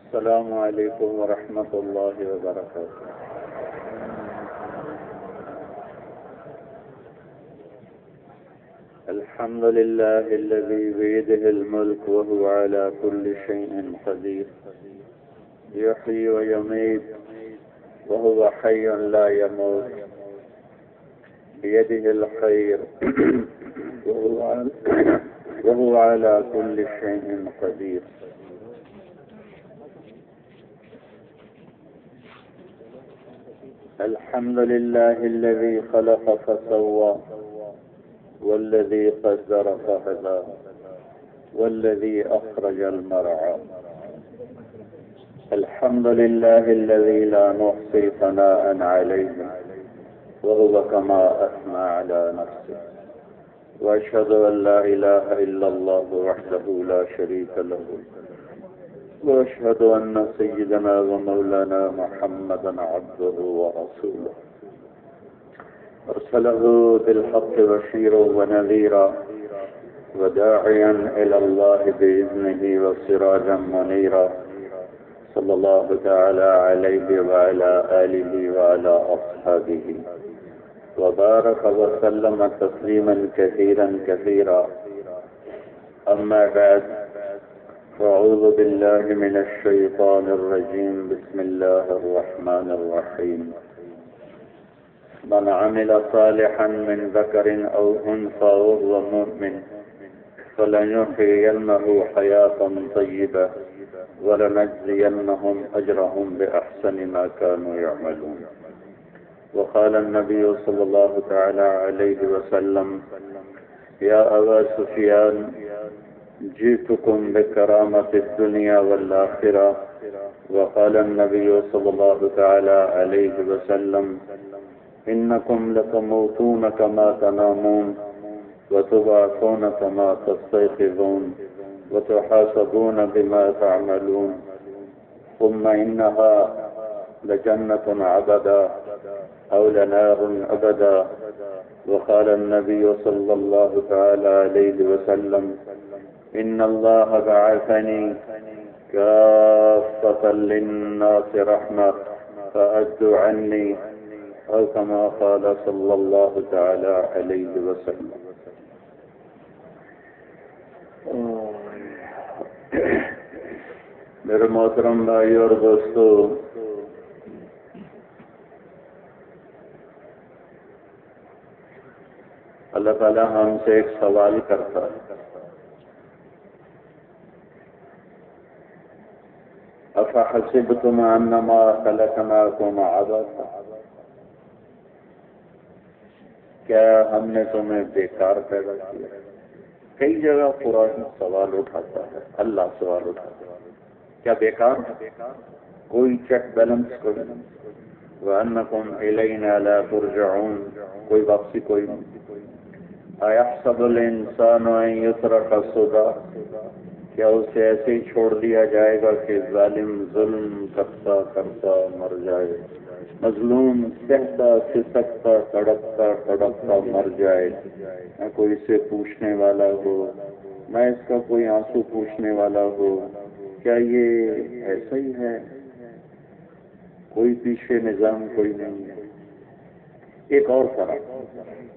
السلام علیکم ورحمۃ اللہ وبرکاتہ۔ الحمد لله الذي بيده الملك وهو على كل شيء قدير، يحيي ويميت وهو حي لا يموت، بيده الخير وهو على كل شيء قدير۔ الحمد لله الذي خلق فسوى، والذي قدر فهدى، والذي أخرج المرعى۔ الحمد لله الذي لا نحصي ثناء عليه وهو كما أثنى على نفسه، وأشهد أن لا إله إلا الله وحده لا شريك له، وأشهد أن سيدنا ومولانا محمدا عبده ورسوله، أرسله بالحق بشيرا ونذيرا وداعيا إلى الله بإذنه وسراجا منيرا، صلى الله تعالى عليه وعلى آله وعلى أصحابه وبارك وسلم تسليما كثيرا كثيرا، أما بعد، فأعوذ بالله من الشيطان الرجيم، بسم الله الرحمن الرحيم۔ من عمل صالحا من ذكر أو أنثى وهو مؤمن فلنحيينه حياة طيبة ولنجزينهم أجرهم بأحسن ما كانوا يعملون۔ وقال النبي صلى الله تعالى عليه وسلم: يا أبا سفيان، جئتكم بكرامة الدنيا والآخرة۔ وقال النبي صلى الله تعالى عليه وسلم: إنكم لتموتون كما تنامون وتبعثون كما تستيقظون وتحاسبون بما تعملون، ثم إنها لجنة عبدا أو لنار أبدا۔ وقال النبي صلى الله تعالى عليه وسلم: إن الله بعثني كافة للناس رحمة فأدوا عني، أو كما قال صلى الله تعالى عليه وسلم۔ میرے محترم بھائی اور دوستو، اللہ تعالی ہم سے ایک سوال کرتا ہے: افحسبتم انما خلقناکم عبثا، کیا ہم نے تمہیں بیکار پیدا کیا؟ کئی جگہ قرآن سوال اٹھاتا ہے، اللہ سوال اٹھاتا ہے، کیا بیکار؟ کوئی چیک بیلنس کوئی نہیں۔ وَأَنَّكُمْ إِلَيْنَا لَا تُرْجَعُونَ، کوئی واپسی کوئی نہیں۔ أَيَحْسَبُ الْإِنسَانُ أَن يُتْرَكَ سُدًى، کیا اسے ایسے ہی چھوڑ دیا جائے گا کہ ظالم ظلم کرتا کرتا مر جائے، مظلوم سہتا سسکتا تڑپتا تڑپتا مر جائے، نہ کوئی اسے پوچھنے والا ہو، نہ اس کا کوئی آنسو پوچھنے والا ہو؟ کیا یہ ایسا ہی ہے؟ کوئی پیچھے نظام کوئی نہیں ہے۔ ایک اور فرق،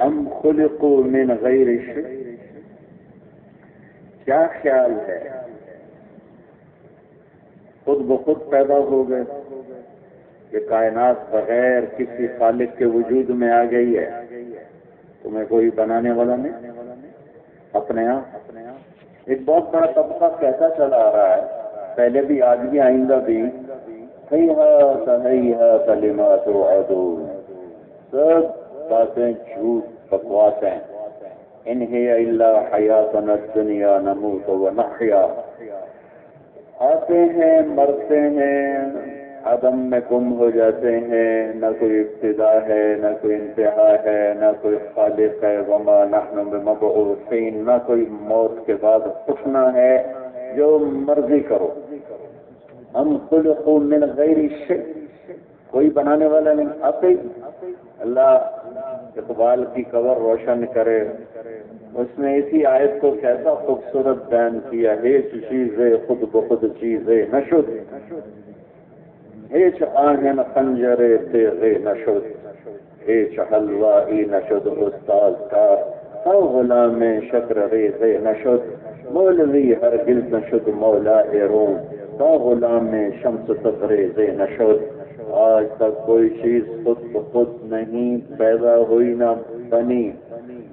ام خلقوا من غیر شیء، کیا خیال ہے خود بخود پیدا ہو گئے؟ یہ کائنات بغیر کسی خالق کے وجود میں آ گئی ہے؟ تمہیں کوئی بنانے والا نہیں، اپنے آپ۔ ایک بہت بڑا طبقہ کہتا چلا آ رہا ہے، پہلے بھی آج بھی آئندہ بھی، ہیہات لما توعدون، سب باتیں جھوٹ بکواس ہیں۔ ان ہی الا حیاتنا الدنیا نموت ونحیا، آتے ہیں مرتے ہیں، عدم میں گم ہو جاتے ہیں، نہ کوئی ابتدا ہے نہ کوئی انتہا ہے، نہ کوئی خالق ہے، وما نحن بمبعوثین، نہ کوئی موت کے بعد اٹھنا ہے، جو مرضی کرو۔ ہم خلقوا من غیر شیء، کوئی بنانے والا نہیں، آتے اللہ اقبال کی قبر روشن کرے، اس نے اسی آیت کو کیسا خوبصورت بیان کیا، ہیچ چیزیں خود بخود چیزیں نشد، ہیچ آہن خنجر تیغے نشد، ہیچ حلوائی نشد استاد کار، تا غلام شکر ریزے نشد، مولوی ہرگز نشد مولا روم، تا غلام شمس تبریزے نشد۔ آج تک کوئی چیز خود بخود نہیں پیدا ہوئی نہ بنی،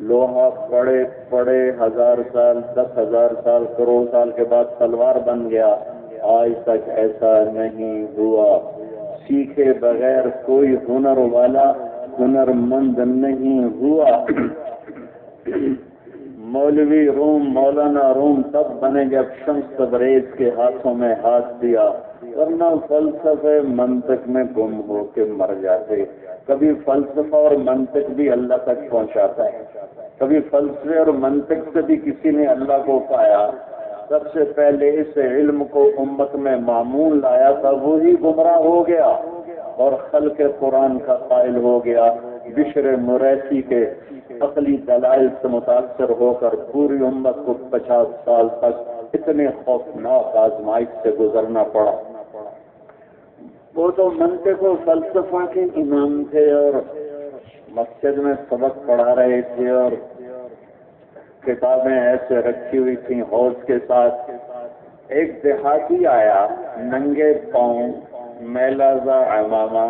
لوہا پڑے پڑے 1000 سال 10,000 سال کروڑ سال کے بعد تلوار بن گیا، آج تک ایسا نہیں ہوا۔ سیکھے بغیر کوئی ہنر والا ہنر مند نہیں ہوا۔ مولوی روم مولانا روم تب بنے جب شمس تبریز کے ہاتھوں میں ہاتھ دیا، ورنہ فلسفے منطق میں گم ہو کے مر جاتے۔ کبھی فلسفہ اور منطق بھی اللہ تک پہنچاتا ہے، کبھی فلسفے اور منطق سے بھی کسی نے اللہ کو پایا۔ سب سے پہلے اس علم کو امت میں معمول لایا تھا، وہی گمراہ ہو گیا اور خلق قرآن کا قائل ہو گیا۔ بشر مریسی کے عقلی دلائل سے متاثر ہو کر پوری امت کو 50 سال تک اتنے خوفناک آزمائش سے گزرنا پڑا۔ وہ تو منطق و فلسفہ کے امام تھے اور مسجد میں سبق پڑھا رہے تھے اور کتابیں ایسے رکھی ہوئی تھیں حوض کے ساتھ۔ ایک دیہاتی آیا ننگے پاؤں میلازہ عمامہ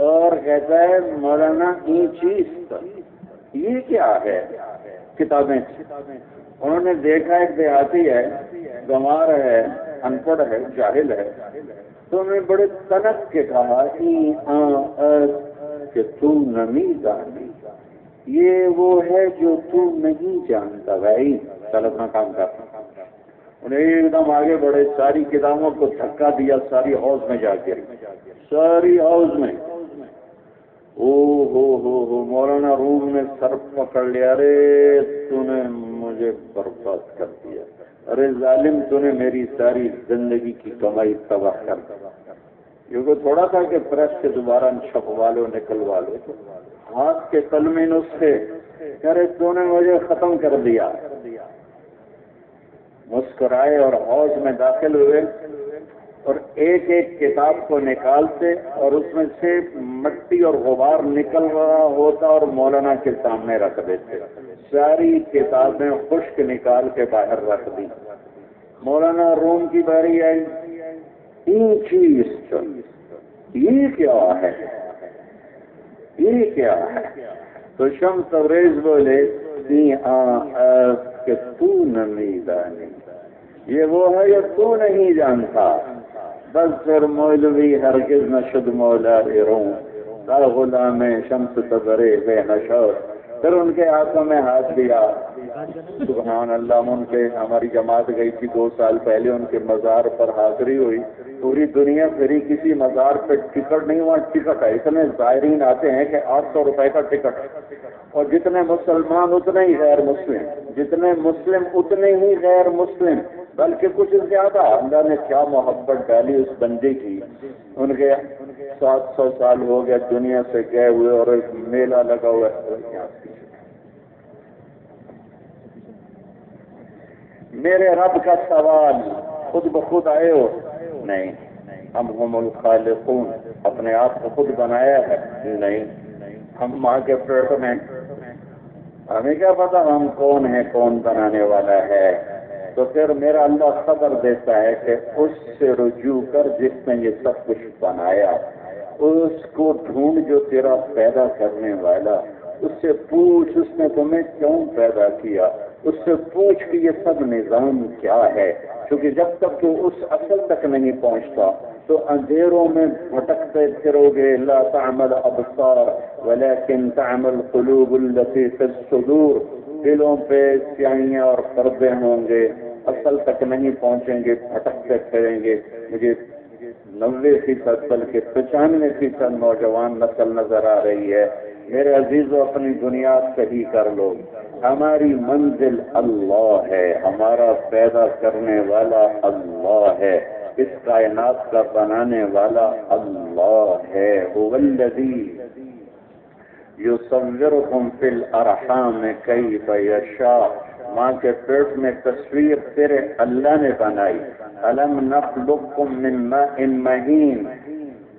اور کہتا ہے مولانا یہ چیز یہ کیا ہے؟ کتابیں انہوں نے دیکھا ایک دیہاتی ہے، گنوار ہے، ان پڑھ ہے، جاہل ہے، تو انہوں نے بڑے تنک کے کہا کہ تو نمی جانی، یہ وہ ہے جو تو نہیں جانتا بھائی، چل اپنا کام کرتا۔ انہیں ایک دم آگے بڑھے، ساری کتابوں کو دھکا دیا، ساری حوض میں جا کے، ساری حوض میں۔ او ہو مولانا روم نے سر پکڑ لیا، ارے تو نے مجھے برباد کر دیا، ارے ظالم تو نے میری ساری زندگی کی کمائی تباہ کر دیا۔ کیونکہ تھوڑا تھا کہ پریس سے دوبارہ چھپوا لو نکلوا لو، ہاتھ کے کلمے نسخے، ارے تو نے مجھے ختم کر دیا۔ مسکرائے اور حوض میں داخل ہوئے اور ایک ایک کتاب کو نکالتے اور اس میں سے مٹی اور غبار نکل رہا ہوتا اور مولانا کے سامنے رکھ دیتے۔ ساری کتابیں خشک نکال کے باہر رکھ دی۔ مولانا روم کی باری آئی، یہ چیز یہ کیا ہے، یہ کیا ہے؟ تو شمس تبریز بولے کہ تو نہیں جانی، یہ وہ ہے جو تو نہیں جانتا۔ بس پھر مولوی ہرگز نشد مولا روم، تا غلام شمس تبریز نشد۔ پھر ان کے ہاتھوں میں ہاتھ دیا۔ سبحان اللہ، ان کے ہماری جماعت گئی تھی 2 سال پہلے، ان کے مزار پر حاضری ہوئی، پوری دنیا پھری، کسی مزار پہ ٹکٹ نہیں، وہاں ٹکٹ ہے، اتنے زائرین آتے ہیں کہ 800 روپے کا ٹکٹ، اور جتنے مسلمان اتنے ہی غیر مسلم، جتنے مسلم اتنے ہی غیر مسلم، بلکہ کچھ زیادہ۔ اللہ نے کیا محبت ڈالی اس بندے کی۔ ان کے 700 سال ہو گئے دنیا سے گئے ہوئے اور ایک میلہ لگا ہوا ہے۔ میرے رب کا سوال، خود بخود آئے ہو؟ نہیں۔ ہم الخالقون، اپنے آپ کو خود بنایا ہے؟ نہیں۔ ہم ماں کے پیٹ میں، ہمیں کیا پتا ہم کون ہیں، کون بنانے والا ہے؟ تو پھر میرا اللہ خبر دیتا ہے کہ اس سے رجوع کر جس نے یہ سب کچھ بنایا، اس کو ڈھونڈ جو تیرا پیدا کرنے والا، اس سے پوچھ اس نے تمہیں کیوں پیدا کیا، اس سے پوچھ کہ یہ سب نظام کیا ہے، کیونکہ جب تک تو اس اصل تک نہیں پہنچتا تو اندھیروں میں بھٹکتے پھرو گے۔ لا تعمل ابصار ولكن تعمل قلوب التي في الصدور، دلوں پہ سیاہیاں اور پردے ہوں گے، اصل تک نہیں پہنچیں گے، بھٹکتے پھریں گے۔ مجھے 90% بلکہ 95% نوجوان نسل نظر آ رہی ہے۔ میرے عزیزو، اپنی بنیاد صحیح کر لو۔ ہماری منزل اللہ ہے، ہمارا پیدا کرنے والا اللہ ہے، اس کائنات کا بنانے والا اللہ ہے۔ هو الذی یصورکم فی الارحام کیف یشاء، ماں کے پیٹ میں تصویر تیرے اللہ نے بنائی. الم نخلقکم من ماء مہین،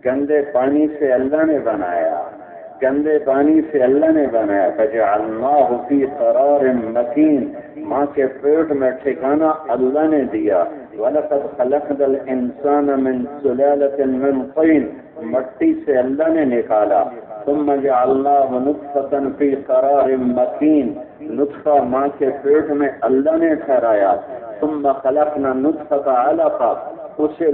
گندے پانی سے اللہ نے بنایا، گندے پانی سے اللہ نے بنایا. فجعلناہ فی قرار مکین، ماں کے پیٹ میں ٹھکانہ اللہ نے دیا. وَلَقَدْ خَلَقْنَا الْإِنسَانَ مِنْ سُلَالَةٍ مِنْ طِينٍ، مٹی سے اللہ نے نکالا. ثم جعلناه نطفة في قرار مكين، نطفہ ماں کے پیٹ میں اللہ نے ٹھہرایا. ثم خلقنا النطفة علقة، اسے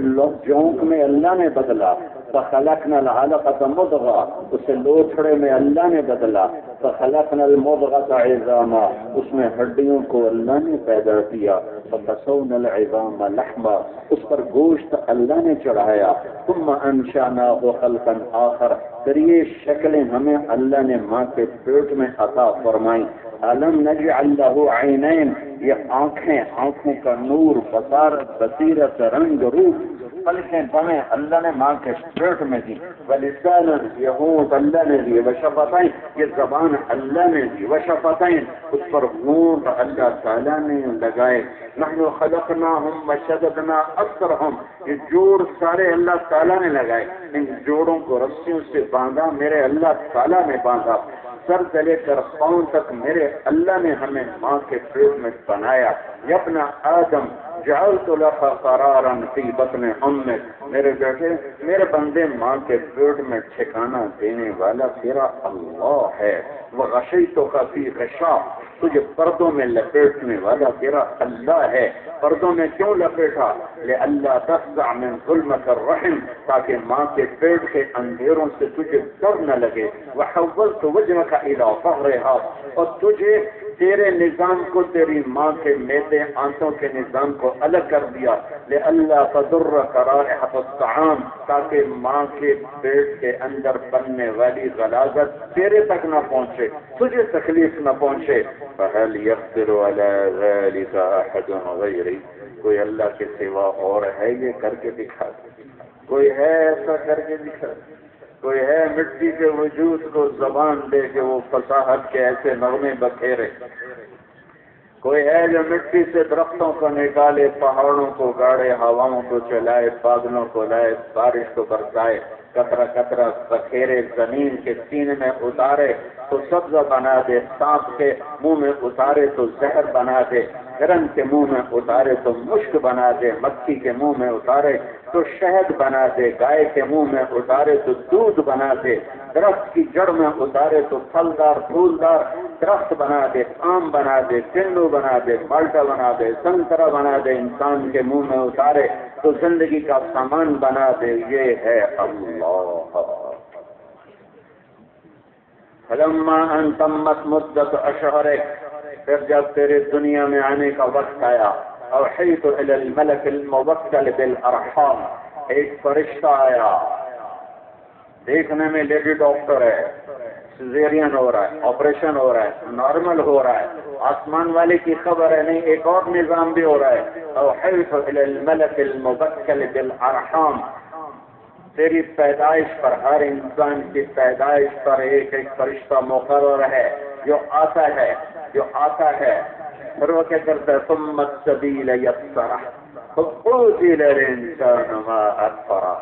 جونک میں اللہ نے بدلا. فخلقنا العلقة مضغة، اسے لوتھڑے میں اللہ نے بدلا. فخلقنا المضغة عظاما، اس میں ہڈیوں کو اللہ نے پیدا کیا. فكسونا العظام لحما، اس پر گوشت اللہ نے چڑھایا. ثم انشأناه خلقا آخر، پھر یہ شکلیں ہمیں اللہ نے ماں کے پیٹ میں عطا فرمائیں. الم نجعل له عینین، یہ آنکھوں کا نور، بصارت، بصیرت، رنگ، روپ، پلکیں بمیں اللہ نے ماں کے پیٹ میں دی. ولسان، یہ ہونٹ اللہ نے دی. وشفتین، یہ زبان اللہ نے دی. وشفتین، اس پر ہونٹ اللہ تعالیٰ نے لگائے. نحن خلقناہم وشددنا اکثرہم، یہ جوڑ سارے اللہ تعالیٰ نے لگائے. ان جوڑوں کو رسیوں سے باندھا میرے اللہ تعالیٰ نے باندھا. سر سے لے کر پاؤں تک میرے اللہ نے ہمیں ماں کے پیٹ میں بنایا. یا ابن آدم جعلت لك قرارا فی بطن امک، میرے بیٹے، میرے بندے، ماں کے پیٹ میں ٹھکانہ دینے والا تیرا اللہ ہے. وغشیتک فی غشاء، تجھے پردوں میں لپیٹنے والا تیرا اللہ ہے. پردوں میں کیوں لپیٹا؟ لئلا تفزع من ظلمۃ الرحم، تاکہ ماں کے پیٹ کے اندھیروں سے تجھے ڈر نہ لگے. وحولت وجهك الى ظهرها، اور تجھے تیرے نظام کو، تیری ماں کے میدے آنتوں کے نظام کو الگ کر دیا. لئلا تضرك رائحة الطعام، تاکہ ماں کے پیٹ کے اندر بننے والی غلاظت تیرے تک نہ پہنچے، تجھے تکلیف نہ پہنچے. فهل يقدر على ذلك احد غيري، کوئی اللہ کے سوا اور ہے یہ کر کے دکھا؟ کوئی ہے ایسا کر کے دکھا؟ کوئی ہے مٹی کے وجود کو زبان دے کے وہ فصاحت کے ایسے نغمے بکھیرے؟ کوئی ہے جو مٹی سے درختوں کو نکالے، پہاڑوں کو گاڑے، ہواؤں کو چلائے، بادلوں کو لائے، بارش کو برسائے، قطرہ قطرہ بکھیرے، زمین کے سینے میں اتارے تو سبزہ بنا دے، سانپ کے منہ میں اتارے تو زہر بنا دے، ہرن کے منہ میں اتارے تو مشک بنا دے، مکھی کے منہ میں اتارے تو شہد بنا دے، گائے کے منہ میں اتارے تو دودھ بنا دے، درخت کی جڑ میں اتارے تو پھلدار پھولدار درخت بنا دے، آم بنا دے، کینو بنا دے، مالٹا بنا دے، سنترا بنا دے، انسان کے منہ میں اتارے تو زندگی کا سامان بنا دے. یہ ہے اللہ. فلما ان تمت مدت اشہرک، پھر جب تیرے دنیا میں آنے کا وقت آیا، اوحیت الی الملک الموکل بالارحام، ایک فرشتہ آیا، دیکھنے میں لیڈی ڈاکٹر ہے، سیزیرین ہو رہا ہے، آپریشن ہو رہا ہے، نارمل ہو رہا ہے، آسمان والے کی خبر ہے نہیں، ایک اور نظام بھی ہو رہا ہے. اوحیت الی الملک الموکل بالارحام، تیری پیدائش پر، ہر انسان کی پیدائش پر ایک ایک فرشتہ مقرر ہے جو آتا ہے. پھر وہ کیا کرتا ہے؟ ثم السبیل یسرہ فقتل الانسان ما اکفرہ.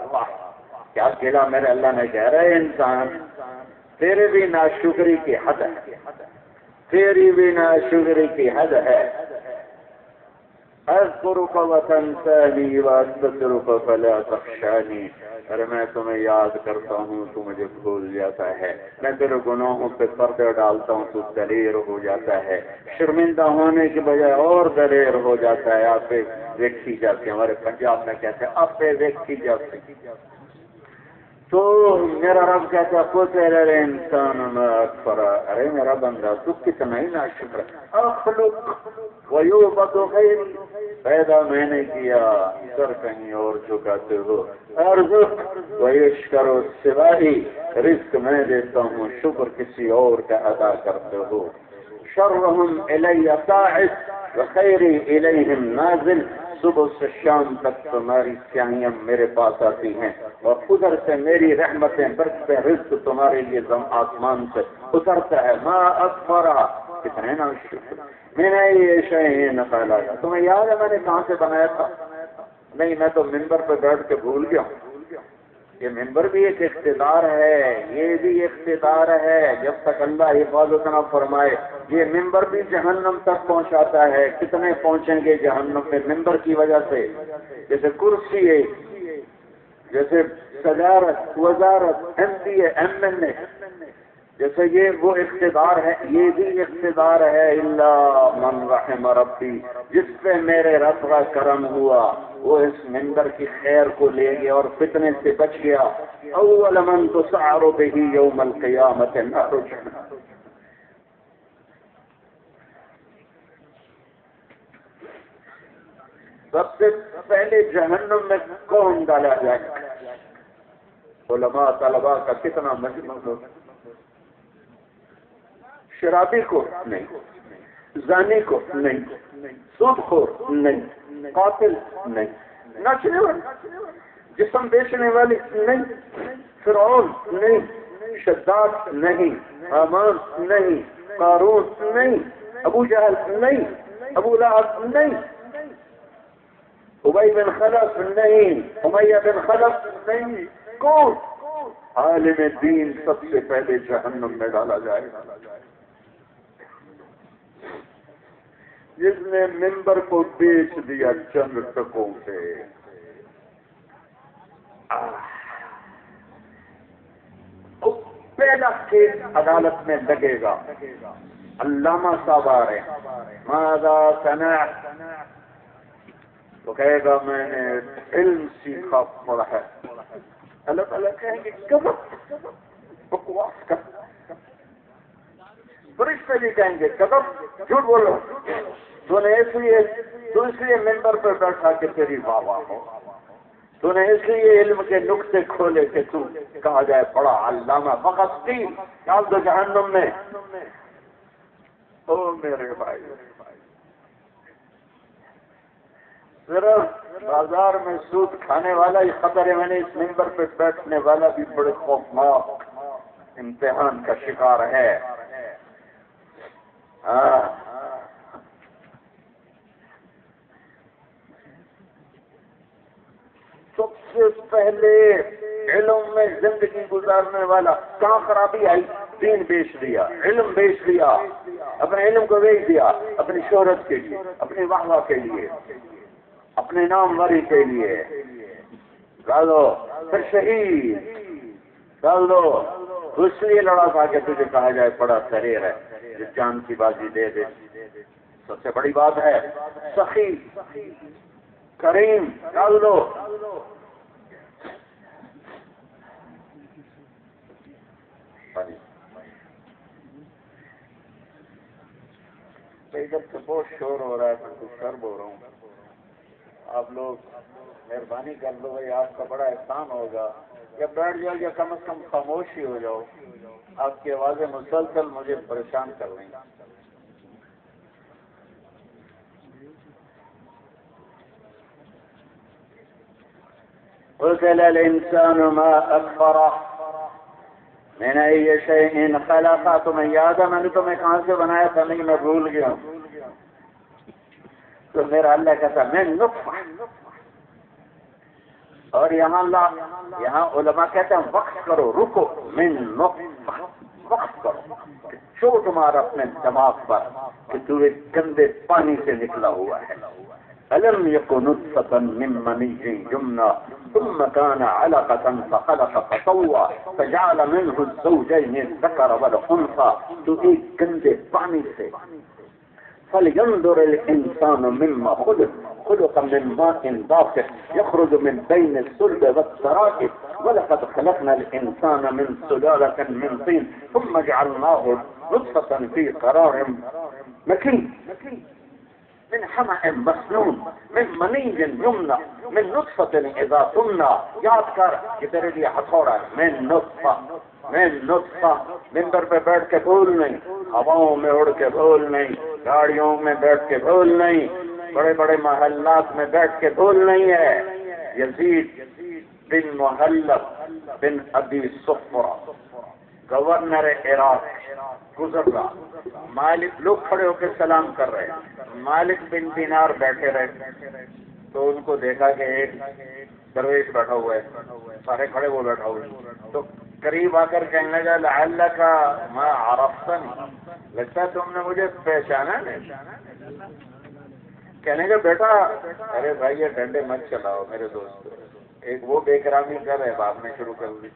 کیا کھلا میرے اللہ نے کہہ رہے انسان تیرے بھی ناشکری کی حد ہے، تیری بھی ناشکری کی حد ہے. اذکرک وتنسانی واستغفرک فلا تخشانی، ارے میں تمہیں یاد کرتا ہوں تو مجھے بھول جاتا ہے، میں تیرے گناہوں پہ پردے ڈالتا ہوں تو دلیر ہو جاتا ہے، شرمندہ ہونے کی بجائے اور دلیر ہو جاتا ہے. آپ پہ دیکھی جاتے ہیں، ہمارے پنجاب میں کہتے ہیں آپ پہ دیکھی جاتی. تو میرا رب کہتا ہے قتل الانسان ما اکفرہ، ارے میرا بندہ تو کتنا ہی ناشکر. اخلق ویوبت غیری، پیدا میں نے کیا، سر کہیں اور جھکاتے ہو. ارزق ویشکر سوائی، رزق میں دیتا ہوں، شکر کسی اور کا ادا کرتے ہو. شرهم الی ساعد وخیری الیہم نازل، صبح سے شام تک تمہاری سیاہیاں میرے پاس آتی ہیں اور ادھر سے میری رحمتیں برستے رزق تمہارے لیے آسمان سے اترتا ہے. ما اکبرا کتنے نا شکر میں نے یہ شے نکالا تھا. تمہیں یاد ہے میں نے کہاں سے بنایا تھا؟ نہیں میں تو ممبر پہ بیٹھ کے بھول گیا. یہ ممبر بھی ایک اقتدار ہے، یہ بھی اقتدار ہے. جب تک اللہ حفاظت نہ فرمائے یہ ممبر بھی جہنم تک پہنچاتا ہے. کتنے پہنچیں گے جہنم میں ممبر کی وجہ سے؟ جیسے کرسی ہے، جیسے صدارت، وزارت، ایم پی اے، ایم این اے، جیسے یہ وہ اقتدار ہے، یہ بھی اقتدار ہے. الا من رحم ربی، جس پہ میرے رب کا کرم ہوا وہ اس ممبر کی خیر کو لے گیا اور فتنے سے بچ گیا. اول من تسعر به یوم القیامت نار جہنم. سب سے پہلے جہنم میں کون ڈالا جائے گا؟ علماء طلباء کا کتنا مجمع ہوگا. شرابی کو نہیں، زانی کو نہیں، سود خور نہیں، قاتل نہیں، ناچنے والی، جسم بیچنے والی نہیں، فرعون نہیں، شداد نہیں، حامان نہیں، قارون نہیں، ابو جہل نہیں، ابو لہب نہیں، ابی بن خلف نہیں، امیہ بن خلف نہیں. کون؟ عالم دین سب سے پہلے جہنم میں ڈالا جائے گا. جس نے ممبر کو بیچ دیا چند ٹکوں سے. پہلا کیس عدالت میں لگے گا. علامہ صاحب آ رہے ہیں، ماذا سمعت؟ تو کہے گا میں نے علم سیکھا پڑھا ہے. اللہ تعالیٰ کہیں گے کذب، بکواس کر. فرشتے بھی کہیں گے کذب، جھوٹ بولو. تو نے اس لیے ممبر پر بیٹھا کہ تیری واہ واہ ہو. تو نے اس لیے علم کے نقطے کھولے کہ تو کہا جائے بڑا علامہ. فقط تین ڈال دو جہنم میں. او میرے بھائی، صرف بازار میں سود کھانے والا ہی خطر ہے. میں نے اس ممبر پہ بیٹھنے والا بھی بڑے خوفناک امتحان کا شکار ہے. سب سے پہلے علم میں زندگی گزارنے والا کہاں خرابی آئی؟ دین بیچ دیا، علم بیچ دیا، اپنے علم کو بیچ دیا اپنی شہرت کے لیے، اپنی واہ واہ کے لیے، اپنے ناموری کے لیے. ڈالو پھر شہید ڈال دو. اس لیے لڑا تھا کہ تجھے کہا جائے بڑا شریر ہے، جس جان کی بازی دے دے. سب سے بڑی بات ہے سخی کریم. ڈال دو. ادھر سے بہت شور ہو رہا ہے، میں کچھ شرم ہو رہا ہوں. آپ لوگ مہربانی کر لو بھائی، آپ کا بڑا احسان ہوگا. یا بیٹھ جاؤ یا کم از کم خاموش ہی ہو جاؤ. آپ کی آوازیں مسلسل مجھے پریشان کر رہی ہیں. قتل الانسان ما اکفرہ من ای شیء خلقہ. تمہیں یاد ہے میں نے تمہیں کہاں سے بنایا تھا؟ نہیں میں بھول گیا. تو میرا اللہ کہتا میں نطفہ. اور یہاں علماء کہتے ہیں وقت کرو، رکو. من نطفہ، وقت کرو. چوٹ مار اپنے دماغ پر کہ تو ایک گندے پانی سے نکلا ہوا ہے. ألم يكن نطفة من مني يمنى ثم كان علقة فخلق فسوى فجعل منه الزوجين الذكر والأنثى. تو ایک گندے پانی سے. فلينظر الإنسان مما خلق من ماء دافق يخرج من بين الصلب والترائب ولقد خلقنا الإنسان من سلالة من طين ثم جعلناه نطفة في قرار مكين من حمأ مسنون من مني يمنى من نطفة إذا تمنى. یاد کر کہ تیرے لیے ہتھوڑا ہے. من نطفہ. ممبر پہ بیٹھ کے بھول نہیں، ہواؤں میں اڑ کے بھول نہیں، گاڑیوں میں بیٹھ کے بھول نہیں. بڑے بڑے محلات میں بیٹھ کے بھول نہیں ہے. یزید بن محلب بن ابی صفرہ گورنر عراق گزر رہا. مالک لوگ کھڑے ہو کے سلام کر رہے ہیں. مالک بن دینار بیٹھے رہے تو ان کو دیکھا کہ ایک درویش بیٹھا ہوا ہے, سارے کھڑے وہ بیٹھا ہوا ہے. تو قریب آ کر کہنے لگا لعلک ما عرفتنی, لگتا ہے تم نے مجھے پہچانا نہیں. کہنے کا بیٹا ارے بھائی یہ ڈنڈے مت چلاؤ میرے دوست, ایک وہ بے کرامی کر رہے بعد میں شروع کر دی.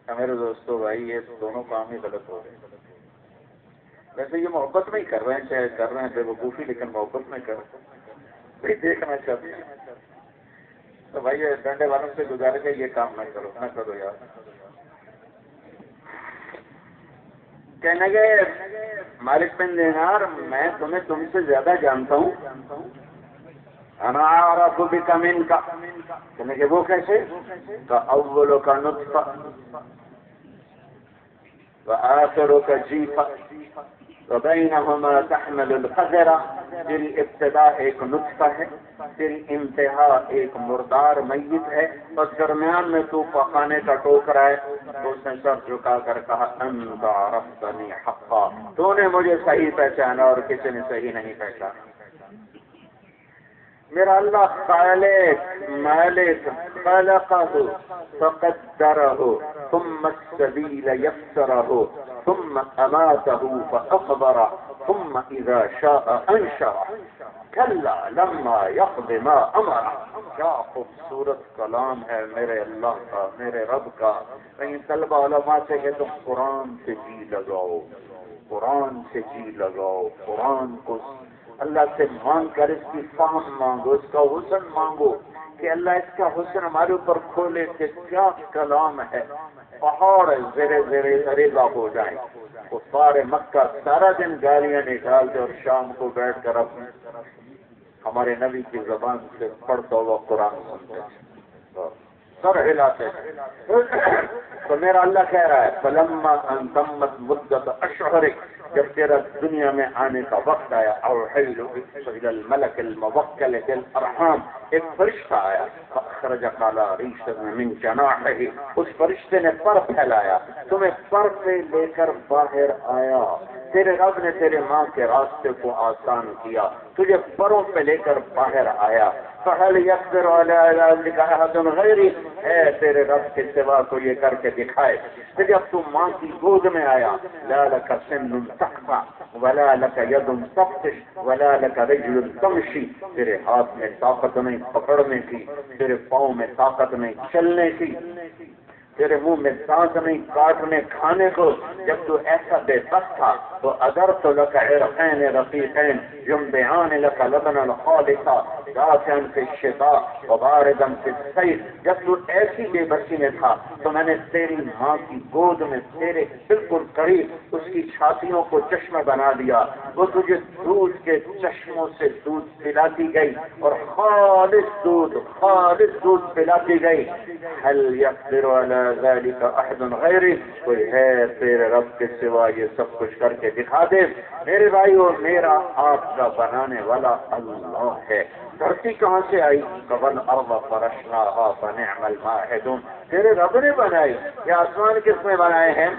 میرے دوستو بھائی یہ دونوں کام ہی غلط ہو رہے ہیں. ویسے یہ محبت میں ہی کر رہے ہیں, چاہے کر رہے ہیں بے وقوفی, لیکن محبت میں کر رہے ہیں, بھائی دیکھنا چاہتے ہیں. تو بھائی یہ ڈنڈے والوں سے گزارے کہ یہ کام نہ کرو یار. کہنے گئے مالک بن دینار میں تمہیں تم سے زیادہ جانتا ہوں. انا اعرف بک منک. کہنے کہ وہ کیسے؟ اولک نطفہ وآخرک جیفہ وبینہما تحمل الخضر. تیری ابتدا ایک نطفہ ہے, تیری انتہا ایک مردار میت ہے, اور درمیان میں تو پخانے کا ٹوکرا ہے. تو اس نے سر جھکا کر کہا انت عرفتنی حقا, تو نے مجھے صحیح پہچانا اور کسی نے صحیح نہیں پہچانا. میرا اللہ خالق مالک خلقہ فقدرہ ثم السبیل یسرہ ثم اماتہ فاقبرہ ثم اذا شاء انشرہ کلا لما یقض ما امرہ. کیا خوبصورت کلام ہے میرے اللہ کا, میرے رب کا. کہیں طلبہ علماء سے کہ تم قرآن سے جی لگاؤ, قرآن سے جی لگاؤ, قرآن کو اللہ سے مانگ کر اس کی فہم مانگو, اس کا حسن مانگو کہ اللہ اس کا حسن ہمارے اوپر کھولے کہ کیا کلام ہے. پہاڑ زیر ریزہ ہو جائیں. وہ سارے مکہ سارا دن گالیاں نکالتے اور شام کو بیٹھ کر اب ہمارے نبی کی زبان سے پڑھتا ہوا قرآن سنتے, سر ہلاتے. تو میرا اللہ کہہ رہا ہے فلما ان تمت مدت اشہرک, جب تیرا دنیا میں آنے کا وقت آیا, اوحیل الی الملک الموکل بالارحام, ایک فرشتہ آیا, فاخرج قالا ریشا من جناحہ, اس فرشتے نے پر پھیلایا, تمہیں پر سے لے کر باہر آیا. تیرے رب نے تیرے ماں کے راستے کو آسان کیا, تجھے پروں پہ لے کر باہر آیا. فہل یقدر علی ذلک احد غیری, ہے تیرے رب کے سوا کو یہ کر کے دکھائے. تو جب تم ماں کی گود میں آیا, لا لک سن تقطع ولا لک ید تبطش ولا لک رجل تمشی, تیرے ہاتھ میں طاقت نہیں پکڑنے کی, تیرے پاؤں میں طاقت نہیں چلنے کی, تیرے منہ میں سانس نہیں کاٹنے کھانے کو. جب تو ایسا بے بس تھا تو اگر تو لک عرقین رفیقین یمبعان لک لبنا الخالصا دافعا فی الشتاء وباردا فی الصیف, جب تو ایسی بے بسی میں تھا تو میں نے تیری ماں کی گود میں تیرے بالکل قریب اس کی چھاتیوں کو چشمہ بنا دیا. وہ تجھے دودھ کے چشموں سے دودھ پلاتی گئی اور خالص دودھ پلاتی گئی. هل يقدر على ذلك احد غیری, کوئی ہے تیرے رب کے سوا یہ سب کچھ کر کے دکھا دے. میرے بھائیو, میرا آپ کا بنانے والا اللہ ہے. دھرتی کہاں سے آئی؟ قبل ارض فرشناها فنعم الماهدون, تیرے رب نے بنائی. یہ آسمان کس نے بنائے ہیں؟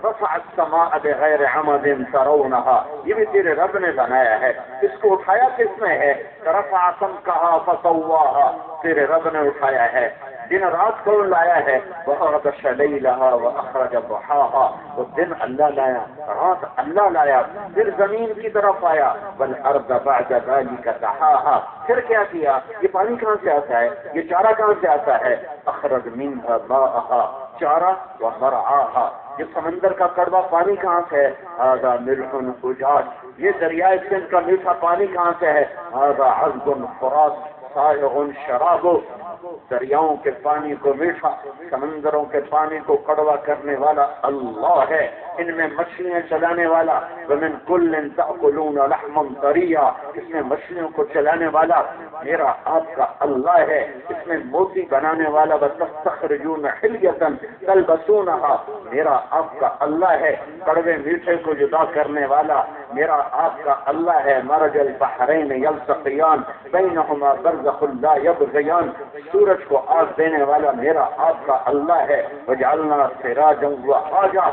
رفع السماء بغیر عمد ترونها, یہ بھی تیرے رب نے بنایا ہے. اس کو اٹھایا کس نے ہے؟ رفع سمكها فسواها, تیرے رب نے اٹھایا ہے. دن رات کون لایا ہے؟ وَأَغْطَشَ لَيْلَهَا وَأَخْرَجَ ضُحَاهَا, وہ دن اللہ لایا, رات اللہ لایا. پھر زمین کی طرف آیا, وَالْأَرْضَ بَعْدَ ذَلِكَ دَحَاهَا, پھر کیا کیا؟ یہ پانی کہاں سے آتا ہے؟ یہ چارہ کہاں سے آتا ہے؟ أَخْرَجَ مِنْهَا مَاءَهَا, چارہ وَمَرْعَاهَا. یہ سمندر کا کڑوا پانی کہاں سے ہے؟ هذا ملح أجاج, یہ دریائے سندھ کا میٹھا پانی کہاں سے ہے؟ هذا عذب فرات سائغ شرابه, دریاؤں کے پانی کو میٹھا, سمندروں کے پانی کو کڑوا کرنے والا اللہ ہے. ان میں مچھلیاں چلانے والا، ومن کل تأکلون لحما طریا، اس میں مچھلیوں کو چلانے والا میرا آپ کا اللہ ہے، اس میں موتی بنانے والا وتستخرجون حلیۃ تلبسونها میرا آپ کا اللہ ہے، کڑوے میٹھے کو جدا کرنے والا میرا آپ کا اللہ ہے، مرج البحرین یلتقیان بینہما برزخ لا یبغیان سورج کو آگ دینے والا میرا آپ کا اللہ ہے، وجعلنا سراجا وہاجا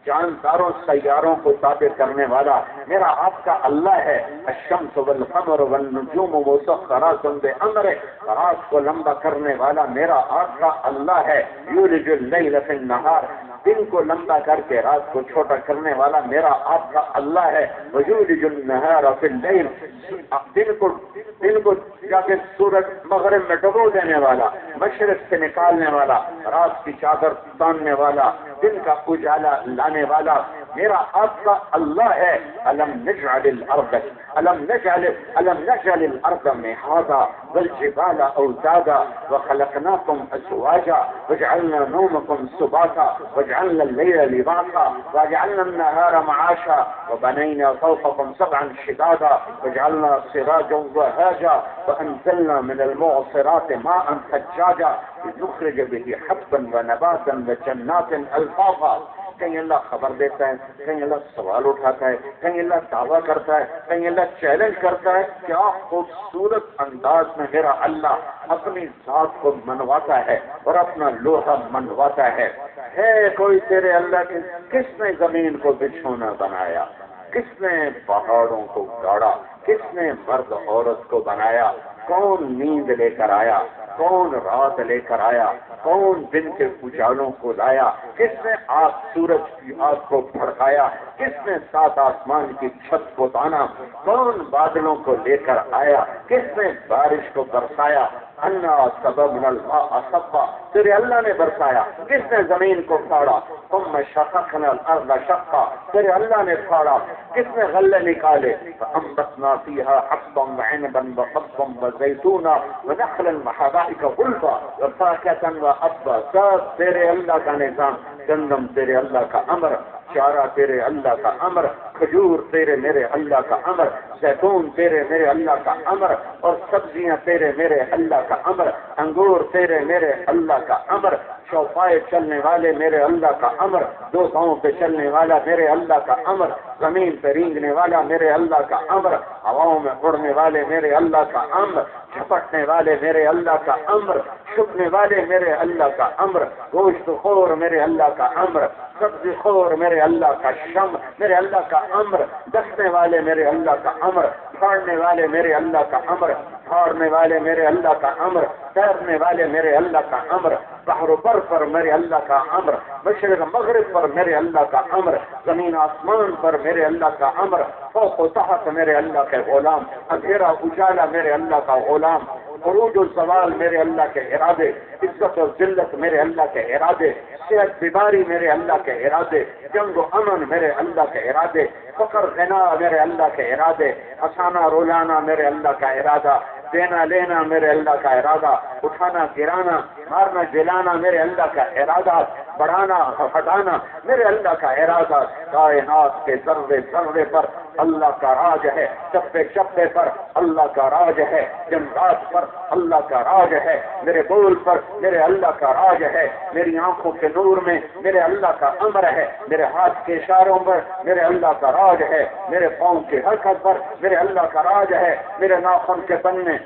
چاند تاروں سیاروں کو تابع کرنے والا میرا آپ کا اللہ ہے، الشمس والقمر والنجوم مسخرات بامرہ رات کو لمبا کرنے والا میرا آپ کا اللہ ہے، یولج اللیل فی النہار دن کو لمبا کر کے رات کو چھوٹا کرنے والا میرا آپ کا اللہ ہے، ویولج النہار فی اللیل دن کو جا کے سورج مغرب میں ڈبو دینے والا، مشرق سے نکالنے والا، رات کی چادر تاننے والا، دن کا اجالا لانے والا میرا آپ کا اللہ ہے، الم نجعل الارض مہادا والجبال اوتادا وخلقناکم ازواجا وجعلنا نومکم سباتا وجعلنا اللیل لباسا وجعلنا النهار معاشا وبنينا فوقكم سبعا شدادا وجعلنا سراجا وهاجا وانزلنا من المعصرات ماء ثجاجا لنخرج به حبا ونباتا وجنات الفافا کہیں اللہ خبر دیتا ہے، کہیں اللہ سوال اٹھاتا ہے، کہیں اللہ دعویٰ کرتا ہے، کہیں اللہ چیلنج کرتا ہے، کیا خوبصورت انداز میں میرا اللہ اپنی ذات کو منواتا ہے اور اپنا لوہا منواتا ہے کوئی تیرے اللہ کے؟ کس نے زمین کو بچھونا بنایا؟ کس نے پہاڑوں کو گاڑا؟ کس نے مرد عورت کو بنایا؟ کون نیند لے کر آیا؟ کون رات لے کر آیا؟ کون دن کے اجالوں کو لایا؟ کس نے آگ سورج کی آگ کو بھڑکایا؟ کس نے سات آسمان کی چھت کو تانا؟ کون بادلوں کو لے کر آیا؟ کس نے بارش کو برسایا؟ انا سببنا الماء صبا تیرے اللہ نے برسایا۔ کس نے زمین کو پھاڑا؟ ثم شققنا الارض شقا تیرے اللہ نے پھاڑا۔ کس نے غلے نکالے؟ فانبتنا فيها حبا وعنبا وقضبا وزيتونا ونخلا وحدائق غلبا وفاكهة وابا سب تیرے اللہ کا نظام، گندم تیرے اللہ کا امر، چارہ تیرے اللہ کا امر، کھجور تیرے میرے اللہ کا امر، زیتون تیرے میرے اللہ کا امر، اور سبزیاں تیرے میرے اللہ کا امر، انگور تیرے میرے اللہ کا امر، چوپائے چلنے والے میرے اللہ کا امر، دو پاؤں پہ چلنے والا میرے اللہ کا امر، زمین پہ رینگنے والا میرے اللہ کا امر، ہواؤں میں اڑنے والے میرے اللہ کا امر، جھپٹنے والے میرے اللہ کا امر، چھپنے والے میرے اللہ کا امر، گوشت خور میرے اللہ کا امر، سبزی خور میرے اللہ کا شم میرے اللہ کا امر، دسنے والے میرے اللہ کا امر، پھاڑنے والے میرے اللہ کا امر، پھاڑنے والے میرے اللہ کا امر، تیرنے والے میرے اللہ کا امر، بحر و بر پر میرے اللہ کا امر، مشرق مغرب پر میرے اللہ کا امر، زمین آسمان پر میرے اللہ کا امر، فوق و تحت میرے اللہ کے غلام، اندھیرا اجالا میرے اللہ کا غلام، عروج و زوال میرے اللہ کے ارادے، عزت و ذلت میرے اللہ کے ارادے، صحت بیماری میرے اللہ کے ارادے، جنگ و امن میرے اللہ کے ارادے، فقر غنا میرے اللہ کے ارادے، ہنسانا رولانا میرے اللہ کا ارادہ، دینا لینا میرے اللہ کا ارادہ، اٹھانا گرانا مارنا جلانا میرے اللہ کا ارادہ، بڑھانا ہٹانا میرے اللہ کا ارادہ، کائنات کے ذرے ذرے پر اللہ کا راج ہے، چپے چپے پر اللہ کا راج ہے، جنات پر اللہ کا راج ہے، میرے بول پر میرے اللہ کا راج ہے، میری آنکھوں کے نور میں میرے اللہ کا امر ہے، میرے ہاتھ کے اشاروں پر میرے اللہ کا راج ہے، میرے پاؤں کی حرکت پر میرے اللہ کا راج ہے، میرے ناخن کے بننے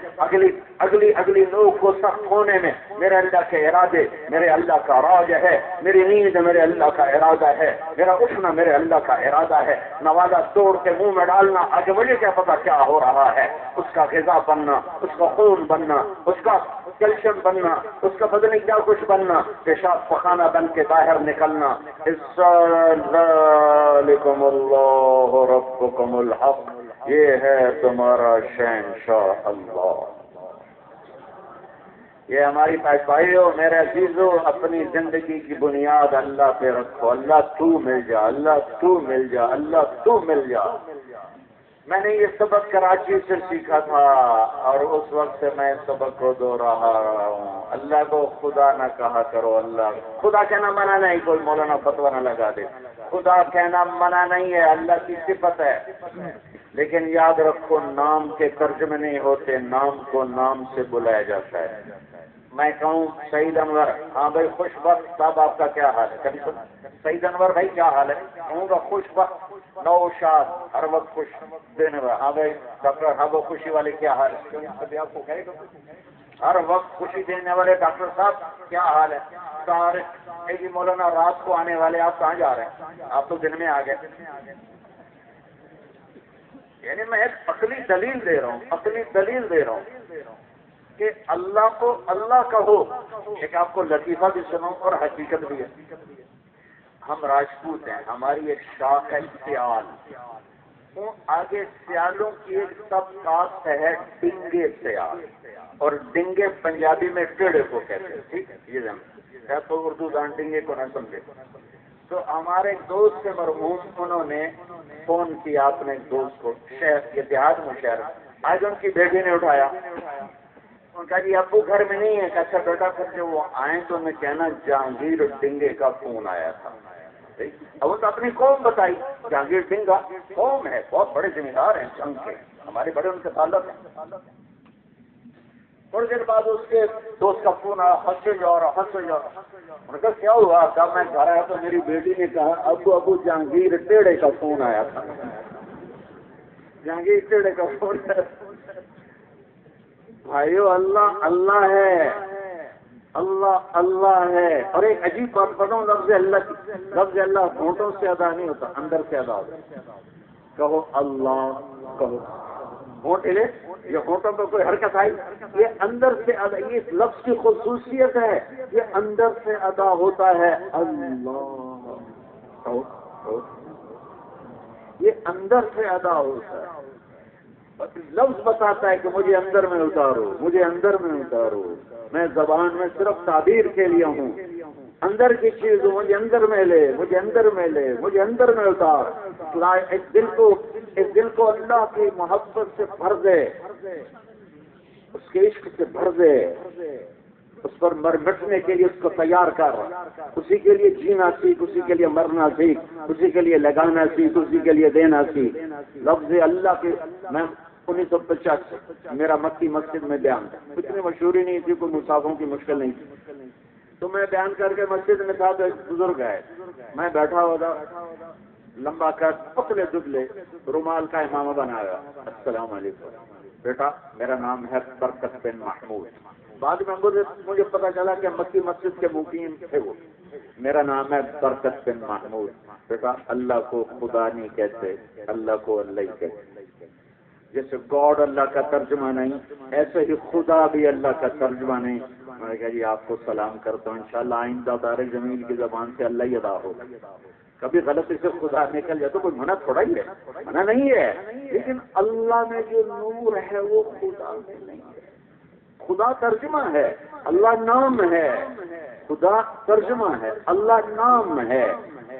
اگلی نوک کو سخت ہونے میں میرے اللہ کے ارادے میرے اللہ کا راج ہے، میری نیند میرے اللہ کا ارادہ ہے، میرا اٹھنا میرے اللہ کا ارادہ ہے، نوازا توڑ کے منہ میں ڈالنا آج مجھے کیا پتا کیا ہو رہا ہے، اس کا غذا بننا، اس کا خون بننا، اس کا کیلشیم بننا، اس کا بدن کیا کچھ بننا، پیشاب پخانہ بن کے باہر نکلنا، ذالکم اللہ ربکم الحق، یہ ہے تمہارا شہنشاہ اللہ۔ یہ ہماری بھائیو میرے عزیزو، اپنی زندگی کی بنیاد اللہ پہ رکھو، اللہ تو مل جا، اللہ تو مل جا، اللہ تو مل جا۔ میں نے یہ سبق کراچی سے سیکھا تھا اور اس وقت سے میں اس سبق کو دوہرا رہا ہوں. اللہ کو خدا نہ کہا کرو. اللہ خدا کہنا منع نہیں. کوئی مولانا فتویٰ نہ لگا دے. خدا کہنا منع نہیں ہے، اللہ کی صفت ہے. لیکن یاد رکھو نام کے ترجمے نہیں ہوتے، نام کو نام سے بلایا جاتا ہے. میں کہوں سعید انور، ہاں بھائی خوش وقت صاحب آپ کا کیا حال ہے؟ کبھی سعید انور بھائی کیا حال ہے؟ کہوں گا خوش وقت نوشاد، ہر وقت خوش دینے والا. ہاں بھائی ڈاکٹر صاحب وہ خوشی والے کیا حال ہے؟ کبھی آپ کو کہے گا ہر وقت خوشی دینے والے ڈاکٹر صاحب کیا حال ہے؟ سارے جی مولانا رات کو آنے والے آپ کہاں جا رہے ہیں؟ آپ تو دن میں آ گئے. یعنی میں ایک عقلی دلیل دے رہا ہوں، عقلی دلیل دے رہا ہوں کہ اللہ کو اللہ کہو. ایک آپ کو لطیفہ بھی سنو اور حقیقت بھی ہے. ہم راجپوت ہیں، ہماری ایک شاخ ہے سیال. آگے سیالوں کی ایک سب کاسٹ ہے ڈنگے سیال، اور ڈنگے پنجابی میں ٹیڑے کو کہتے ہیں. ٹھیک ہے، یہ تو اردو دان ڈنگے کو نہ سمجھے. تو ہمارے ایک دوست سے مرحوم، انہوں نے فون کیا اپنے ایک دوست کو، شہر یہ دیہات میں شہر. آج ان کی بیٹی نے اٹھایا، ان کا جی ابو گھر میں نہیں ہے. اچھا بیٹا پھر جب وہ آئیں تو انہیں کہنا جہانگیر ڈنگے کا فون آیا تھا. اب وہ تو اپنی قوم بتائی. جہانگیر ڈنگا قوم ہے، بہت بڑے ذمہ دار ہیں جنگ کے، ہمارے بڑے ان کے تعلق ہیں. تھوڑی دیر بعد اس کے دوست کا فون آیا، ہنسے جا رہا ہنسے جا رہا. انہوں نے کہا کیا ہوا؟ کہا میں گھر آیا تو میری بیٹی نے کہا ابو جہانگیر ٹیڑے کا فون آیا تھا. جہانگیر ٹیڑے کا فون ہے. بھائیو اللہ اللہ ہے، اللہ اللہ ہے. اور ایک عجیب بات بتاؤں، لفظ اللہ کی، لفظ اللہ ہونٹوں سے ادا نہیں ہوتا، اندر سے ادا ہوتا ہے. کہو اللہ، کہو ہونٹ ہلے، یہ ہونٹوں پہ کوئی حرکت آئی، یہ اندر سے ادا. یہ لفظ کی خصوصیت ہے، یہ اندر سے ادا ہوتا ہے. اللہ کہو، یہ اندر سے ادا ہوتا ہے. لفظ بتاتا ہے کہ مجھے اندر میں اتارو، مجھے اندر میں اتارو. میں زبان میں صرف تعبیر کے لیے ہوں. اندر کی چیز مجھے اندر میں لے، مجھے اندر میں لے، مجھے اندر میں اتار. اس دل کو اللہ کی محبت سے بھر دے، اس کے عشق سے بھر دے. اس پر مٹنے کے لیے اس کو تیار کر. اسی کے لیے جینا سیکھ، اسی کے لیے مرنا سیکھ، اسی کے لیے لگانا سیکھ، اسی کے لیے دینا سیکھ. لفظ اللہ کے، میں 1950 میرا مکی مسجد میں بیان تھا. اتنی مشہوری نہیں تھی، کوئی مسافروں کی مشکل نہیں تھی. تو میں بیان کر کے مسجد میں تھا تو ایک بزرگ ہے، میں بیٹھا ہوا تھا، لمبا قد، پتلے دبلے، رومال کا امامہ بنایا. السلام علیکم بیٹا، میرا نام ہے برکت بن محمود. بعد میں مجھے پتا چلا کہ مکی مسجد کے مقیم تھے وہ. میرا نام ہے برکت بن محمود. بیٹا اللہ کو خدا نہیں کہتے، اللہ کو اللہ ہی کہتے. جیسے گاڈ اللہ کا ترجمہ نہیں، ایسے ہی خدا بھی اللہ کا ترجمہ نہیں. میں نے کہا جی آپ کو سلام کرتا ہوں، انشاءاللہ آئندہ دار جمیل کی زبان سے اللہ ہی ادا ہوگا. کبھی غلطی سے خدا نکل جائے تو کوئی منع تھوڑا ہی ہے، منع نہیں ہے. لیکن اللہ میں جو نور ہے وہ خدا میں نہیں ہے. خدا ترجمہ ہے، اللہ نام ہے. خدا ترجمہ ہے، اللہ نام ہے.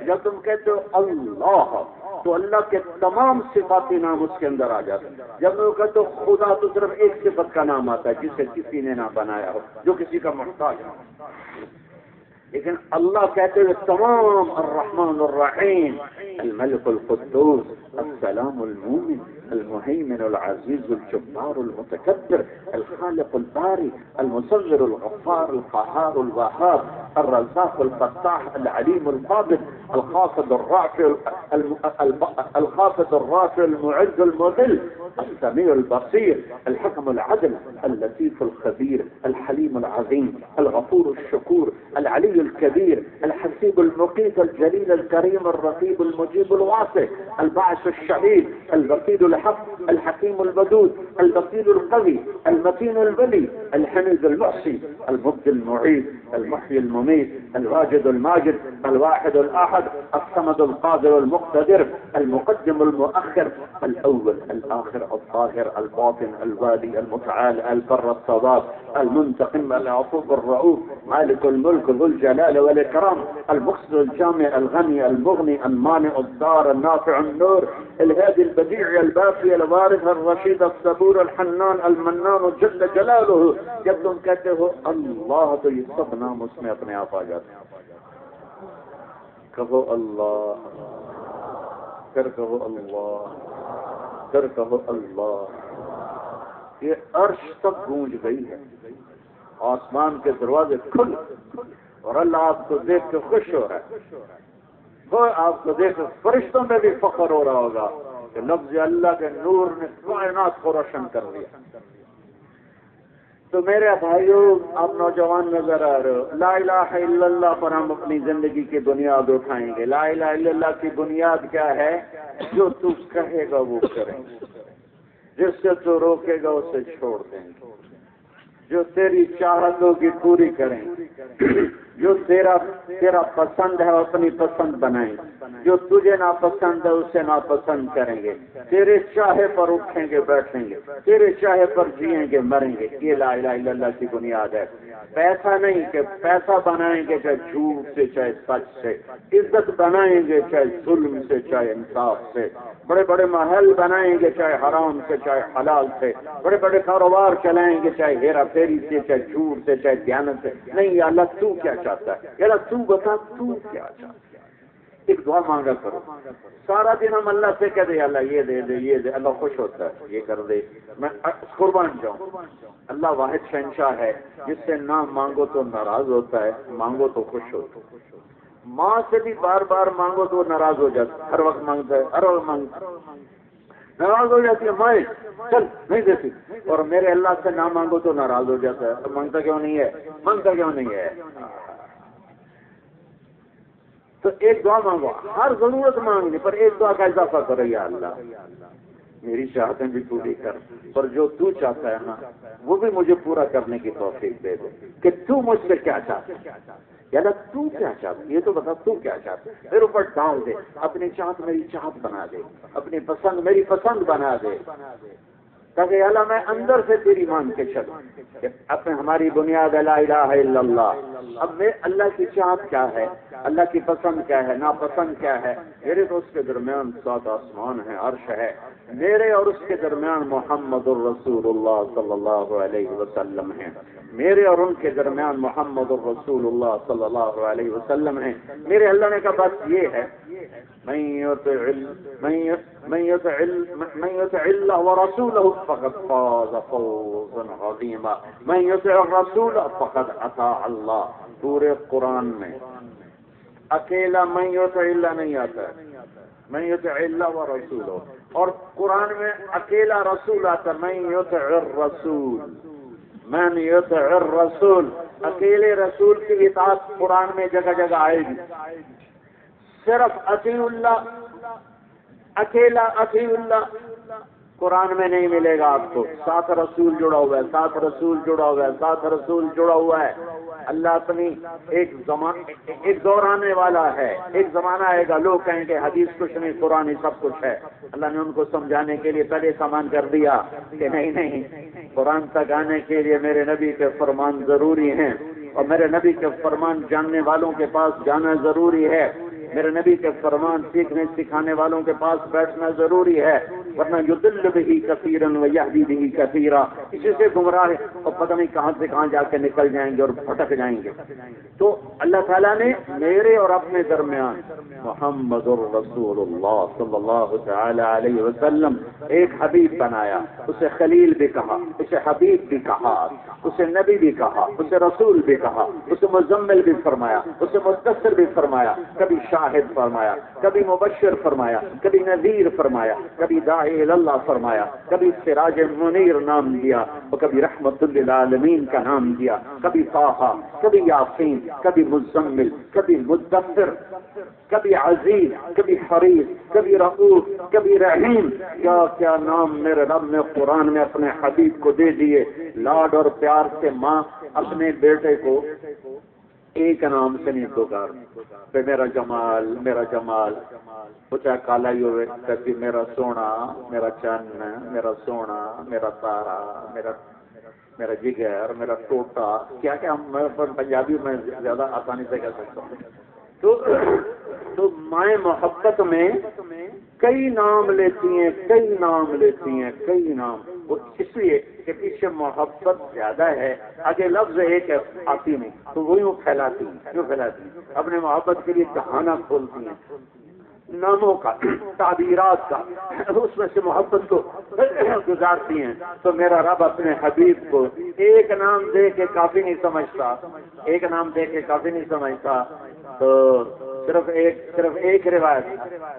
جب تم کہتے ہو اللہ تو اللہ کے تمام صفاتی نام اس کے اندر آ جاتے ہیں. جب میں کہتے ہو خدا تو صرف ایک صفت کا نام آتا ہے جسے کسی نے نہ بنایا ہو، جو کسی کا محتاج ہو. لیکن اللہ کہتے ہوئے تمام الرحمن الرحیم، الملک القدوس، السلام المؤمن، المهيمن العزيز الجبار المتكبر، الخالق الباري، المصور الغفار القهار الوهاب، الرزاق الفتاح العليم القابض، الخافض الرافع المعز المذل، السميع البصير، الحكم العدل، اللطيف الخبير، الحليم العظيم، الغفور الشكور، العلي الكبير، الحسيب المقيت، الجليل الكريم، الرقيب المجيب الواسع، الباعث الشهيد، الوكيل الحق، الحكيم الودود، البصير القوي، المتين الولي، الحميد المحصي، المبدي المعيد، المحيي المميت، الواجد الماجد، الواحد الأحد، الأحد الصمد القادر المقتدر المقدم المؤخر الأول الآخر الظاهر الباطن الوالي المتعال البر الصواب المنتقم العفو الرؤوف مالك الملك ذو الجلال والإكرام المقصد الجامع الغني المغني المانع الدار النافع النور الهادي البديع الباقي الوارث الرشيد الصبور الحنان المنان جل جلاله. جب تم کہتے ہو اللہ تو یہ سب نام اس میں اپنے آپ آ جاتے ہیں. کہو اللہ، پھر کہو اللہ، پھر کہو اللہ. یہ عرش تک گونج گئی ہے، آسمان کے دروازے کھل اور اللہ آپ کو دیکھ کے خوش ہو رہا ہے. وہ آپ کو دیکھ فرشتوں میں بھی فخر ہو رہا ہوگا کہ لفظ اللہ کے نور نے کائنات کو روشن کر دیا. تو میرے بھائیوں، آپ نوجوان نظر آ رہے ہو، لا الہ الا اللہ پر ہم اپنی زندگی کی بنیاد اٹھائیں گے. لا الہ الا اللہ کی بنیاد کیا ہے؟ جو تو کہے گا وہ کریں گے، جس سے تو روکے گا اسے چھوڑ دیں گے، جو تیری چاہتوں کی پوری کریں، جو تیرا پسند ہے اپنی پسند بنائیں، جو تجھے ناپسند ہے اسے ناپسند کریں گے، تیرے چاہے پر اٹھیں گے بیٹھیں گے، تیرے چاہے پر جیئیں گے مریں گے. یہ لا الہ الا اللہ کی بنیاد ہے. پیسہ نہیں کہ پیسہ بنائیں گے چاہے جھوٹ سے چاہے سچ سے، عزت بنائیں گے چاہے ظلم سے چاہے انصاف سے، بڑے بڑے محل بنائیں گے چاہے حرام سے چاہے حلال سے، بڑے بڑے کاروبار چلائیں گے چاہے ہیرا پھیری سے چاہے جھوٹ سے چاہے دیانت سے. نہیں یا اللہ تو کیا چاہتا ہے؟ یا اللہ تو بتا تو کیا چاہتا ہے. ایک دعا مانگا کرو. سارا دن ہم اللہ سے کہہ دے اللہ یہ دے دے یہ دے، اللہ خوش ہوتا ہے. یہ کر دے میں قربان جاؤں. اللہ واحد شہنشاہ ہے جس سے نہ مانگو تو ناراض ہوتا ہے، مانگو تو خوش ہوتا ہے. ماں سے بھی بار بار مانگو تو ناراض ہو جاتا ہے، ہر وقت مانگتا ہے، ہر وقت مانگتا ہے، ناراض ہو جاتی ہے. مائیں چل نہیں دیتی. اور میرے اللہ سے نہ مانگو تو ناراض ہو جاتا ہے. تو مانگتا کیوں نہیں ہے؟ مانگتا کیوں نہیں ہے؟ تو ایک دعا مانگو، ہر ضرورت مانگنی پر ایک دعا کا اضافہ کرو. یا اللہ میری چاہتیں بھی پوری کر، پر جو تو چاہتا ہے نا وہ بھی مجھے پورا کرنے کی توفیق دے دے. کہ تو مجھ سے کیا چاہتا ہے؟ یا اللہ تو کیا چاہتا ہے یہ تو بتا، تو کیا چاہتا ہے؟ میرے اوپر ڈال دے. اپنی چاہت میری چاہت بنا دے، اپنی پسند میری پسند بنا دے، تاکہ اللہ میں اندر سے تیری مان کے چلوں. اپنے ہماری بنیاد لا الہ الا اللہ. اب میں اللہ کی چاہت کیا ہے، اللہ کی پسند کیا ہے، ناپسند کیا ہے؟ میرے تو اس کے درمیان 7 آسمان ہے، عرش ہے. میرے اور اس کے درمیان محمد الرسول اللہ صلی اللہ علیہ وسلم ہیں. میرے اور ان کے درمیان محمد الرسول اللہ صلی اللہ علیہ وسلم ہیں. میرے اللہ نے کہا بس یہ ہے، من يطع الله ورسوله فقد فاز فوزا عظيما. من يطع الرسول فقد اطاع الله. پورے قرآن میں اکیلا من يطع الله نہیں آتا ہے، من يطع الله ورسوله. اور قرآن میں اکیلا رسول آتا ہے، من يطع الرسول، من يطع الرسول. اکیلے رسول کی اطاعت قرآن میں جگہ جگہ آئے گی. صرف اطیع اللہ، اکیلا اطیع اللہ قرآن میں نہیں ملے گا آپ کو. 7 رسول جڑا ہوا ہے، 7 رسول جڑا ہوا ہے، 7 رسول جڑا ہوا ہے. اللہ اپنی ایک دور آنے والا ہے، ایک زمانہ آئے گا لوگ کہیں گے حدیث کچھ نہیں قرآن ہی سب کچھ ہے. اللہ نے ان کو سمجھانے کے لیے پہلے سامان کر دیا کہ نہیں، قرآن تک آنے کے لیے میرے نبی کے فرمان ضروری ہیں، اور میرے نبی کے فرمان جاننے والوں کے پاس جانا ضروری ہے. میرے نبی کے فرمان سیکھنے سکھانے والوں کے پاس بیٹھنا ضروری ہے، ورنہ یضل بہ کثیرا ویہدی بہ کثیرا. اسی سے گمراہ اور پتہ نہیں کہاں سے کہاں جا کے نکل جائیں گے اور بھٹک جائیں گے. تو اللہ تعالیٰ نے میرے اور اپنے درمیان محمد الرسول اللہ صلی اللہ تعالی علیہ وسلم ایک حبیب بنایا. اسے خلیل بھی کہا، اسے حبیب بھی کہا، اسے نبی بھی کہا، اسے رسول بھی کہا، اسے مزمل بھی فرمایا، اسے مدثر بھی فرمایا، کبھی شاہد فرمایا، کبھی مبشر فرمایا، کبھی نذیر فرمایا، کبھی داعی اللہ فرمایا، کبھی سراج منیر نام دیا، اور کبھی رحمت للعالمین کا نام دیا، کبھی طٰہٰ، کبھی یاسین، کبھی مزمل، کبھی مدثر، کبھی عزیز، کبھی حریص، کبھی رؤوف، کبھی رحیم. کیا کیا نام میرے رب نے قرآن میں اپنے حبیب کو دے دیے. لاڈ اور پیار سے ماں اپنے بیٹے کو ایک نام سے نہیں پکار پہ میرا جمال وہ چاہے کالا ہی ہوئے کہتی میرا سونا، میرا چن، میرا سونا، میرا تارا، میرا جگر، میرا ٹوٹا، کیا کیا میں پنجابی میں زیادہ آسانی سے کہہ سکتا ہوں۔ تو مائیں محبت میں کئی نام لیتی ہیں، کئی نام، وہ اس لیے کہ پیچھے محبت زیادہ ہے، آگے لفظ ایک ہے آتی نہیں، تو وہی وہ پھیلاتی ہیں اپنے محبت کے لیے کہانا کھولتی ہیں، ناموں کا، تعبیرات کا، اس میں سے محبت کو گزارتی ہیں۔ تو میرا رب اپنے حبیب کو ایک نام دے کے کافی نہیں سمجھتا، تو صرف ایک روایت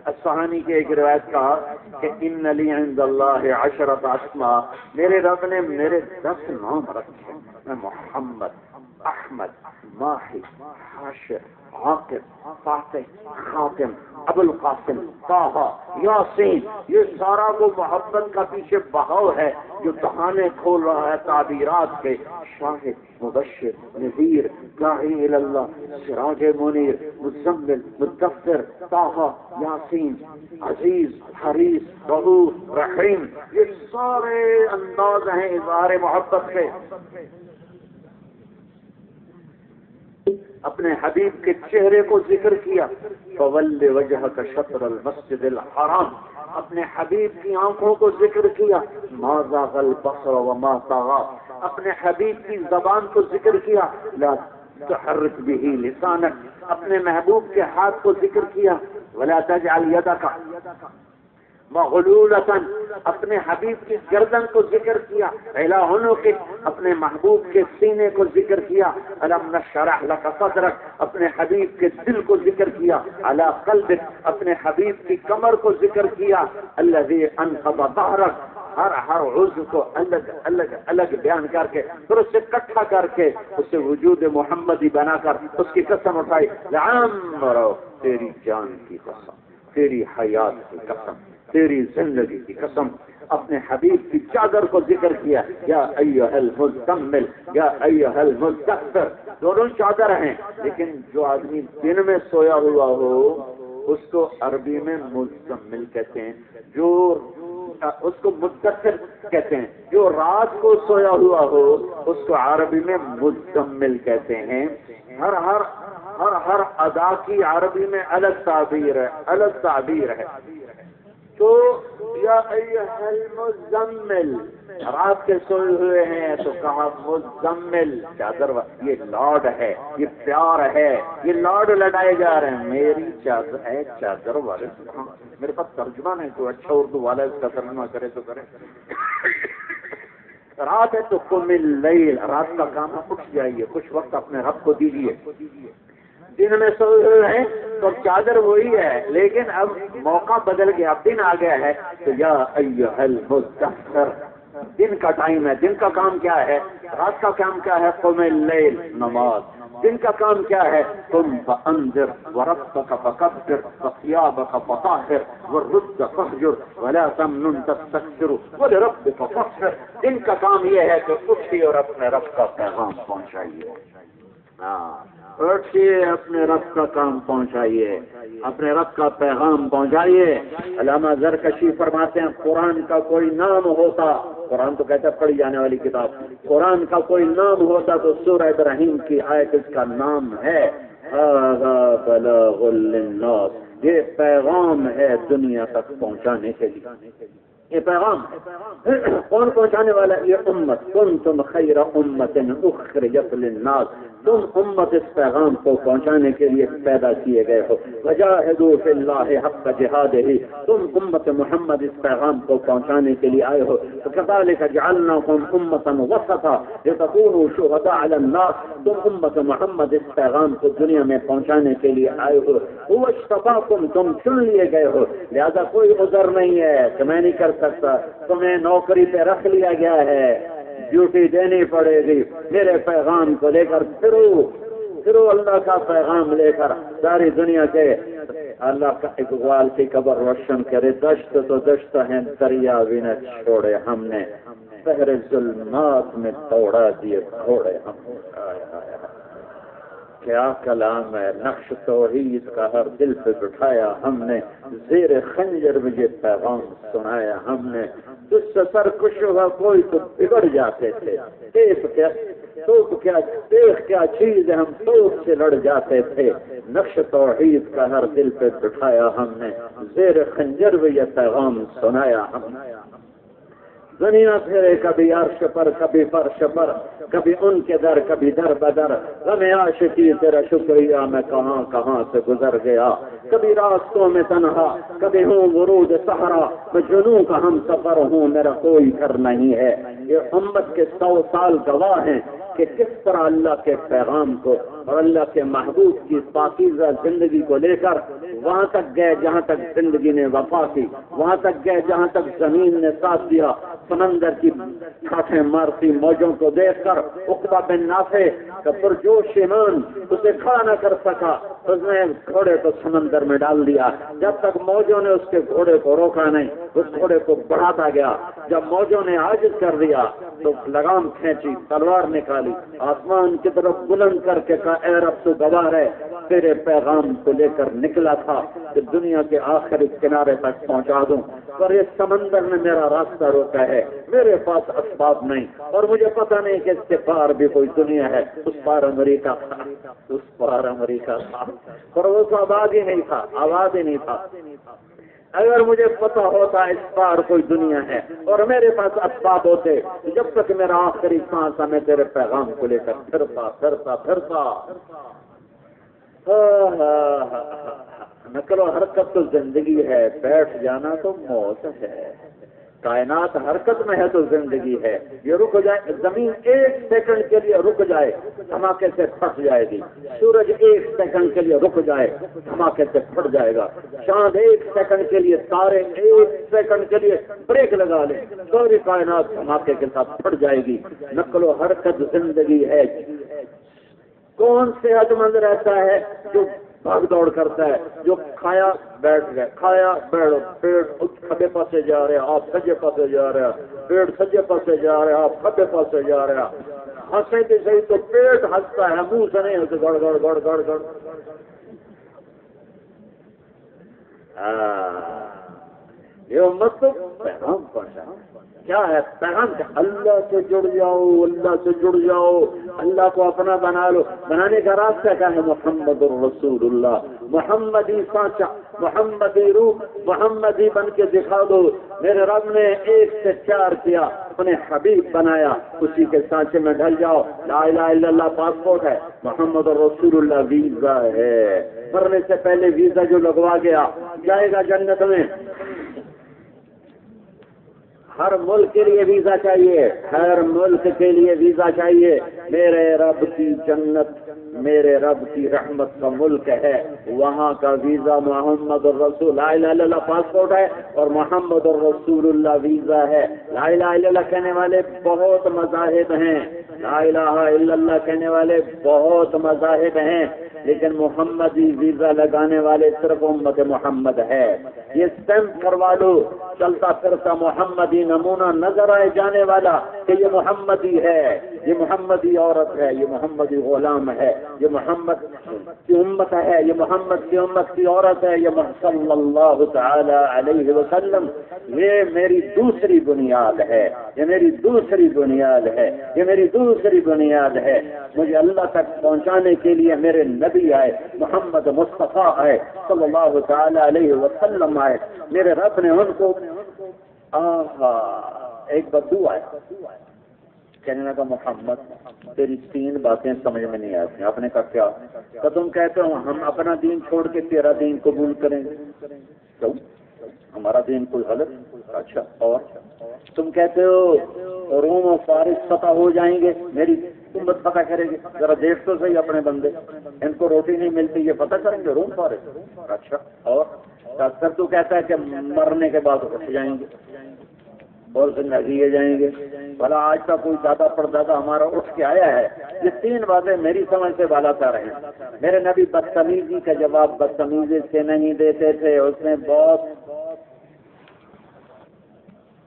اصفہانی کی ایک روایت کہا کہ ان لی عند اللہ عشرۃ اسماء، میرے رب نے میرے 10 نام رکھے، میں محمد، احمد، ماہی، حاشر، عاقب، فاتح، خاتم، ابو القاسم، طہ، یاسین، یہ سارا وہ محبت کا پیچھے بہاؤ ہے جو دہانے کھول رہا ہے تعبیرات کے، شاہد، مبشر، نذیر، داعی الی اللہ، سراج منیر، مزمل، مدثر، طہ، یاسین، عزیز، حریص، رؤوف، رحیم، یہ سارے انداز ہیں اظہار محبت کے۔ اپنے حبیب کے چہرے کو ذکر کیا، فَوَلِّ وَجْهَكَ شَطْرَ الْمَسْجِدِ الْحَرَامِ، اپنے حبیب کی آنکھوں کو ذکر کیا، مَا زَاغَ الْبَصَرُ وَمَا طَغَىٰ، اپنے حبیب کی زبان کو ذکر کیا، لَا تُحَرِّكْ بِهِ لِسَانَكَ، اپنے محبوب کے ہاتھ کو ذکر کیا، وَلَا تَجْعَلْ يَدَكَ مغلولۃ، اپنے حبیب کی گردن کو ذکر کیا، الی عنقک، اپنے محبوب کے سینے کو ذکر کیا، الم نشرح لک صدرک، اپنے حبیب کے دل کو ذکر کیا، علی قلبک، اپنے حبیب کی کمر کو ذکر کیا، الذی انقض ظہرک، ہر عضو کو الگ بیان کر کے پھر اسے اکٹھا کر کے اسے وجود محمدی بنا کر اس کی قسم اٹھائی، لعمرو، تیری جان کی قسم، تیری حیات کی قسم، تیری زندگی کی قسم، اپنے حبیب کی چادر کو ذکر کیا، یا ایھا المزمل، یا ایھا المدثر، دونوں چادر ہیں، لیکن جو آدمی دن میں سویا ہوا ہو اس کو عربی میں مزمل کہتے ہیں، جو اس کو مدثر کہتے ہیں، جو رات کو سویا ہوا ہو اس کو عربی میں مزمل کہتے ہیں۔ ہر ادا کی عربی میں الگ تعبیر ہے، تو یا ایھا المزمل، رات کے سوئے ہوئے ہیں تو کہا مزمل، چادر، یہ لاڈ ہے، یہ پیار ہے، یہ لاڈ لڑائے جا رہے ہیں، میری چادر ہے، چادر والے، میرے پاس ترجمہ نہیں، تو اچھا اردو والا اس کا ترجمہ کرے تو کرے۔ رات ہے تو قم اللیل، رات کا کام ہے، اٹھ جائیے، کچھ وقت اپنے رب کو دیجیے۔ دن میں سوئے ہوئے ہیں تو چادر وہی ہے، لیکن اب موقع بدل گیا، اب دن آ گیا ہے، تو یا ایھا المدثر، دن کا ٹائم ہے، دن کا کام کیا ہے، رات کا کام کیا ہے، قم اللیل، نماز، دن کا کام کیا ہے، قم فانذر وربک فکبر وثیابک فطہر والرجز فاہجر ولا تمنن تستکثر ولربک فاصبر، دن کا کام یہ ہے کہ اٹھیے اور اپنے رب کا پیغام پہنچائیے، اٹھیے اپنے رب کا کام پہنچائیے، اپنے رب کا پیغام پہنچائیے۔ علامہ زرکشی فرماتے ہیں قرآن کا کوئی نام ہوتا، قرآن تو کہتا ہے پڑھی جانے والی کتاب، قرآن کا کوئی نام ہوتا تو سورہ ابراہیم کی آیت اس کا نام ہے، ھذا بلاغ للناس، یہ پیغام ہے دنیا تک پہنچانے کے لیے، یہ پیغام کون پہنچانے والا، یہ امت، کنتم خیر امت اخرجت للناس، تم امت اس پیغام کو پہنچانے کے لیے پیدا کیے گئے ہو، وجاہدوا فی اللہ حق جہادہ، تم امت محمد اس پیغام کو پہنچانے کے لیے آئے ہو، کذالک جعلناکم امۃ وسطا لتکونوا شہداء علی الناس، تم امت محمد اس پیغام کو دنیا میں پہنچانے کے لیے آئے ہو، هو اصطفاکم، تم چن لیے گئے ہو، لہذا کوئی عذر نہیں ہے کہ میں نہیں کر سکتا، تمہیں نوکری پہ رکھ لیا گیا ہے، ڈیوٹی دینی پڑے گی، میرے پیغام کو لے کر پھرو اللہ کا پیغام لے کر ساری دنیا کے، اللہ کا اقبال کی قبر روشن کرے، دشت تو دشت ہیں دریا بھی نہ چھوڑے ہم نے، شہر ظلمات میں دوڑا دیے گھوڑے ہم نے، کیا کلام ہے، نقش توحید کا ہر دل پہ بٹھایا ہم نے، زیر خنجر میں یہ پیغام سنایا ہم نے، تجھ سے سرکش ہوا کوئی تو بگڑ جاتے تھے، توپ کیا دیکھ کیا چیز ہے، ہم توپ سے لڑ جاتے تھے، نقش توحید کا ہر دل پہ بٹھایا ہم نے، زیر خنجر میں یہ پیغام سنایا ہم نے۔ دنیا پھرے کبھی عرش پر کبھی فرش پر، کبھی ان کے در کبھی در بدر، غم عاشقی تیرا شکریہ میں کہاں کہاں سے گزر گیا، کبھی راستوں میں تنہا کبھی ہوں ورود صحرا، میں جنوں کا ہم سفر ہوں میرا کوئی گھر نہیں ہے۔ یہ امت کے 100 سال گواہ ہیں کہ کس طرح اللہ کے پیغام کو اور اللہ کے محبوب کی پاکیزہ زندگی کو لے کر وہاں تک گئے جہاں تک زندگی نے وفا کی، وہاں تک گئے جہاں تک زمین نے ساتھ دیا۔ سمندر کی ٹھاٹھیں مارتی موجوں کو دیکھ کر عقبہ بن نافع کا پرجوش ایمان اسے کھڑا نہ کر سکا، اس نے گھوڑے کو سمندر میں ڈال دیا، جب تک موجوں نے اس کے گھوڑے کو روکا نہیں اس گھوڑے کو بڑھاتا گیا، جب موجوں نے عاجز کر دیا تو لگام کھینچی، تلوار نکالی، آسمان کی طرف بلند کر کے کہا اے رب تو گواہ ہے تیرے پیغام کو لے کر نکلا تھا کہ دنیا کے آخری کنارے تک پہنچا دوں، پر اس سمندر نے میرا راستہ روکا ہے، میرے پاس اسباب نہیں اور مجھے پتہ نہیں کہ اس کے پار بھی کوئی دنیا ہے۔ اس پار امریکہ تھا، اس پار امریکہ تھا، پر وہ تو آباد ہی نہیں تھا، آباد ہی نہیں تھا۔ اگر مجھے پتا ہوتا اس پار کوئی دنیا ہے اور میرے پاس اسباب ہوتے، جب تک میرا آخری سانس میں تیرے پیغام کو لے کر پھرتا پھرتا پھرتا۔ نقل و حرکت تو زندگی ہے، بیٹھ جانا تو موت ہے، کائنات حرکت میں ہے تو زندگی ہے۔ یہ رک جائے، زمین 1 سیکنڈ کے لیے رک جائے دھماکے سے پھٹ جائے گی، سورج 1 سیکنڈ کے لیے رک جائے دھماکے سے پھٹ جائے گا، چاند 1 سیکنڈ کے لیے، تارے 1 سیکنڈ کے لیے بریک لگا لیں، ساری کائنات دھماکے کے ساتھ پھٹ جائے گی۔ نقل و حرکت زندگی ہے۔ کون صحت مند رہتا ہے؟ جو بھاگ دوڑ کرتا ہے، جو کھایا بیٹھ گئے، کھایا بیٹھ، پیٹ کھبے پاسے جا رہے آپ سجے پاسے جا رہے، پیٹ سجے پاسے جا رہے آپ کھبے پاسے جا رہے، ہنسے بھی صحیح تو پیٹ ہنستا ہے، منہ سے نہیں ہنسے، گڑ گڑ گڑ گڑ گڑ۔ یہ امت تو پیغام پڑھا کیا ہے؟ پیغام کیا؟ اللہ سے جڑ جاؤ، اللہ سے جڑ جاؤ، اللہ کو اپنا بنا لو۔ بنانے کا راستہ کیا ہے؟ محمد الرسول اللہ، محمدی سانچہ، محمدی روح، محمدی بن کے دکھا دو۔ میرے رب نے 1 سے 4 کیا، انہیں حبیب بنایا، اسی کے سانچے میں ڈھل جاؤ۔ لا الہ الا اللہ پاسپورٹ ہے، محمد الرسول اللہ ویزا ہے۔ مرنے سے پہلے ویزا جو لگوا گیا جائے گا جنت میں۔ ہر ملک کے لیے ویزا چاہیے، ہر ملک کے لیے ویزا چاہیے۔ میرے رب کی جنت، میرے رب کی رحمت کا ملک ہے، وہاں کا ویزا محمد الرسول، لا الہ الا اللہ پاسپورٹ ہے اور محمد الرسول اللہ ویزا ہے۔ لا الہ الا اللہ کہنے والے بہت مذاہب ہیں، لا الہ الا اللہ کہنے والے بہت مذاہب ہیں، لیکن محمدی ویزا لگانے والے صرف امت محمد ہے۔ یہ اسٹیمپ کروا لو، چلتا پھرتا محمدی نمونہ نظر آئے جانے والا کہ یہ محمدی ہے، یہ محمدی عورت ہے، یہ محمدی غلام ہے، یہ محمد کی امت ہے، یہ محمد کی امت کی عورت ہے، یہ صلی اللہ تعالی علیہ وسلم۔ یہ میری دوسری بنیاد ہے، یہ میری دوسری بنیاد ہے، یہ میری دوسری بنیاد ہے۔ مجھے اللہ تک پہنچانے کے لیے میرے نبی آئے، محمد مصطفیٰ آئے صلی اللہ تعالی علیہ وسلم آئے، میرے رب نے ان کو ایک بدو آیا، کہنے لگا محمد تیری 3 باتیں سمجھ میں نہیں آتی۔ آپ نے کہا کیا؟ کہ تم کہتے ہو ہم اپنا دین چھوڑ کے تیرا دین قبول کریں گے، کیوں؟ ہمارا دین کوئی غلط؟ اچھا، اور تم کہتے ہو روم و فارس فتح ہو جائیں گے، میری امت فتح کرے گی، ذرا دیکھ تو صحیح اپنے بندے، ان کو روٹی نہیں ملتی، یہ فتح کریں گے روم فارس؟ اچھا، اور اکثر تو کہتا ہے کہ مرنے کے بعد اٹھ جائیں گے اور زندگی جائیں گے، بھلا آج کا کوئی دادا پردادا ہمارا اٹھ کے آیا ہے؟ یہ 3 باتیں میری سمجھ سے بالا کر رہے ہیں۔ میرے نبی بدتمیزی کا جواب بدتمیزی سے نہیں دیتے تھے، اس نے بہت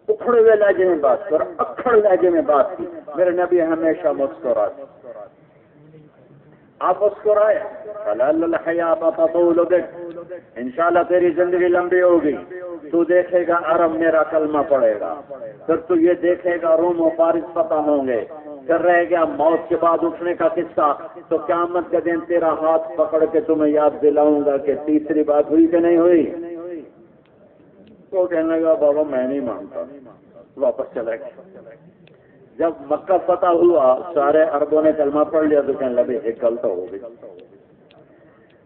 اکھڑے ہوئے لہجے میں بات کی اور اکھڑ لہجے میں بات کی۔ میرے نبی ہمیشہ مسکراتے، آپ مسکرائے، فلعل الحیات تطول بک، انشاءاللہ تیری زندگی لمبی ہوگی، تو دیکھے گا عرب میرا کلمہ پڑے گا، پھر تو یہ دیکھے گا روم و فارس فتح ہوں گے، پھر رہ گیا موت کے بعد اٹھنے کا قصہ، تو قیامت کے دن تیرا ہاتھ پکڑ کے تمہیں یاد دلاؤں گا کہ تیسری بات ہوئی کہ نہیں ہوئی؟ تو کہنے لگا بابا میں نہیں مانتا، واپس چلا گیا۔ جب مکہ فتح ہوا سارے عربوں نے کلمہ پڑھ لیا تو کہنے لگے ایک غلط ہو گئی۔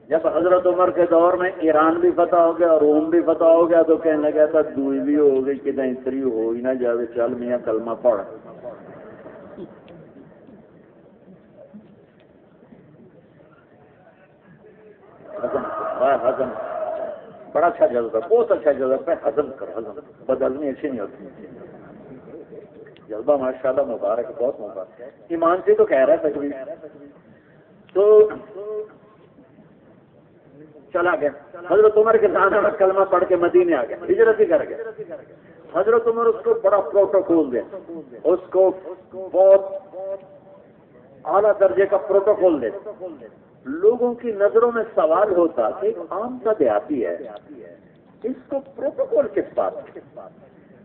جب حضرت عمر کے دور میں ایران بھی فتح ہو گیا اور روم بھی فتح ہو گیا تو کہنے لگا تھا دوئی بھی ہو گئی کہ نہیں تری ہو ہی نہ جاوے، چل میاں کلمہ پڑھ۔ ہضم بڑا اچھا جذبہ، بہت اچھا جذبہ ہے، ہضم کر، ہضم بدلنی اچھی نہیں ہوتی جذبہ، ماشاءاللہ مبارک، بہت مبارک۔ ایمان سے تو کہہ رہا ہے تقریب، تو چلا گیا حضرت عمر کے سامنے کلمہ پڑھ کے مدینے آ گیا، ہجرت ہی کر گیا۔ حضرت عمر اس کو بڑا پروٹوکول دے، اس کو بہت اعلیٰ درجے کا پروٹوکول دے۔ لوگوں کی نظروں میں سوال ہوتا کہ عام سا دیہاتی ہے، اس کو پروٹوکول کس بات؟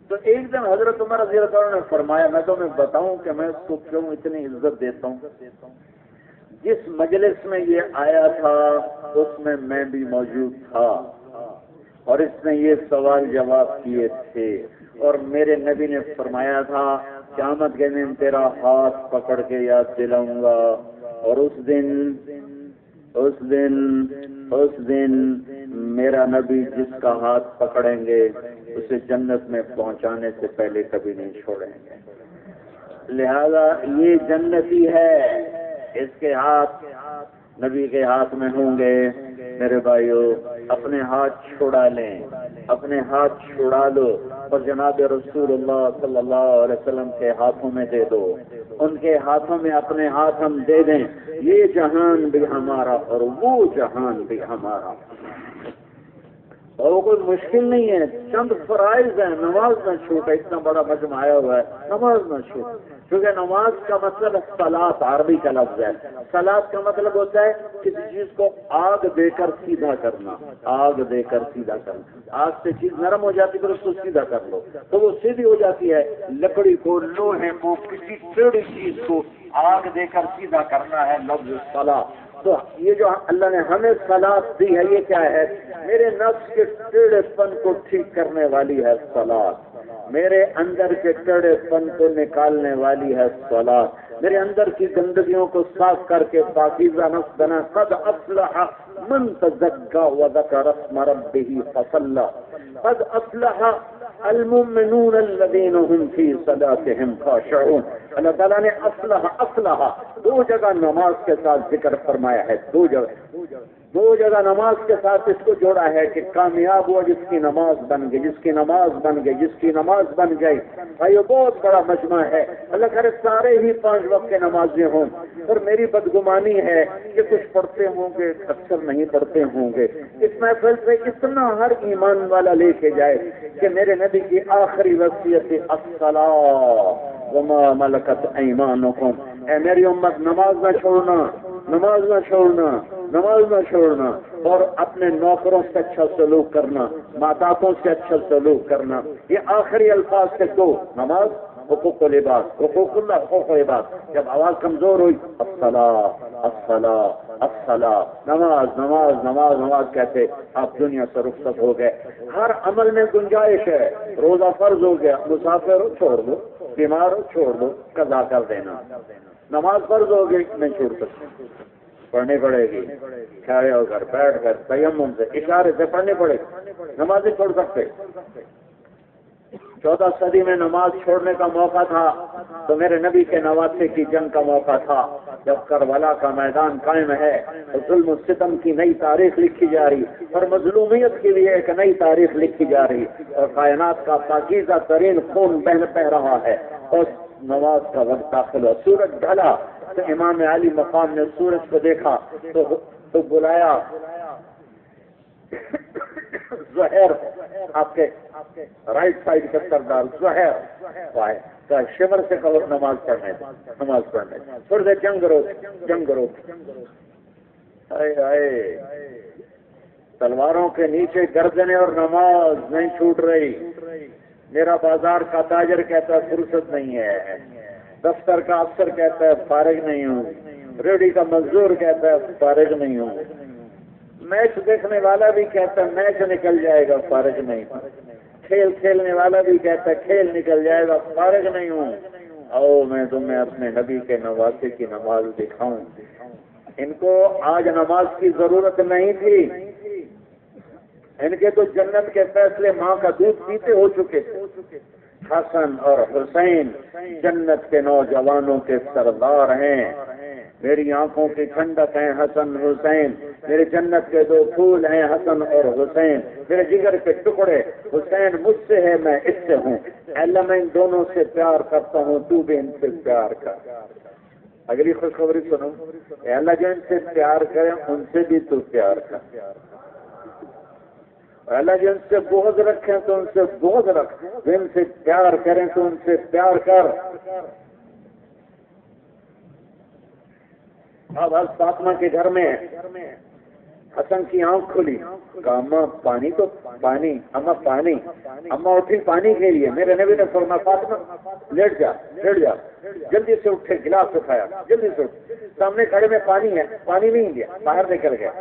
تو ایک دن حضرت عمر رضی اللہ عنہ نے فرمایا میں تمہیں بتاؤں کہ میں اس کو کیوں اتنی عزت دیتا ہوں۔ جس مجلس میں یہ آیا تھا اس میں بھی موجود تھا اور اس نے یہ سوال جواب کیے تھے، اور میرے نبی نے فرمایا تھا قیامت کے دن تیرا ہاتھ پکڑ کے یاد دلاؤں گا، اور اس دن میرا نبی جس کا ہاتھ پکڑیں گے اسے جنت میں پہنچانے سے پہلے کبھی نہیں چھوڑیں گے۔ لہذا یہ جنتی ہے، اس کے ہاتھ نبی کے ہاتھ میں ہوں گے۔ میرے بھائیو اپنے ہاتھ چھڑا لیں، اپنے ہاتھ چھڑا لو اور جناب رسول اللہ صلی اللہ علیہ وسلم کے ہاتھوں میں دے دو، ان کے ہاتھوں میں اپنے ہاتھ ہم دے دیں، یہ جہان بھی ہمارا اور وہ جہان بھی ہمارا۔ اور وہ کوئی مشکل نہیں ہے، چند فرائض ہیں، نماز نہ چھوٹے، اتنا بڑا مجمع آیا ہوا ہے، نماز نہ چھوٹے، کیونکہ نماز کا مطلب صلاۃ عربی کا لفظ ہے۔ صلاۃ کا مطلب ہوتا ہے کسی چیز کو آگ دے کر سیدھا کرنا، آگ دے کر سیدھا کرنا، آگ سے چیز نرم ہو جاتی پھر اس کو سیدھا کر لو تو وہ سیدھی ہو جاتی ہے۔ لکڑی کو، لوہے کو، کسی ٹیڑھی چیز کو آگ دے کر سیدھا کرنا ہے لفظ صلاۃ۔ تو یہ جو اللہ نے ہمیں صلاۃ دی ہے یہ کیا ہے؟ میرے نفس کے ٹیڑھے پن کو ٹھیک کرنے والی ہے صلاۃ، میرے اندر کے ٹیڑھے پن کو نکالنے والی ہے صلاۃ، میرے اندر کی گندگیوں کو صاف کر کے پاکیزہ نفس بنا۔ قد افلح من تزکا وذکر اسم ربہ فصلی، قد افلح المؤمنون الذین هم فی صلاتهم خاشعون۔ اللہ تعالیٰ نے افلح دو جگہ نماز کے ساتھ ذکر فرمایا ہے، دو جگہ نماز کے ساتھ اس کو جوڑا ہے کہ کامیاب ہوا جس کی نماز بن گئی، جس کی نماز بن گئی، جس کی نماز بن گئی۔ بھائیو بہت بڑا مجمع ہے، اللہ کرے سارے ہی 5 وقت کے نمازی ہوں، اور میری بدگمانی ہے کہ کچھ پڑھتے ہوں گے، اکثر نہیں پڑھتے ہوں گے۔ اس محفل سے اتنا ہر ایمان والا لے کے جائے کہ میرے نبی کی آخری وصیت الصلاۃ وما ملکت ایمانکم، اے میری امت نماز نہ چھوڑنا، نماز نہ چھوڑنا، نماز نہ چھوڑنا، اور اپنے نوکروں سے اچھا سلوک کرنا، ماتاتوں سے اچھا سلوک کرنا۔ یہ آخری الفاظ سے دو، نماز، حقوق العباد، حقوق اللہ، حقوق العباد۔ جب آواز کمزور ہوئی الصلاۃ الصلاۃ الصلاۃ، نماز نماز نماز نماز کہتے آپ دنیا سے رخصت ہو گئے۔ ہر عمل میں گنجائش ہے، روزہ فرض ہو گیا، مسافر ہو چھوڑ دو، بیمار ہو چھوڑ دو، قضا کر دینا۔ نماز فرض ہو گئی نہیں چھوڑ سکتے، پڑھنی پڑے گی، کھڑے ہو کر بیٹھ کر تیمم سے اشارے سے پڑھنی پڑے گی، نماز نہیں چھوڑ سکتے۔ 14 صدی میں نماز چھوڑنے کا موقع تھا تو میرے نبی کے نواسے کی جنگ کا موقع تھا، جب کربلا کا میدان قائم ہے، ظلم و ستم کی نئی تاریخ لکھی جا رہی اور مظلومیت کے لیے ایک نئی تاریخ لکھی جا رہی، اور کائنات کا پاکیزہ ترین خون بہ رہا ہے، اور نماز کا وقت داخل ہوا، سورج ڈھلا تو امام علی مقام نے سورج کو دیکھا تو بلایا زہر، آپ کے رائٹ سائڈ کا سردار زہر، شمر سے کہو نماز پڑھنے، نماز پڑھنے، تھوڑے سے جنگ روک۔ ہائے ہائے، تلواروں کے نیچے گردنیں اور نماز نہیں چھوٹ رہی۔ میرا بازار کا تاجر کہتا ہے فرصت نہیں ہے، دفتر کا افسر کہتا ہے فارغ نہیں ہوں، ریڑھی کا مزدور کہتا ہے فارغ نہیں ہوں، میچ دیکھنے والا بھی کہتا ہے میچ نکل جائے گا فارغ نہیں ہوں، کھیل کھیلنے والا بھی کہتا ہے کھیل نکل جائے گا فارغ نہیں ہوں۔ آؤ میں تمہیں اپنے نبی کے نواسے کی نماز دکھاؤں۔ ان کو آج نماز کی ضرورت نہیں تھی، ان کے تو جنت کے فیصلے ماں کا دودھ پیتے ہو چکے تھے۔ حسن اور حسین جنت کے نوجوانوں کے سردار ہیں، میری آنکھوں کی ٹھنڈک ہیں حسن حسین، میرے جنت کے دو پھول ہیں حسن اور حسین، میرے جگر کے ٹکڑے حسین مجھ سے ہے میں اس سے ہوں، اللہ میں ان دونوں سے پیار کرتا ہوں تو بھی ان سے پیار کر۔ اگلی خوشخبری سنو، اے اللہ جو ان سے پیار کرے ان سے بھی تو پیار کر، اور اللہ جو ان سے بغض رکھیں تو ان سے بغض رکھ، جو ان سے پیار کریں تو ان سے پیار کر۔ اب فاطمہ کے گھر میں حسن کی آنکھ کھلی، کہا اماں پانی تو پانی، اماں پانی، اماں اٹھی پانی کے لیے، میرے نبی نے فرمایا فاطمہ لیٹ جا لیٹ جا، جلدی سے اٹھے گلاس اٹھایا، جلدی سے اٹھ، سامنے کھڑے میں پانی ہے، پانی نہیں دیا، باہر نکل گیا۔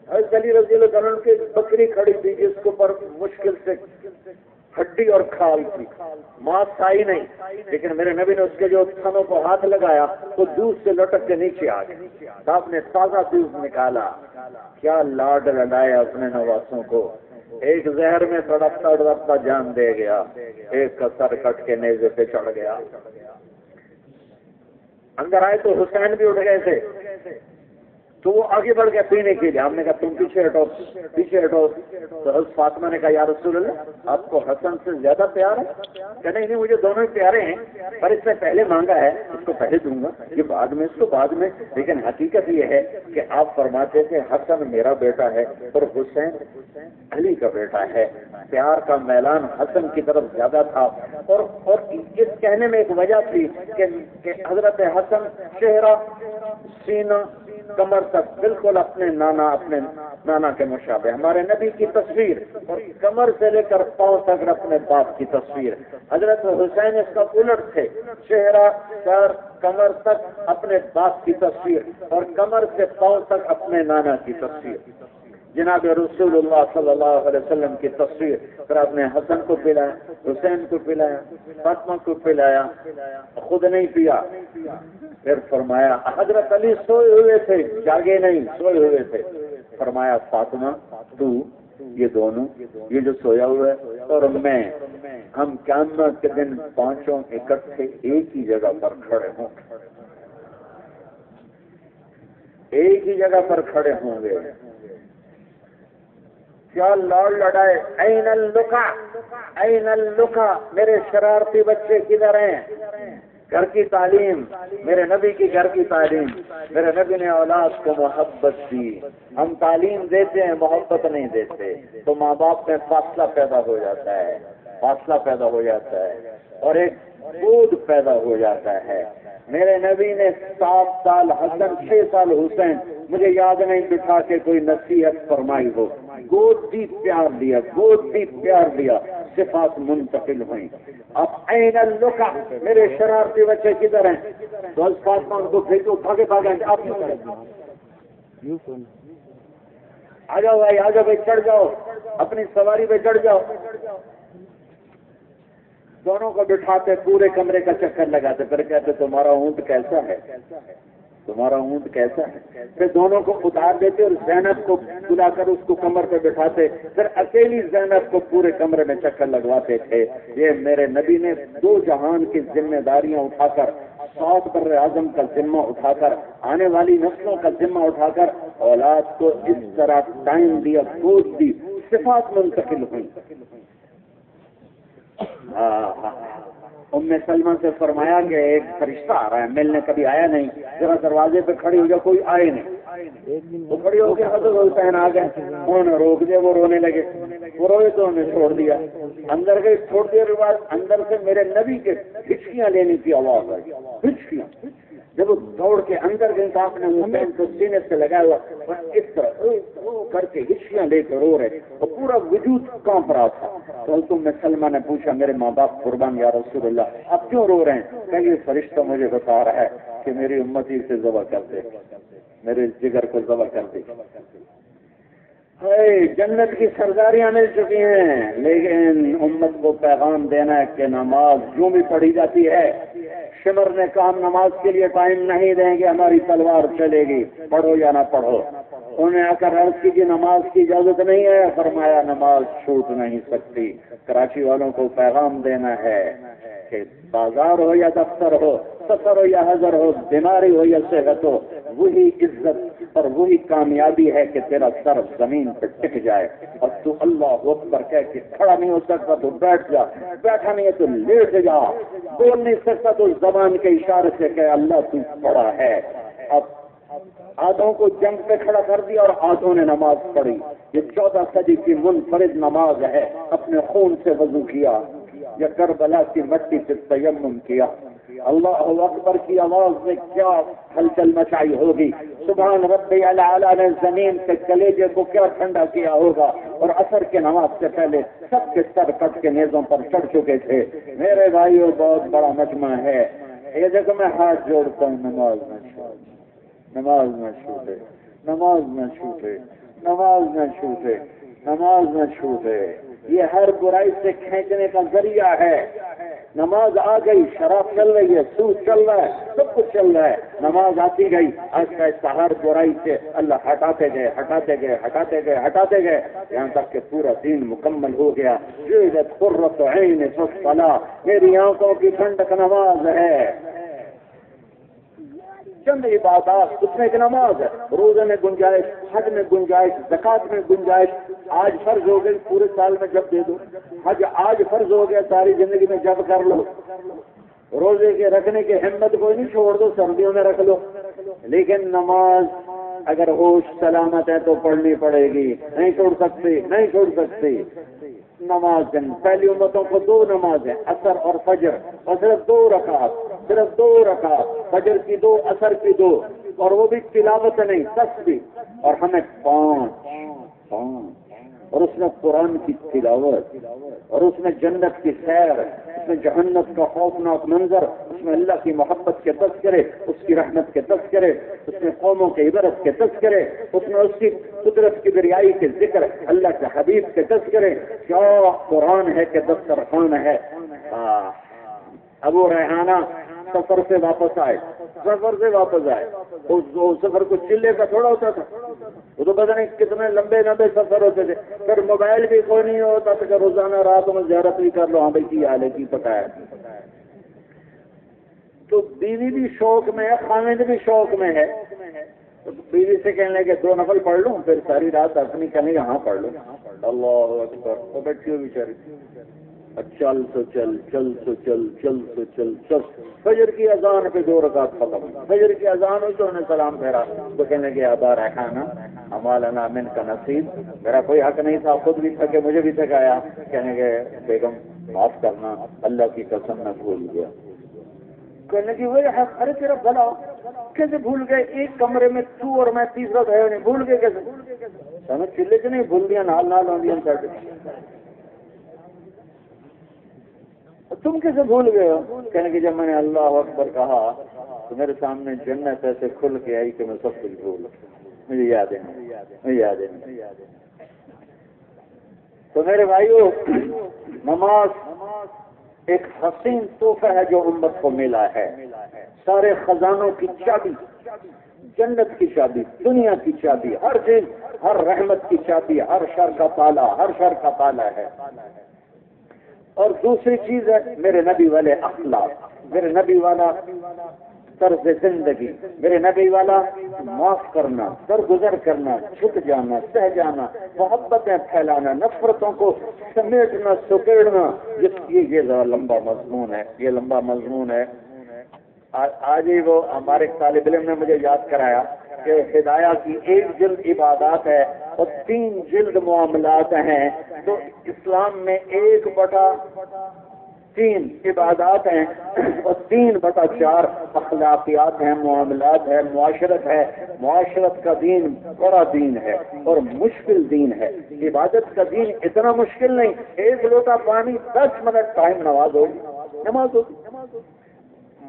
حضرت علی رضی اللہ عنہ کی بکری کھڑی تھی جس کو پر مشکل سے ہڈی اور کھال تھی، ماں آئی نہیں، لیکن میرے نبی نے اس کے جو تھنوں کو ہاتھ لگایا تو دودھ سے لٹک کے نیچے آ گئے، آپ نے تازہ دودھ نکالا۔ کیا لاڈ لڑایا اپنے نواسوں کو، ایک زہر میں تڑپتا تڑپتا جان دے گیا، ایک کا سر کٹ کے نیزے پہ چڑھ گیا۔ اندر آئے تو حسین بھی اٹھ گئے تھے، تو وہ آگے بڑھ گیا پینے کے لیے، ہم نے کہا تم پیچھے ہٹو پیچھے ہٹو، تو حضرت فاطمہ نے کہا یا رسول اللہ آپ کو حسن سے زیادہ پیار ہے؟ کہ نہیں مجھے دونوں ہی پیارے ہیں، پر اس نے پہلے مانگا ہے اس کو پہلے دوں گا، یہ بعد میں اس کو بعد میں، لیکن حقیقت یہ ہے کہ آپ فرماتے تھے حسن میرا بیٹا ہے اور حسین علی کا بیٹا ہے، پیار کا میلان حسن کی طرف زیادہ تھا۔ اور اس کہنے میں ایک وجہ تھی کہ حضرت حسن چہرہ سینہ کمر تک بالکل اپنے نانا کے مشابہ، ہمارے نبی کی تصویر، اور کمر سے لے کر پاؤں تک اپنے باپ کی تصویر۔ حضرت حسین اس کا الٹ تھے، چہرہ سر کمر تک اپنے باپ کی تصویر اور کمر سے پاؤں تک اپنے نانا کی تصویر۔ جناب رسول اللہ صلی اللہ علیہ وسلم کی تصویر، پھر آپ نے حسن کو پلایا، حسین کو پلایا، فاطمہ کو پلایا، خود نہیں پیا، پھر فرمایا حضرت علی سوئے ہوئے تھے، جاگے نہیں، سوئے ہوئے تھے، فرمایا فاطمہ تو یہ دونوں یہ جو سویا ہوا ہے اور میں، ہم قیامت کے دن پانچوں اکٹھے ایک ہی جگہ پر کھڑے ہوں، ایک ہی جگہ پر کھڑے ہوں گے۔ کیا لاڑ لڑائے، این اللقا این اللقا، میرے شرارتی بچے کدھر ہیں؟ گھر کی تعلیم، میرے نبی کی گھر کی تعلیم، میرے نبی نے اولاد کو محبت دی، ہم تعلیم دیتے ہیں محبت نہیں دیتے تو ماں باپ میں فاصلہ پیدا ہو جاتا ہے، فاصلہ پیدا ہو جاتا ہے اور ایک بود پیدا ہو جاتا ہے۔ میرے نبی نے 7 سال حسن 6 سال حسین، مجھے یاد نہیں بٹھا کے کوئی نصیحت فرمائی ہو، گود دی پیار دیا، گود دی پیار دیا، صفات منتقل ہوئیں۔ اب این اللقا، میرے شرارتی بچے کدھر ہیں؟ تو اس فاطمہ کو بھیجو، بھاگے بھاگے آپ آ جاؤ بھائی، آ جاؤ بھائی، چڑھ جاؤ، اپنی سواری پہ چڑھ جاؤ۔ دونوں کو بٹھاتے پورے کمرے کا چکر لگاتے، پھر کہتے تمہارا اونٹ کیسا ہے، تمہارا اونٹ کیسا ہے، پھر دونوں کو اتار دیتے اور زینب کو بلا کر اس کو کمر پہ بٹھاتے، پھر اکیلی زینب کو پورے کمرے میں چکر لگواتے تھے۔ یہ میرے نبی نے 2 جہان کی ذمہ داریاں اٹھا کر، 7 بر اعظم کا ذمہ اٹھا کر، آنے والی نسلوں کا ذمہ اٹھا کر اولاد کو اس طرح ٹائم دیا، گود دی، صفات منتقل ہوئی۔ ام سلمہ سے فرمایا کہ ایک فرشتہ آ رہا ہے، ملنے کبھی آیا نہیں، ذرا دروازے پہ کھڑی ہو جائے، کوئی آئے نہیں۔ وہ کھڑی ہو کے حضرت حسین آ گئے، انہوں نے روک دیا، وہ رونے لگے، وہ روئے تو انہوں نے چھوڑ دیا، اندر گئے، تھوڑی دیر بعد اندر سے میرے نبی کے ہچکیاں لینے کی آواز آئی، ہچکیاں، جب وہ دوڑ کے اندر گئے تو آپ نے مومن کو سینے سے لگایا ہوا اور اس طرح کر کے ہچیاں لے کر رو رہے اور پورا وجود کانپ رہا تھا. تو حضرت سلمہ نے پوچھا میرے ماں باپ قربان یا رسول اللہ آپ کیوں رو رہے ہیں؟ کہ یہ فرشتہ مجھے بتا رہا ہے کہ میری امتی سے ذبح کر دے، میرے جگر کو ذبح کر دے. جنت کی سرداریاں مل چکی ہیں، لیکن امت کو پیغام دینا ہے کہ نماز یوں بھی پڑھی جاتی ہے. شمر نے کہا ہم نماز کے لیے ٹائم نہیں دیں گے، ہماری تلوار چلے گی، پڑھو یا نہ پڑھو. انہوں نے آ کر عرض کی کہ نماز کی اجازت نہیں ہے. فرمایا نماز چھوٹ نہیں سکتی. کراچی والوں کو پیغام دینا ہے کہ بازار ہو یا دفتر ہو، سفر ہو یا حضر ہو، بیماری ہو یا صحت ہو، وہی عزت اور وہی کامیابی ہے کہ تیرا سر زمین پر ٹک جائے اور تو اللہ اکبر کہہ کے کھڑا نہیں ہو سکتا تو بیٹھ جا، بیٹھا نہیں ہے تو لیٹ جا، بول نہیں سکتا تو زبان کے اشارے سے کہ اللہ تو پڑا ہے. اب آدھوں کو جنگ پہ کھڑا کر دیا اور آدھوں نے نماز پڑھی. یہ 14 صدی کی منفرد نماز ہے. اپنے خون سے وضو کیا یا کربلا کی مٹی سے تیمم کیا. اللہ اکبر کی آواز نے کیا ہلچل مچائی ہوگی. سبحان ربی الاعلی نے زمین کے کلیجے کو کیا ٹھنڈا کیا ہوگا. اور عصر کے نماز سے پہلے سب کے سر کٹ کے نیزوں پر چڑھ چکے تھے. میرے بھائیوں بہت بڑا مجمع ہے. یہ جگہ میں ہاتھ جوڑتا ہوں، نماز نہ چھوٹے، نماز نہ چھوٹے، نماز نہ چھوٹے، نماز نہ چھوٹے، نماز نہ چھوٹے. یہ ہر برائی سے کھینچنے کا ذریعہ ہے. نماز آ گئی، شراب چل رہی ہے، سود چل رہا ہے، سب کچھ چل رہا ہے. نماز آتی گئی، آہستہ آہستہ ہر برائی سے اللہ ہٹاتے گئے، ہٹاتے گئے، ہٹاتے گئے، ہٹاتے گئے، یہاں تک کہ پورا دین مکمل ہو گیا. جعلت قرۃ عین فی الصلاۃ، میری آنکھوں کی ٹھنڈک نماز ہے. چند عبادات اس میں ایک نماز ہے. روزے میں گنجائش، حج میں گنجائش، زکات میں گنجائش. آج فرض ہو گئی پورے سال میں جب دے دو. حج آج فرض ہو گیا ساری زندگی میں جب کر لو. روزے کے رکھنے کی ہمت کوئی نہیں، چھوڑ دو، سردیوں میں رکھ لو. لیکن نماز اگر ہوش سلامت ہے تو پڑھنی پڑے گی. نہیں چھوڑ سکتی، نہیں چھوڑ سکتی. نماز پہلی امتوں کو 2 نمازیں، عصر اور فجر، اور صرف 2 رکعات، صرف 2 رکعات. فجر کی 2، عصر کی 2، اور وہ بھی تلاوت نہیں، تسبیح. اور ہمیں 5 اور اس میں قرآن کی تلاوت، اور اس میں جنت کی سیر، اس میں جہنت کا خوفناک منظر، اس میں اللہ کی محبت کے تذکرے، اس کی رحمت کے تذکرے، اس میں قوموں کے عبرت کے تذکرے، اس میں اس کی قدرت کی بریائی کے ذکر، اللہ کے حبیب کے تذکرے. کیا قرآن ہے کہ دسترخوان ہے. ابو ریحانہ سفر سے واپس آئے، سفر سے واپس آئے. اس سفر کو چلے کا تھوڑا ہوتا تھا، وہ تو پتہ نہیں کتنے لمبے لمبے سفر ہوتے تھے. پھر موبائل بھی کوئی نہیں ہوتا تھا کہ روزانہ راتوں میں زیارت بھی کر لو، ہاں بھائی کی حال ہے، کی پتہ ہے. تو بیوی بھی شوق میں ہے، خامد بھی شوق میں ہے. تو بیوی سے کہنے لگے 2 نفل پڑھ لوں، پھر ساری رات اپنی کہنے یہاں پڑھ لوں. اللہ اکبر. تو بیٹھی ہوئی بیچاری، چل تو چل، چل تو چل، چل تو چل، چل. فجر کی اذان پہ 2 رکعت ختم. فجر کی اذان ہوئی تو انہیں سلام پھیرا. تو کہنے لگے ابا ریحانہ ہمالنا من کا نصیب، میرا کوئی حق نہیں تھا، خود بھی تھکے، مجھے بھی تھکایا. کہنے لگے بیگم معاف کرنا، اللہ کی قسم میں بھول گیا. کہنے لگی وہی حق، ارے تیرا بھلا کیسے بھول گئے؟ ایک کمرے میں تو اور میں، تیسرا گئے نہیں، بھول گئے کیسے؟ سمجھ چلے کہ نہیں بھول گیا، نال نال ہوں گیا. تم کیسے بھول گئے ہو؟ کہنے کہ جب میں نے اللہ اکبر کہا تو میرے سامنے جنت ایسے کھل کے آئی کہ میں سب کچھ بھول، مجھے یاد ہے نہیں، مجھے یاد ہے نہیں. تو میرے بھائیو، نماز ایک حسین تحفہ ہے جو امت کو ملا ہے. سارے خزانوں کی چابی، جنت کی چابی، دنیا کی چابی، ہر چیز، ہر رحمت کی چابی، ہر شر کا تالا، ہر شر کا تالا ہے. اور دوسری چیز ہے میرے نبی والے اخلاق، میرے نبی والا طرز زندگی، میرے نبی والا معاف کرنا، درگزر کرنا، جھک جانا، سہ جانا، محبتیں پھیلانا، نفرتوں کو سمیٹنا، سکیڑنا. یہ لمبا مضمون ہے، یہ لمبا مضمون ہے. آج ہی وہ ہمارے طالب علم نے مجھے یاد کرایا کہ ہدایہ کی 1 جلد عبادات ہے اور 3 جلد معاملات ہیں. تو اسلام میں 1/3 3 عبادات ہیں اور 3/4 اخلاقیات ہیں، معاملات ہے، معاشرت ہے۔ معاشرت کا دین بڑا دین ہے اور مشکل دین ہے۔ عبادت کا دین اتنا مشکل نہیں، 1 لوٹا پانی 10 منٹ ٹائم نماز ہوگی۔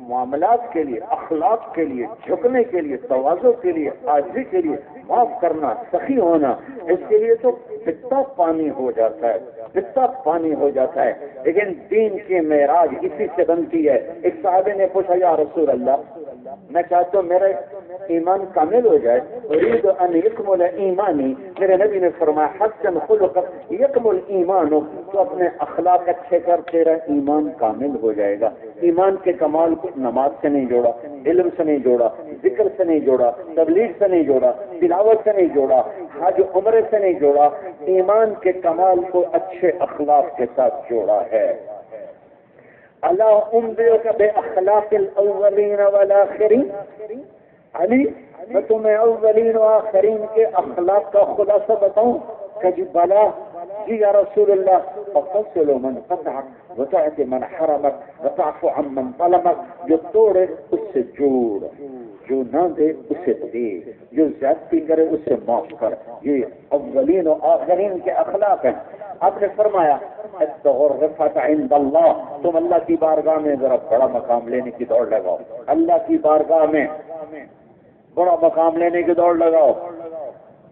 معاملات کے لیے، اخلاق کے لیے، جھکنے کے لیے، تواضع کے لیے، عاجزی کے لیے، معاف کرنا، سخی ہونا، اس کے لیے تو کتنا پانی ہو جاتا ہے، کتنا پانی ہو جاتا ہے۔ لیکن دین کی معراج اسی سے بنتی ہے۔ ایک صحابی نے پوچھا یا رسول اللہ، میں چاہتا ہوں میرا ایمان کامل ہو جائے، اريد ان يكمل ایمانی۔ میرے نبی نے فرمایا حسن خلقک یکمل ایمان، تو اپنے اخلاق اچھے کر، تیرا ایمان کامل ہو جائے گا۔ ایمان کے کمال کو نماز سے نہیں جوڑا، علم سے نہیں جوڑا، ذکر سے نہیں جوڑا، تبلیغ سے نہیں جوڑا، تلاوت سے نہیں جوڑا، حج عمرے سے نہیں جوڑا، ایمان کے کمال کو اچھے اخلاق کے ساتھ جوڑا ہے۔ اللہ انبئک باخلاق الاولین والآخرین، علی میں تمہیں اولین و آخرین کے اخلاق کا خلاصہ بتاؤں کہ جی بلا، جی یا رسول اللہ، فتصل من قطعک وتعطی من حرمک وتعف عن من ظلمک، جو توڑے اس سے جوڑ، جو نہ دے اسے دے، جو زیادتی کرے اسے معاف کر۔ یہ اولین و آخرین کے اخلاق ہیں۔ آپ نے فرمایا الرفعۃ عند اللہ، تم اللہ کی بارگاہ میں ذرا بڑا مقام لینے کی دوڑ لگاؤ، اللہ کی بارگاہ میں بڑا مقام لینے کی دوڑ لگاؤ۔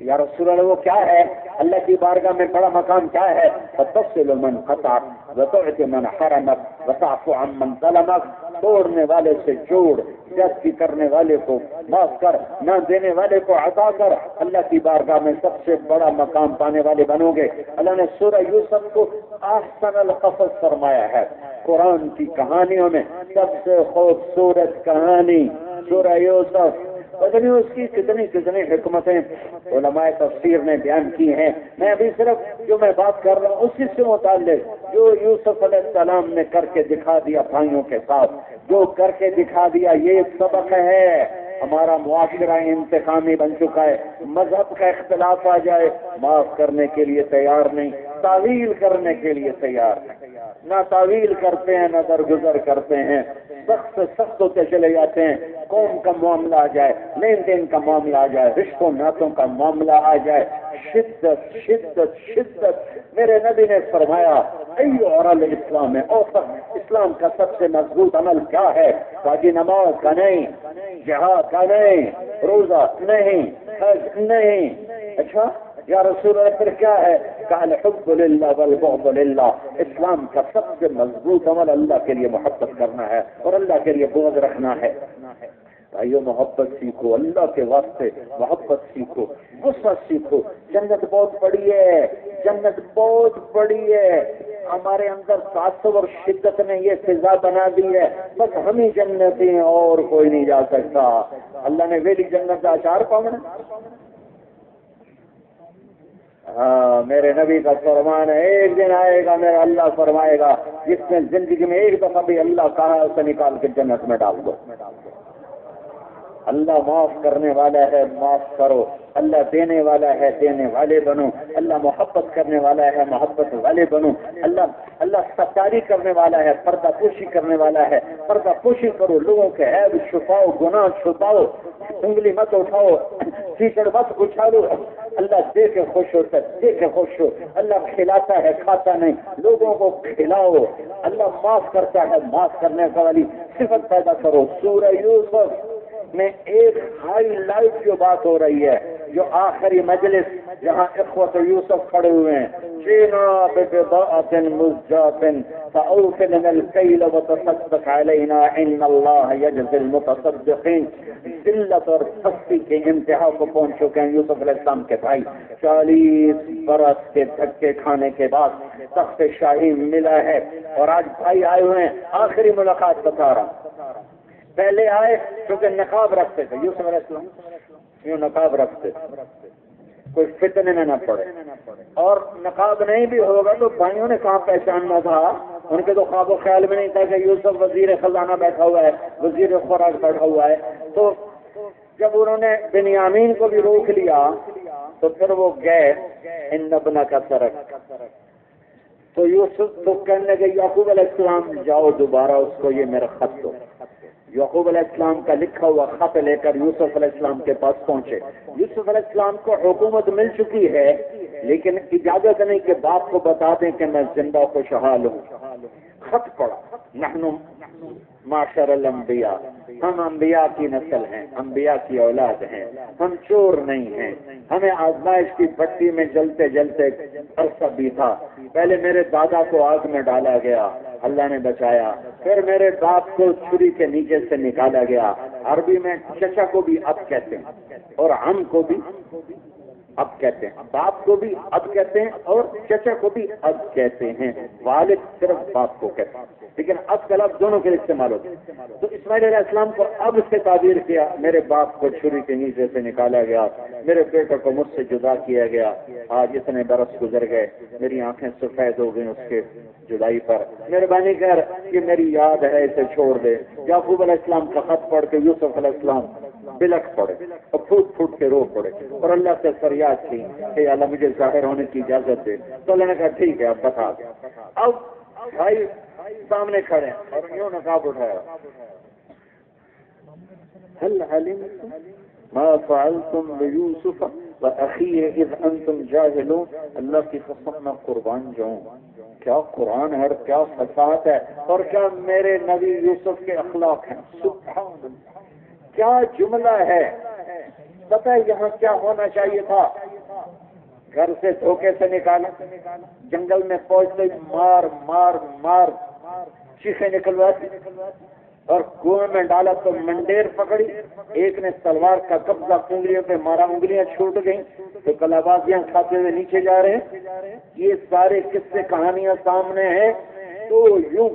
یا رسول اللہ وہ کیا ہے؟ اللہ کی بارگاہ میں بڑا مقام کیا ہے؟ فتصل من قطعک وتعطی من حرمک وتعف عن من ظلمک، توڑنے والے سے جوڑ، زیادتی کرنے والے کو معاف کر، نہ دینے والے کو عطا کر، اللہ کی بارگاہ میں سب سے بڑا مقام پانے والے بنو گے۔ اللہ نے سورہ یوسف کو احسن القصص فرمایا ہے۔ قرآن کی کہانیوں میں سب سے خوبصورت کہانی سورہ یوسف، لیکن اس کی کتنی حکمتیں علماء تفسیر نے بیان کی ہیں۔ میں ابھی صرف جو میں بات کر رہا ہوں اسی سے متعلق، جو یوسف علیہ السلام نے کر کے دکھا دیا بھائیوں کے ساتھ، جو کر کے دکھا دیا، یہ ایک سبق ہے۔ ہمارا معاشرہ انتقامی بن چکا ہے، مذہب کا اختلاف آ جائے معاف کرنے کے لیے تیار نہیں، تعویل کرنے کے لیے تیار نہیں، نہ تعویل کرتے ہیں نہ درگزر کرتے ہیں، سخت سے سخت ہوتے چلے جاتے ہیں۔ قوم کا معاملہ آ جائے، لین دین کا معاملہ آ جائے، رشتوں ناتوں کا معاملہ آ جائے، شدت شدت شدت۔ میرے نبی نے فرمایا ایو عرل الاسلام ہے، اسلام کا سب سے مضبوط عمل کیا ہے؟ باقی نماز کا نہیں، جہاد کا نہیں، روزہ نہیں، حج نہیں۔ اچھا یا رسول اللہ پھر کیا ہے؟ کہ الحب للہ والبغض للہ، اسلام کا سب سے مضبوط عمل اللہ کے لیے محبت کرنا ہے اور اللہ کے لیے بغض رکھنا ہے۔ بھائیو محبت سیکھو، اللہ کے واسطے محبت سیکھو، غصہ سیکھو۔ جنت بہت بڑی ہے، جنت بہت بڑی ہے۔ ہمارے اندر تعصب اور شدت نے یہ فضا بنا دی ہے بس ہم ہی جنتی ہیں اور کوئی نہیں جا سکتا۔ اللہ نے ویلی جنت کا اچار پاؤنا۔ ہاں میرے نبی کا فرمان ہے، ایک دن آئے گا میرا اللہ فرمائے گا جس نے زندگی میں ایک دفعہ بھی اللہ کہا اسے نکال کے جنت میں ڈال دو۔ اللہ معاف کرنے والا ہے، معاف کرو۔ اللہ دینے والا ہے، دینے والے بنو۔ اللہ محبت کرنے والا ہے، محبت والے بنو۔ اللہ ستاری کرنے والا ہے، پردہ پوشی کرنے والا ہے، پردہ پوشی کرو۔ لوگوں کے عیب چھپاؤ، گناہ چھپاؤ، انگلی مت اٹھاؤ، کیچڑ مت اچھالو۔ اللہ دے کے خوش ہوتا ہے، دے کے خوش ہو۔ اللہ کھلاتا ہے، کھاتا نہیں، لوگوں کو کھلاؤ۔ اللہ معاف کرتا ہے، معاف کرنے والی صفت پیدا کرو۔ سورہ یوسف میں ایک ہائی لائٹ جو بات ہو رہی ہے، جو آخری مجلس جہاں اخوت یوسف کھڑے ہوئے ہیں، جینا ببضاعۃ مزجاۃ فاوف لنا الکیل وتصدق علینا ان اللہ یجزی المتصدقین۔ ذلت اور پستی کے انتہا کو پہنچ چکے ہیں یوسف علیہ السلام کے بھائی۔ 40 برس کے دھکے کھانے کے بعد تخت شاہی ملا ہے اور آج بھائی آئے ہوئے ہیں۔ آخری ملاقات بتا رہا ہوں، پہلے آئے کیونکہ نقاب رکھتے تھے یوسف علیہ السلام، یوں نقاب رکھتے کوئی فتنے میں نہ پڑے، اور نقاب نہیں بھی ہوگا تو بھائیوں نے کہاں پہچاننا تھا؟ ان کے تو خواب و خیال میں نہیں تھا کہ یوسف وزیر خزانہ بیٹھا ہوا ہے، وزیر خوراک بیٹھا ہوا ہے۔ تو جب انہوں نے بنیامین کو بھی روک لیا تو پھر وہ گئے ان ابنا کا سرک، تو تو یوسف تو کہنے لگے یعقوب علیہ السلام جاؤ دوبارہ اس کو یہ میرا خط دو. یعقوب علیہ السلام کا لکھا ہوا خط لے کر یوسف علیہ السلام کے پاس پہنچے. یوسف علیہ السلام کو حکومت مل چکی ہے لیکن اجازت نہیں کہ باپ کو بتا دیں کہ میں زندہ خوشحال ہوں. خط پڑا. نحن معاشر الانبیاء، ہم انبیاء کی نسل ہیں، انبیاء کی اولاد ہیں، ہم چور نہیں ہیں. ہمیں آزمائش کی بھٹی میں جلتے جلتے عرصہ بیتا. پہلے میرے دادا کو آگ میں ڈالا گیا، اللہ نے بچایا. پھر میرے باپ کو چھری کے نیچے سے نکالا گیا. عربی میں چچا کو بھی اب کہتے ہیں اور ہم کو بھی اب کہتے ہیں. باپ کو بھی اب کہتے ہیں اور چچا کو بھی اب کہتے ہیں. والد صرف باپ کو کہتے ہیں لیکن اب کا لفظ دونوں کے لیے استعمال ہوتے ہیں. تو اسماعیل علیہ السلام کو اب سے تعبیر کیا، میرے باپ کو چھری کے نیچے سے نکالا گیا، میرے بیٹے کو مجھ سے جدا کیا گیا. آج اتنے برس گزر گئے، میری آنکھیں سفید ہو گئی اس کے جدائی پر. مہربانی کر کہ میری یاد ہے اسے چھوڑ دے. یعقوب علیہ السلام کا خط پڑھ کے یوسف علیہ السلام بلک پڑے اور پھوٹ پھوٹ کے رو پڑے اور اللہ سے فریاد کی کہ اللہ مجھے ظاہر ہونے کی اجازت دے. تو اللہ نے کہا ٹھیک ہے اب بتا دے. اب بھائی سامنے کھڑے اور یوں نقاب اٹھایا. هل علمتم ما فعلتم بيوسف واخيه اذ انتم جاهلون. اللہ کی قسم میں قربان جاؤں، کیا قرآن ہے، کیا فصاحت ہے اور کیا میرے نبی یوسف کے اخلاق ہیں. سبحان اللہ، کیا جملہ ہے. پتہ ہے یہاں کیا ہونا چاہیے تھا؟ گھر سے دھوکے سے نکالا، جنگل میں پہنچتے مار مار مار چیخیں نکلواتی اور کنویں میں ڈالا تو منڈیر پکڑی. ایک نے تلوار کا قبضہ انگلیوں پہ مارا، انگلیاں چھوٹ گئیں تو کلابازیاں کھاتے ہوئے نیچے جا رہے ہیں. یہ سارے قصے کہانیاں سامنے ہیں. تو یوں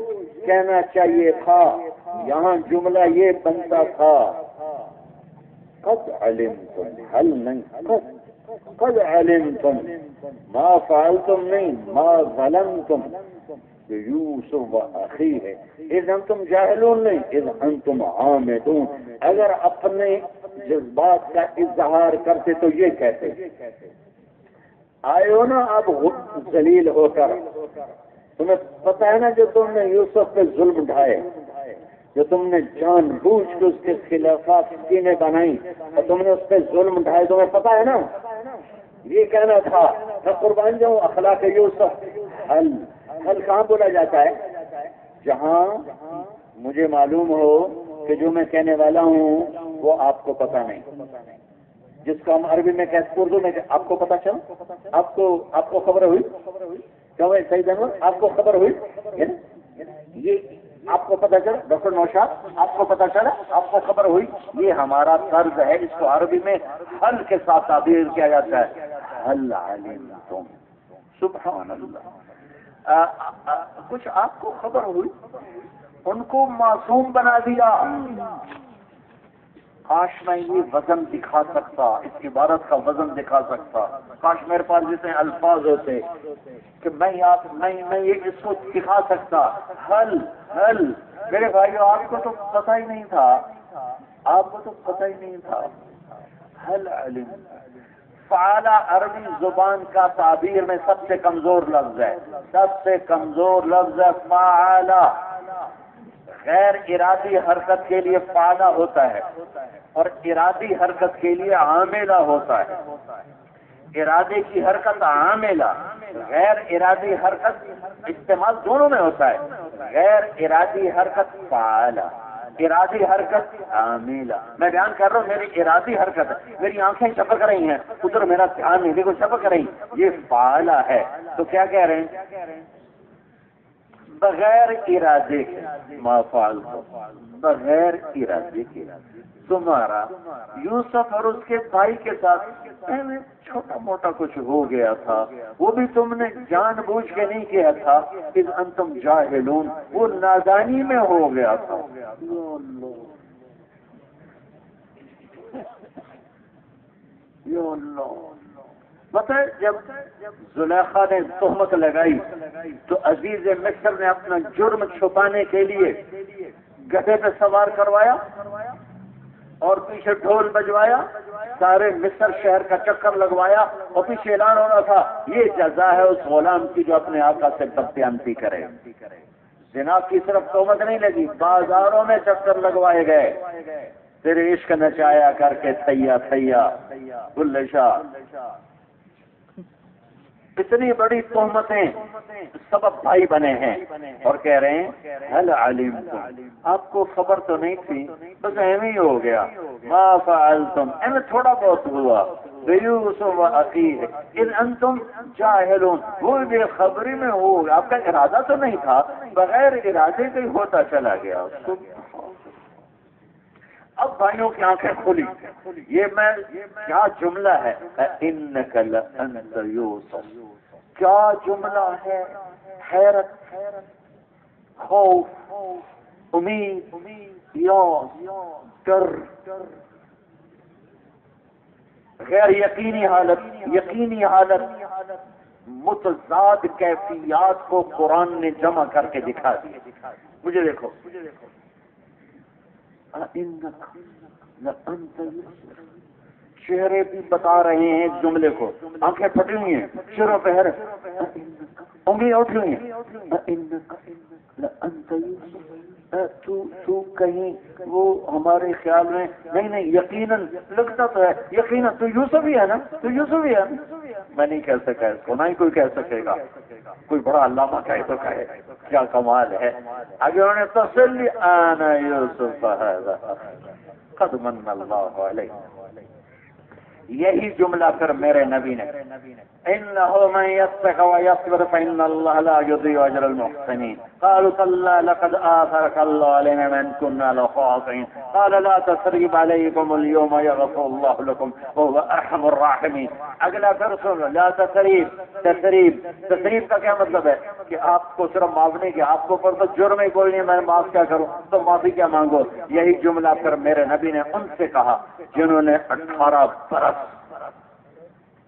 کہنا چاہیے تھا، یہاں جملہ یہ بنتا تھا قد علمتم، حل نہیں قد علمتم ما فعلتم نہیں ما ظلمتم یوسف و اخیہ اذ انتم جاہلون نہیں اذ انتم عامدون. اگر اپنے جذبات کا اظہار کرتے تو یہ کہتے آئے ہو نا اب ذلیل ہو کر. تمہیں پتہ ہے نا جو تم نے یوسف پہ ظلم ڈھائے، جو تم نے جان بوجھ کے اس کے خلافات سکینیں بنائی اور تم نے اس پہ ظلم ڈھائے، تمہیں پتہ ہے نا. یہ کہنا تھا میں قربان جاؤں اخلاق یوسف. حل کہاں بولا جاتا ہے؟ جہاں مجھے معلوم ہو کہ جو میں کہنے والا ہوں وہ آپ کو پتہ نہیں، جس کو ہم عربی میں کہتے اردو میں آپ کو پتہ چلا، آپ کو خبر ہوئی. کیوں صحیح جانور آپ کو خبر ہوئی، یہ آپ کو پتہ چلا. ڈاکٹر نوشاد آپ کو پتہ چلا، آپ کو خبر ہوئی. یہ ہمارا طرز ہے، اس کو عربی میں حل کے ساتھ تعبیر کیا جاتا ہے. حل علمتم. سبحان اللہ. کچھ آپ کو خبر ہوئی، ان کو معصوم بنا دیا. کاش میں یہ وزن دکھا سکتا، اس عبارت کا وزن دکھا سکتا. کاش میرے پاس جتنے الفاظ ہوتے کہ میں یہ اس کو دکھا سکتا. حل میرے بھائیو آپ کو تو پتہ ہی نہیں تھا، آپ کو تو پتہ ہی نہیں تھا. حل علم فعال عربی زبان کا تعبیر میں سب سے کمزور لفظ ہے، سب سے کمزور لفظ ہے فعال. غیر ارادی حرکت کے لیے فعال ہوتا ہے اور ارادی حرکت کے لیے عاملہ ہوتا ہے. ارادے کی حرکت عاملہ، غیر ارادی حرکت استعمال دونوں میں ہوتا ہے. غیر ارادی حرکت فعال، ارادی حرکت عاملہ. میں بیان کر رہا ہوں میری ارادی حرکت ہے، میری آنکھیں چپک رہی ہیں، ادھر میرا دھیان نہیں، دیکھو چپک رہی، یہ فعال ہے. تو کیا کہہ رہے ہیں؟ بغیر ارادے کے ما فعلتم، بغیر ارادے کے. تمہارا یوسف اور اس کے بھائی کے ساتھ چھوٹا موٹا کچھ ہو گیا تھا، وہ بھی تم نے جان بوجھ کے نہیں کیا تھا. اذ انتم جاہلون، وہ نادانی میں ہو گیا تھا. پتہ ہے جب زلیخا نے تہمت لگائی تو عزیز مصر نے اپنا جرم چھپانے کے لیے گدھے پہ سوار کروایا اور پیچھے ڈھول بجوایا سارے مصر شہر کا چکر لگوایا اور پیچھے اعلان ہو رہا تھا یہ جزا ہے اس غلام کی جو اپنے آقا سے بددیانتی کرے. زنا کی صرف تہمت نہیں لگی، بازاروں میں چکر لگوائے گئے، تیرے عشق نچایا کر کے تھیا تھیا بلے شاہ. اتنی بڑی تہمتیں سبب بھائی بنے ہیں اور کہہ رہے ہیں هل علمتم، آپ کو خبر تو نہیں تھی، بس ایویں ہی ہو گیا. ما فعلتم، ایویں تھوڑا بہت ہوا. یوسف و اخیہ اذ انتم جاہلون، وہ بے خبری میں ہو، آپ کا ارادہ تو نہیں تھا، بغیر ارادے کے ہوتا چلا گیا. اب بھائیوں کی آنکھیں کھلی. یہ میں کیا جملہ ہے، انک لانت یوسف، کیا جملہ ہے. حیرت، خوف، امید، یاس، ڈر، غیر یقینی حالت، یقینی حالت، متضاد کیفیات کو قرآن نے جمع کر کے دکھا دیا. مجھے دیکھو، چہرے بھی بتا رہے ہیں اس جملے کو، آنکھیں پھٹی ہوئی ہیں، چہروں پہ انگلیاں اٹھی ہوئی ہیں. تو کہیں وہ ہمارے خیال میں نہیں یقیناً لگتا تو ہے، یقیناً تو یوسف ہی ہے نا، تو یوسف ہی ہے. میں نہیں کہہ سکا اس کو، نہ ہی کوئی کہہ سکے گا. کوئی بڑا علامہ کہے تو کہے، کیا کمال ہے. آگے انہوں نے تسلی، انا یوسف ھذا قد من اللہ علیہ. یہی جملہ پھر میرے نبی نے، انہ من یتق ویصبر فان اللہ لا یضیع اجر المحسنین. قالوا تاللہ لقد آثرک اللہ علینا وان كنا لخاطئین. قال لا تثریب علیکم اليوم یغفر اللہ لکم وهو ارحم الراحمین. اگلا پھر سن، لا تثریب کا کیا مطلب ہے کہ آپ کو صرف معاف نہیں کیا، آپ کو پر تو جرم ہی کوئی نہیں، میں معاف کیا کروں، تو معافی کیا مانگو. یہی جملہ پھر میرے نبی نے ان سے کہا جنہوں نے 18 برس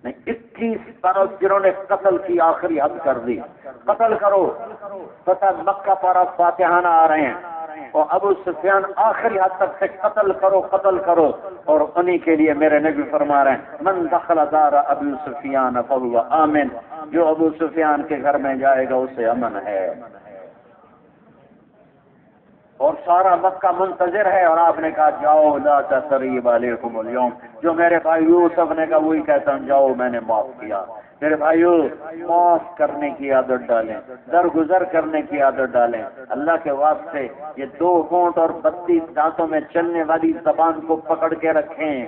نہیں 21 برس جنہوں نے قتل کی آخری حد کر دی. قتل کرو، پتہ مکہ پر فاتحانہ آ رہے ہیں، اور ابو سفیان آخری حد تک سے قتل کرو. اور انہی کے لیے میرے نبی فرما رہے ہیں من دخل دار ابو سفیان فهو آمن، جو ابو سفیان کے گھر میں جائے گا اسے امن ہے. اور سارا مکہ منتظر ہے، اور آپ نے کہا جاؤ لا تثریب علیکم اليوم. جو میرے بھائی یوسف نے کہا وہی کہتا ہوں، جاؤ میں نے معاف کیا. میرے بھائیو، معاف کرنے کی عادت ڈالیں، درگزر کرنے کی عادت ڈالیں. اللہ کے واسطے یہ 2 ہونٹ اور 32 دانتوں میں چلنے والی زبان کو پکڑ کے رکھیں.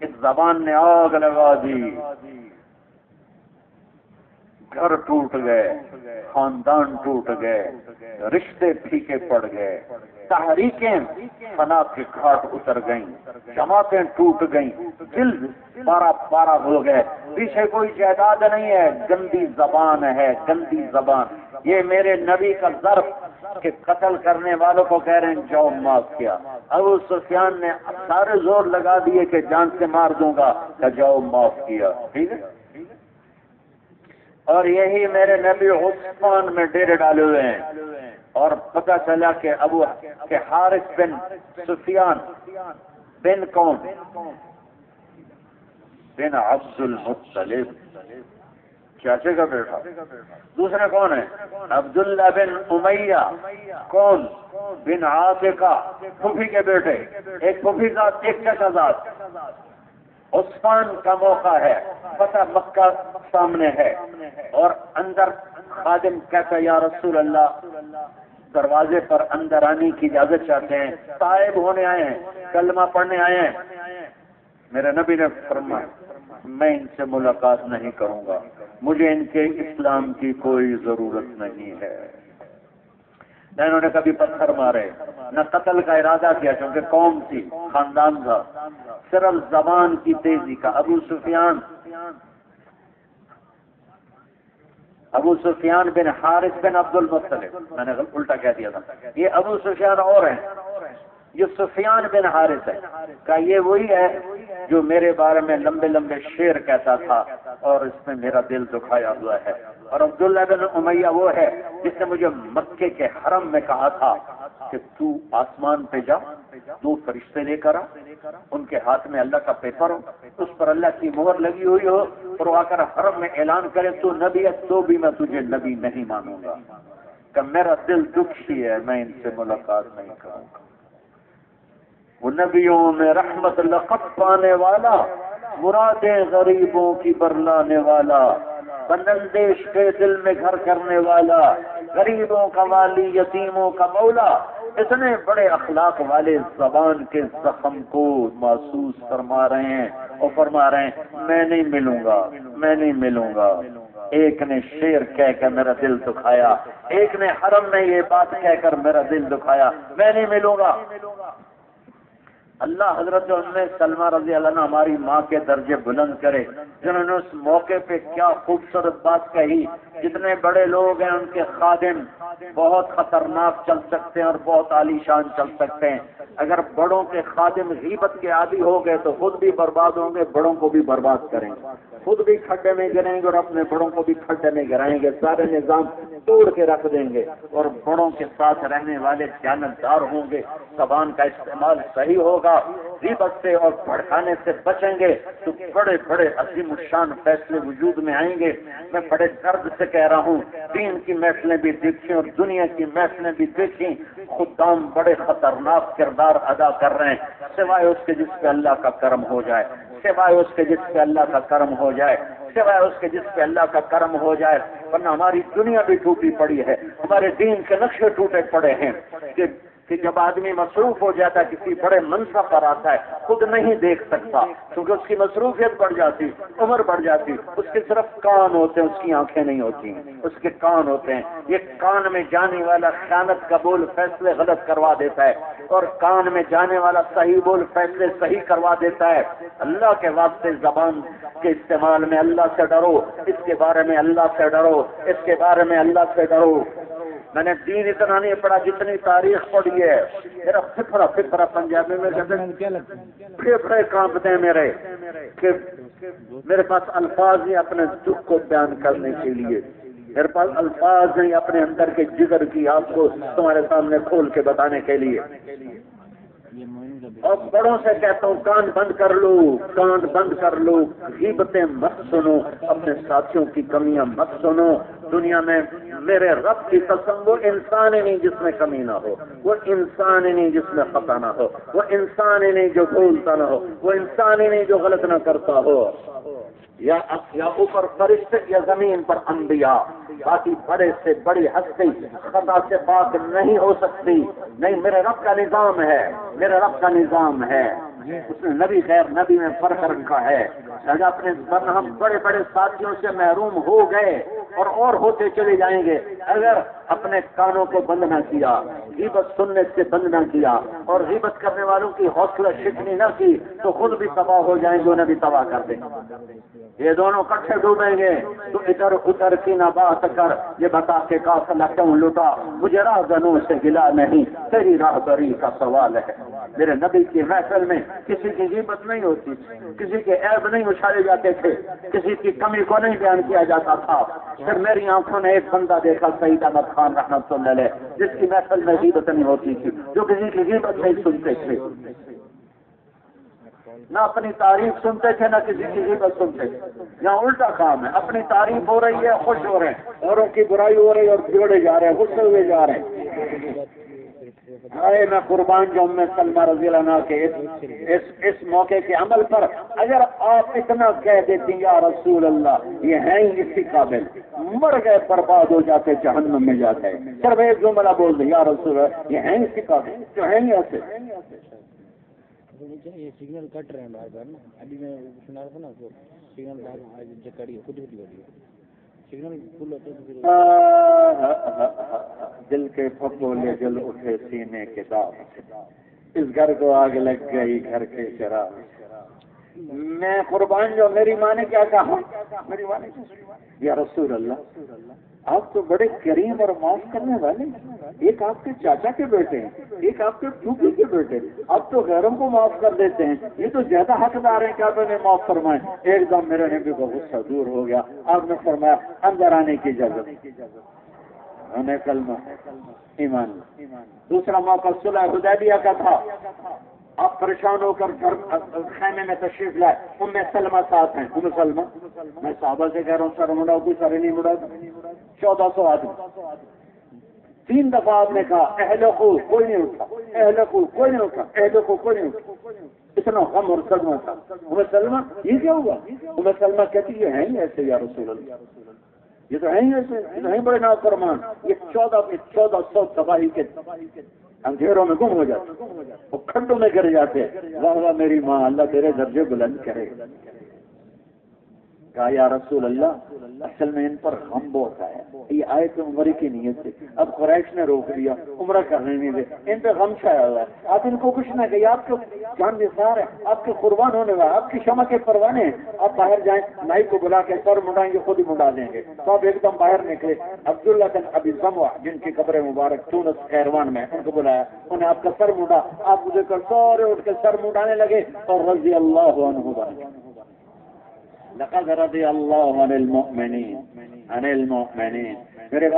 اس زبان نے آگ لگا دی، گھر ٹوٹ گئے، خاندان ٹوٹ گئے، رشتے پھیکے پڑ گئے، تحریکیں فنا کے گھاٹ اتر گئیں، جماعتیں ٹوٹ گئیں، دل پارا ہو گئے. پیچھے کوئی جائیداد نہیں ہے، گندی زبان ہے، گندی زبان. یہ میرے نبی کا ظرف کہ قتل کرنے والوں کو کہہ رہے ہیں جاؤ معاف کیا. ابو سفیان نے سارے زور لگا دیے کہ جان سے مار دوں گا، کہ جاؤ معاف کیا. ٹھیک ہے. اور یہی میرے نبی عثمان میں ڈیرے ڈالے ہوئے ہیں. اور پتہ چلا کہ حارث بن سفیان بن کون؟ بن عبد المطلب، چاچے کا بیٹا. دوسرے کون ہیں؟ عبداللہ بن امیہ، کون؟ بن عاتقہ، پھوپھی کے بیٹے. ایک پھوپھی ذات، ایک چچا ذات. عثمان کا موقع ہے، پتہ مکہ سامنے ہے، اور اندر خادم کہتا یا رسول اللہ دروازے پر اندر آنے کی اجازت چاہتے ہیں، تائب ہونے آئے ہیں، کلمہ پڑھنے آئے ہیں. میرے نبی نے فرمایا میں ان سے ملاقات نہیں کروں گا، مجھے ان کے اسلام کی کوئی ضرورت نہیں ہے. نہ انہوں نے کبھی پتھر مارے، نہ قتل کا ارادہ کیا، کیونکہ قوم تھی، خاندان تھا، صرف زبان کی تیزی کا. ابو سفیان بن حارث بن عبد المطلب، میں نے الٹا کہہ دیا تھا. یہ ابو سفیان اور ہیں، یہ سفیان بن حارث ہے، کہ یہ وہی ہے جو میرے بارے میں لمبے لمبے شعر کہتا تھا اور اس میں میرا دل دکھایا ہوا ہے۔ اور عبداللہ بن امیہ وہ ہے جس نے مجھے مکے کے حرم میں کہا تھا کہ تو آسمان پہ جا، 2 فرشتے لے کر آ، ان کے ہاتھ میں اللہ کا پیپر ہو، اس پر اللہ کی مہر لگی ہوئی ہو، اور وہ آ کر حرم میں اعلان کرے تو نبی ہے تو بھی میں تجھے نبی نہیں مانوں گا، کہ میرا دل دکھی ہے، میں ان سے ملاقات نہیں کروں گا۔ وہ نبیوں میں رحمت لقب پانے والا، مرادیں غریبوں کی برلانے والا، بندندیش کے دل میں گھر کرنے والا، غریبوں کا والی، یتیموں کا مولا، اتنے بڑے اخلاق والے زبان کے زخم کو محسوس فرما رہے ہیں اور فرما رہے ہیں میں نہیں ملوں گا، میں نہیں ملوں گا۔ ایک نے شعر کہہ کر میرا دل دکھایا، ایک نے حرم میں یہ بات کہہ کر میرا دل دکھایا، میں نہیں ملوں گا۔ اللہ حضرت ام سلمہ رضی اللہ عنہ ہماری ماں کے درجے بلند کرے، جنہوں نے اس موقع پہ کیا خوبصورت بات کہی۔ جتنے بڑے لوگ ہیں ان کے خادم بہت خطرناک چل سکتے ہیں اور بہت عالی شان چل سکتے ہیں، اگر بڑوں کے خادم غیبت کے عادی ہو گئے تو خود بھی برباد ہوں گے، بڑوں کو بھی برباد کریں گے، خود بھی کھڈے میں گریں گے اور اپنے بڑوں کو بھی کھڈے میں گرائیں گے، سارے نظام توڑ کے رکھ دیں گے۔ اور بڑوں کے ساتھ رہنے والے دیانتدار ہوں گے، زبان کا استعمال صحیح ہوگا، غیبت سے اور بھڑکانے سے بچیں گے تو بڑے بڑے عظیم الشان فیصلے وجود میں آئیں گے۔ میں بڑے درد سے کہہ رہا ہوں، دین کی محفلیں بھی دیکھیں اور دنیا کی محفلیں بھی دیکھیں، خدام بڑے خطرناک کردار ادا کر رہے ہیں، سوائے اس کے جس پہ اللہ کا کرم ہو جائے، سوائے اس کے جس پہ اللہ کا کرم ہو جائے، سوائے اس کے جس پہ اللہ کا کرم ہو جائے، ورنہ ہماری دنیا بھی ٹوٹی پڑی ہے، ہمارے دین کے نقشے ٹوٹے پڑے ہیں کہ جب آدمی مصروف ہو جاتا ہے، کسی بڑے منصب پر آتا ہے، خود نہیں دیکھ سکتا کیونکہ اس کی مصروفیت بڑھ جاتی، عمر بڑھ جاتی، اس کے صرف کان ہوتے ہیں، اس کی آنکھیں نہیں ہوتی ہیں، اس کے کان ہوتے ہیں۔ یہ کان میں جانے والا خیانت کا بول فیصلے غلط کروا دیتا ہے اور کان میں جانے والا صحیح بول فیصلے صحیح کروا دیتا ہے۔ اللہ کے واسطے زبان کے استعمال میں اللہ سے ڈرو، اس کے بارے میں اللہ سے ڈرو، اس کے بارے میں اللہ سے ڈرو۔ میں نے دین اتنا نہیں پڑھا جتنی تاریخ پڑھی ہے، میرا فکرہ پنجابی میں پھیپھڑے کانپتے ہیں میرے، کہ میرے پاس الفاظ نہیں اپنے دکھ کو بیان کرنے کے لیے، میرے پاس الفاظ نہیں اپنے اندر کے جگر کی آپ کو تمہارے سامنے کھول کے بتانے کے لیے۔ اور بڑوں سے کہتا ہوں کان بند کر لو، کان بند کر لو، غیبتیں مت سنو، اپنے ساتھیوں کی کمیاں مت سنو۔ دنیا میں میرے رب کی قسم وہ انسان ہی نہیں جس میں کمی نہ ہو، وہ انسان ہی نہیں جس میں خطا نہ ہو، وہ انسان ہی نہیں جو بھولتا نہ ہو، وہ انسان ہی نہیں جو غلط نہ کرتا ہو۔ یا اوپر فرشتے یا زمین پر انبیاء، باقی بڑے سے بڑی ہستی خطا سے پاک نہیں ہو سکتی۔ نہیں، میرے رب کا نظام ہے، میرے رب کا نظام ہے، اس نے نبی غیر نبی میں فرق رکھا ہے۔ اگر اپنے ہم بڑے بڑے ساتھیوں سے محروم ہو گئے اور ہوتے چلے جائیں گے اگر اپنے کانوں کو بند نہ کیا، غیبت سننے سے بند نہ کیا اور غیبت کرنے والوں کی حوصلہ شکنی نہ کی تو خود بھی تباہ ہو جائیں گے، انہیں بھی تباہ کر دیں گے۔ یہ دونوں کٹھے ڈوبیں گے۔ تو ادھر ادھر کی نہ بات کر، یہ بتا کے قافلہ کیوں لٹا، مجھے راہگنوں سے گلا نہیں، تیری راہبری کا سوال ہے۔ میرے نبی کی محفل میں کسی کی غیبت نہیں ہوتی، کسی کے عیب نہیں اچھالے جاتے تھے، کسی کی کمی کو نہیں بیان کیا جاتا تھا۔ پھر میری آنکھوں نے ایک بندہ دیکھا، سعید احمد خان رحمۃ اللہ علیہ، جس کی محفل میں غیبت نہیں ہوتی تھی، جو کسی کی غیبت نہیں سنتے تھے، نہ اپنی تعریف سنتے تھے نہ کسی کی غیبت سنتے تھے۔ یہاں الٹا کام ہے، اپنی تعریف ہو رہی ہے، خوش ہو رہے ہیں، اوروں کی برائی ہو رہی ہے اور بگڑے جا رہے ہیں، غصے ہوئے جا رہے ہیں۔ آئے میں قربان جو ام سلمہ رضی اللہ عنہ کے اس موقع کے عمل پر اگر آپ اتنا کہہ دیتی یا رسول اللہ یہ ہیں ہی اسی قابل، مر گئے برباد ہو جاتے، جہنم میں جاتے، صرف ایک جملہ بول دیں یا رسول اللہ یہ ہیں اسی قابل، جو ہیں ہی ایسے۔ یہ سگنل کٹ رہے ہیں بار بار نا، ابھی میں سنا رہا تھا نا تو سگنل کٹی خود ہو رہی ہے، سگنل فل ہوتے دل کے پھپھولے جل اٹھے سینے کے داغ، اس گھر کو آگ لگ گئی گھر کے چراغ۔ میں قربان جو میری ماں نے کیا کہا، میری ماں نے یا رسول اللہ آپ تو بڑے کریم اور معاف کرنے والے، ایک آپ کے چاچا کے بیٹے ہیں، ایک آپ کے پھوپھی کے بیٹے، اب تو غیروں کو معاف کر دیتے ہیں، یہ تو زیادہ حقدار ہیں کہ آپ انہیں معاف فرمائیں۔ ایک دم میرے نبی کو غصہ دور ہو گیا، آپ نے فرمایا اندر آنے کی اجازت، ہمیں کلمہ ایمان۔ دوسرا موقع صلح حدیبیہ کا تھا، آپ پریشان ہو کر گھر خیمے میں تشریف لائے، ام سلمہ ساتھ ہیں۔ ام سلمہ، میں صحابہ سے کہہ رہا ہوں سر مڑاؤ، کوئی سر نہیں مڑا، 1400 آدمی۔ 3 دفعہ آپ نے کہا اہل کو کوئی نہیں اٹھا، اہل کو کوئی نہیں اٹھا، اہل کو کوئی نہیں اٹھا، اتنا غم اور صدمہ تھا۔ ام سلمہ یہ کیا ہوا؟ ام سلمہ کہتی یہ ہیں ہی ایسے یا رسول اللہ، یہ تو ہیں ہی ایسے، یہ تو ہیں بڑے نافرمان، یہ 1400 تباہی کے اندھیروں میں گم ہو جاتے، وہ کھڈوں میں گر جاتے۔ واہ واہ میری ماں، اللہ تیرے درجے بلند کرے۔ کہا یا رسول اللہ اصل میں ان پر غم بہت آیا، یہ آئے تو عمرے کی نیت سے، اب قریش نے روک دیا، عمرہ کرنے نہیں دے، ان پہ غم چھایا ہوا ہے۔ آپ ان کو کچھ نہ کہیے، آپ کے جان نثار ہے، آپ کے قربان ہونے والا، آپ کی شمع کے پروانے ہیں، آپ باہر جائیں، نائی کو بلا کے سر مڈائیں گے، خود ہی مڈا دیں گے۔ تو آپ ایک دم باہر نکلے، عبداللہ بن ابی ضمرہ جن کی قبر مبارک تونس قیروان میں، ان کو بلایا، انہیں آپ کا سر مڈا، آپ مجھے کر سورے اٹھ کے سر مڈانے لگے اور رضی اللہ عنہ بنے۔ لقد رضی اللہ عن المؤمنین۔ میرے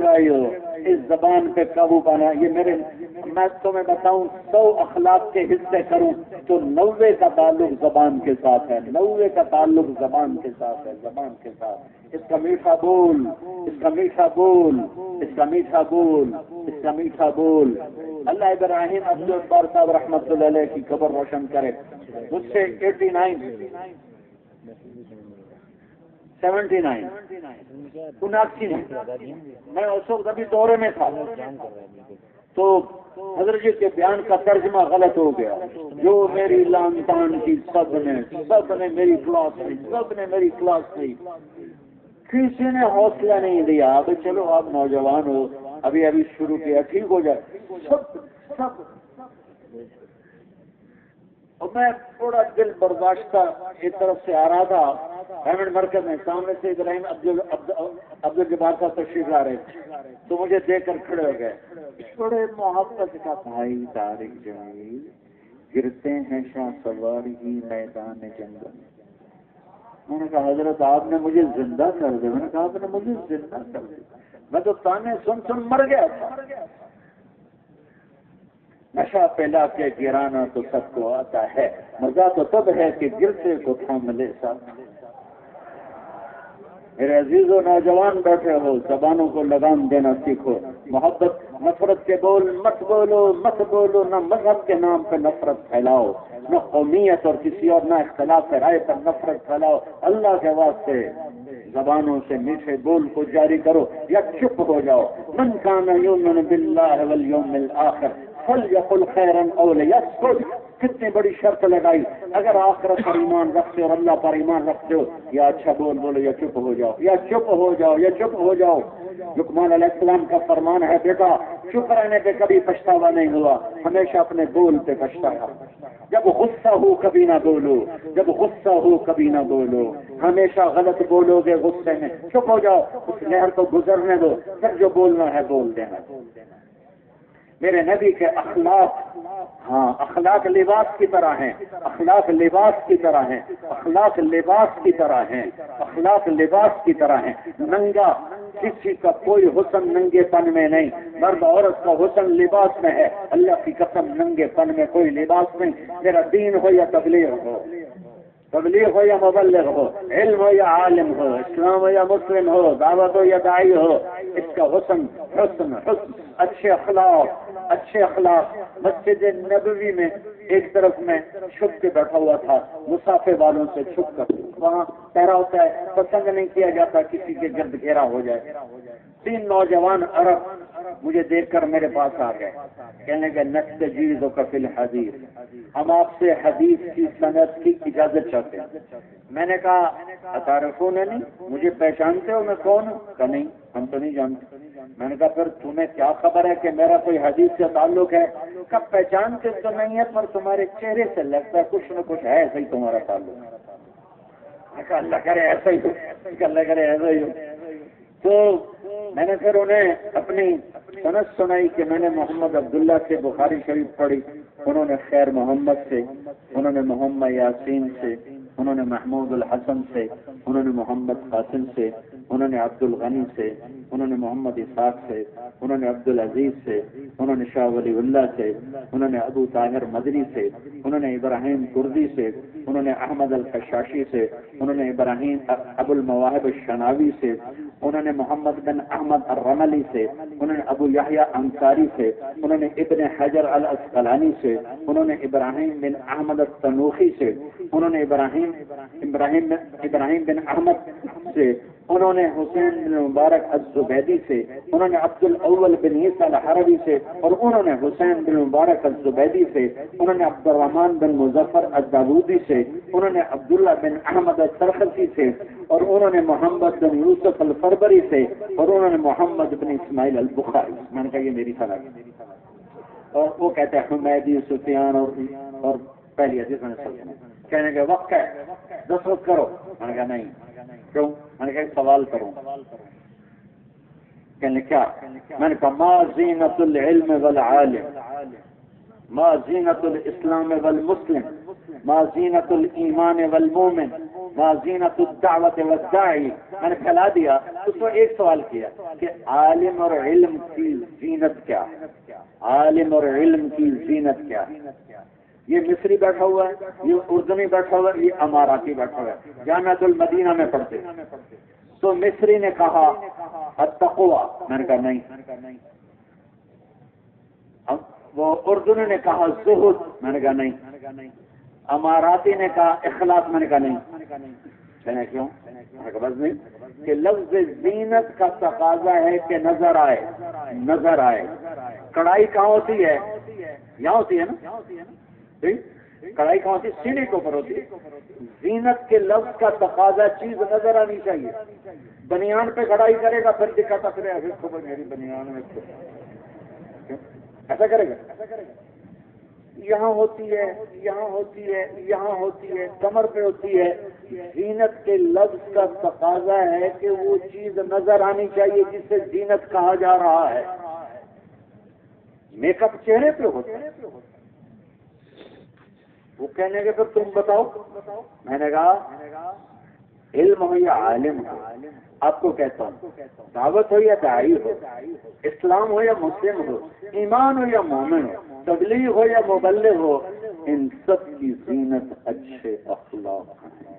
بھائیوں اس زبان پہ قابو پانا، یہ میں تمہیں بتاؤں 100 اخلاق کے حصے کروں تو 90 کا تعلق زبان کے ساتھ ہے، 90 کا تعلق زبان کے ساتھ ہے، زبان کے ساتھ۔ اس کا میٹھا بول، اس کا میٹھا بول، اس کا میٹھا بول، اس کا میٹھا بول۔ اللہ ابراہیم عبدالبار صاحب رحمۃ اللہ علیہ کی خبر روشن کرے، مجھ سے 79 میں اس وقت ابھی دورے میں تھا، تو حضرت جی کے بیان کا ترجمہ غلط ہو گیا۔ جو میری لان تان کی سب نے میری کلاس لی، کسی نے حوصلہ نہیں دیا۔ اب چلو آپ نوجوان ہو، ابھی شروع کیا، ٹھیک ہو جائے سب۔ اور میں تھوڑا دل برداشتہ ایک طرف سے آ رہا تھا، پیمنٹ مرکز میں سامنے سے ابراہیم عبدالجبار صاحب تشریف لا رہے تھے، تو مجھے دیکھ کر کھڑے ہو گئے، بڑے محبت کا بھائی طارق جمیل گرتے ہیں شاہ سواری ہی میدان جنگل۔ میں نے کہا حضرت آپ نے مجھے زندہ کر دیا۔ میں نے کہا آپ نے مجھے زندہ کر دیا، میں تو تانے سن مر گیا تھا۔ نشہ پہلا کے گرانا تو سب کو آتا ہے، مزہ تو تب ہے کہ گرتے کو تھام لے ساتھ۔ میرے عزیز و نوجوان بیٹھے ہو، زبانوں کو لگام دینا سیکھو۔ محبت نفرت کے بول مت بولو، نہ مذہب کے نام پہ نفرت پھیلاؤ، نہ قومیت اور کسی اور نہ اختلاف رائے پر نفرت پھیلاؤ۔ اللہ کے واسطے زبانوں سے میٹھے بول کو جاری کرو یا چپ ہو جاؤ۔ من کان یؤمن باللہ والیوم الآخر فلیقل خیرا او لیسکت۔ کتنی بڑی شرط لگائی، اگر آخرت پر ایمان رکھتے اور اللہ پر ایمان رکھتے ہو، یا اچھا بولو یا چپ ہو جاؤ، یا چپ ہو جاؤ، یا چپ ہو جاؤ۔ لقمان علیہ السلام کا فرمان ہے، بیٹا چپ رہنے پہ کبھی پچھتاوا نہیں ہوا، ہمیشہ اپنے بول پہ پچھتایا۔ جب غصہ ہو کبھی نہ بولو، جب غصہ ہو کبھی نہ بولو، ہمیشہ غلط بولو گے غصے میں، چپ ہو جاؤ، اس لہر کو گزرنے دو، پھر جو بولنا ہے بول دینا۔ میرے نبی کے اخلاق لباس کی طرح ہیں، اخلاق لباس کی طرح ہیں، اخلاق لباس کی طرح ہیں، اخلاق لباس کی طرح ہیں۔ ننگا کسی کا کوئی حسن ننگے پن میں نہیں، مرد عورت کا حسن لباس میں ہے۔ اللہ کی قسم ننگے پن میں کوئی لباس نہیں۔ میرا دین ہو یا تبلیغ ہو یا مبلغ ہو، علم ہو یا عالم ہو، اسلام ہو یا مسلم ہو، دعوت ہو یا داعی ہو، اس کا حسن اچھے اخلاق۔ مسجد نبوی میں ایک طرف میں چھپ کے بیٹھا ہوا تھا، مسافر والوں سے چھپ کر، وہاں ٹھہرا ہوتا ہے، پسند نہیں کیا جاتا کسی کے گرد گھیرا ہو جائے۔ 3 نوجوان عرب مجھے دیکھ کر میرے پاس آ گئے، کہنے لگے نستجیزک فی الحدیث، ہم آپ سے حدیث کی سند کی اجازت چاہتے ہیں۔ میں نے کہا اتعرفوننی، مجھے پہچانتے ہو میں کون ہوں؟ کہا نہیں ہم تو نہیں جانتے۔ میں نے کہا پھر تمہیں کیا خبر ہے کہ میرا کوئی حدیث سے تعلق ہے؟ کب پہچانتے تو نہیں ہے، پر تمہارے چہرے سے لگتا ہے کچھ نہ کچھ ہے، صحیح تمہارا تعلق۔ اللہ کرے ایسا ہی ہو، اللہ کرے ایسا ہی ہو۔ تو میں نے پھر انہیں اپنی سند سنائی کہ میں نے محمد عبداللہ سے بخاری شریف پڑھی، انہوں نے خیر محمد سے، انہوں نے محمد یاسین سے، انہوں نے محمود الحسن سے، انہوں نے محمد قاسم سے، انہوں نے عبد الغنی سے، انہوں نے محمد اسحاق سے، انہوں نے عبد العزیز سے، انہوں نے شاہ ولی اللہ سے، انہوں نے ابو طاہر مدنی سے، انہوں نے ابراہیم کردی سے، انہوں نے احمد القشاشی سے، انہوں نے ابراہیم ابو المواہب الشناوی سے، انہوں نے محمد بن احمد الرملی سے، انہوں نے ابو یحییٰ انصاری سے، انہوں نے ابن حجر الاسقلانی سے، انہوں نے ابراہیم بن احمد التنوخی سے، انہوں نے ابراہیم بن احمد سے، انہوں نے حسین بن مبارک الزبیدی سے، انہوں نے عبد الاول بن عیسیٰ الحربی سے، اور انہوں نے حسین بن مبارک الزبیدی سے، انہوں نے عبد الرحمن بن مظفر الداودی سے، انہوں نے عبداللہ بن احمد السرخسی سے، اور انہوں نے محمد بن یوسف الفربری سے، اور انہوں نے محمد بن اسماعیل البخاری۔ میں نے کہا یہ میری سند ہے۔ اور وہ کہتے ہیں حمیدی، سفیان اور پہلی حدیث میں نے کہنے کے وقت ہے 10 وقت کرو۔ میں نے کہا نہیں۔ کیوں؟ میں نے کہا ایک سوال کروں۔ کہنے کیا؟ میں نے کہا ما زینت العلم والعالم، ما زینت الاسلام والمسلم، ما زینت الایمان والمومن، ما زینت الدعوت والداعی۔ میں نے پھیلا دیا، اس کو ایک سوال کیا کہ عالم اور علم کی زینت کیا ہے؟ عالم اور علم کی زینت کیا ہے؟ یہ مصری بیٹھا ہوا ہے، یہ اردنی بیٹھا ہوا ہے، یہ اماراتی بیٹھا ہوا ہے، جامعۃ المدینہ میں پڑھتے۔ تو مصری نے کہا التقویٰ، میں نے کہا نہیں۔ وہ اردنی نے کہا زہد، میں نے کہا نہیں۔ اماراتی نے کہا اخلاص، میں نے کہا نہیں۔ کہنا کیوں؟ میں نے کہا بس نہیں کہ لفظ زینت کا تقاضا ہے کہ نظر آئے، نظر آئے۔ کڑھائی کہاں ہوتی ہے؟ یہاں ہوتی ہے نا، کڑھائی کہاں ہوتی ہے؟ سینے کے اوپر ہوتی ہے۔ زینت کے لفظ کا تقاضا چیز نظر آنی چاہیے۔ بنیان پہ کڑھائی کرے گا پھر دکھاتا پھر میری بنیان میں ایسا کرے گا؟ یہاں ہوتی ہے، یہاں ہوتی ہے، یہاں ہوتی ہے، کمر پہ ہوتی ہے۔ زینت کے لفظ کا تقاضا ہے کہ وہ چیز نظر آنی چاہیے جسے زینت کہا جا رہا ہے۔ میک اپ چہرے پہ ہوتا ہے۔ وہ کہنے کے پھر تم بتاؤ۔ میں نے کہا علم ہو یا عالم ہو، آپ کو کہتا ہوں دعوت ہو یا داعی ہو، اسلام ہو یا مسلم ہو، ایمان ہو یا مومن ہو، تبلیغ ہو یا مبلغ ہو، ان سب کی زینت اچھے اخلاق ہیں۔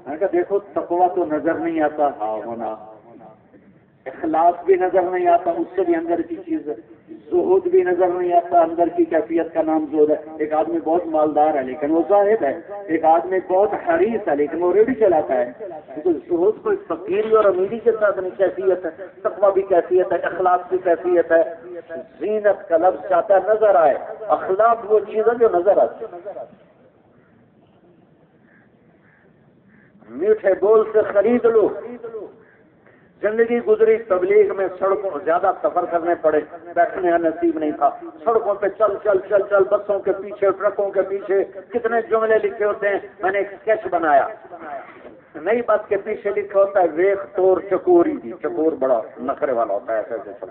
میں نے کہا دیکھو تقویٰ تو نظر نہیں آتا، ہاں ہونا، اخلاص بھی نظر نہیں آتا، اس سے بھی اندر کی چیز ہے، زہد بھی نظر نہیں آتا، اندر کی کیفیت کا نام زہد ہے۔ ایک آدمی بہت مالدار ہے لیکن وہ زاہد ہے، ایک آدمی بہت حریص ہے لیکن وہ ریڑھی چلاتا ہے۔ زہد کوئی فقیری اور امیری کے ساتھ نہیں کیفیت ہے، تقویٰ بھی کیفیت ہے، اخلاق بھی کیفیت ہے۔ زینت کا لفظ چاہتا ہے نظر آئے، اخلاق وہ چیز ہے جو نظر آتی ہے۔ میٹھے بول سے خرید لو۔ زندگی گزری تبلیغ میں، سڑکوں زیادہ سفر کرنے پڑے، بیٹھنے کا نصیب نہیں تھا، سڑکوں پہ چل چل چل چل، بسوں کے پیچھے، ٹرکوں کے پیچھے کتنے جملے لکھے ہوتے ہیں۔ میں نے ایک اسکیچ بنایا، نئی بس کے پیچھے لکھا ہوتا ہے ویخ ٹور چکوری دی۔ چکور بڑا نخرے والا ہوتا ہے، ایسے ایسے۔